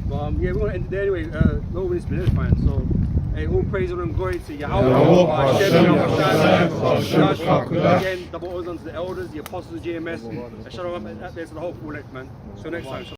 Speaker 1: But yeah, we're gonna end it there anyway. Lord, it's been edifying. So, hey, all praise and glory to Yahweh. Again, double orders unto the elders, the apostles of GMS, and shalom out there to the whole elect, man. Till next time.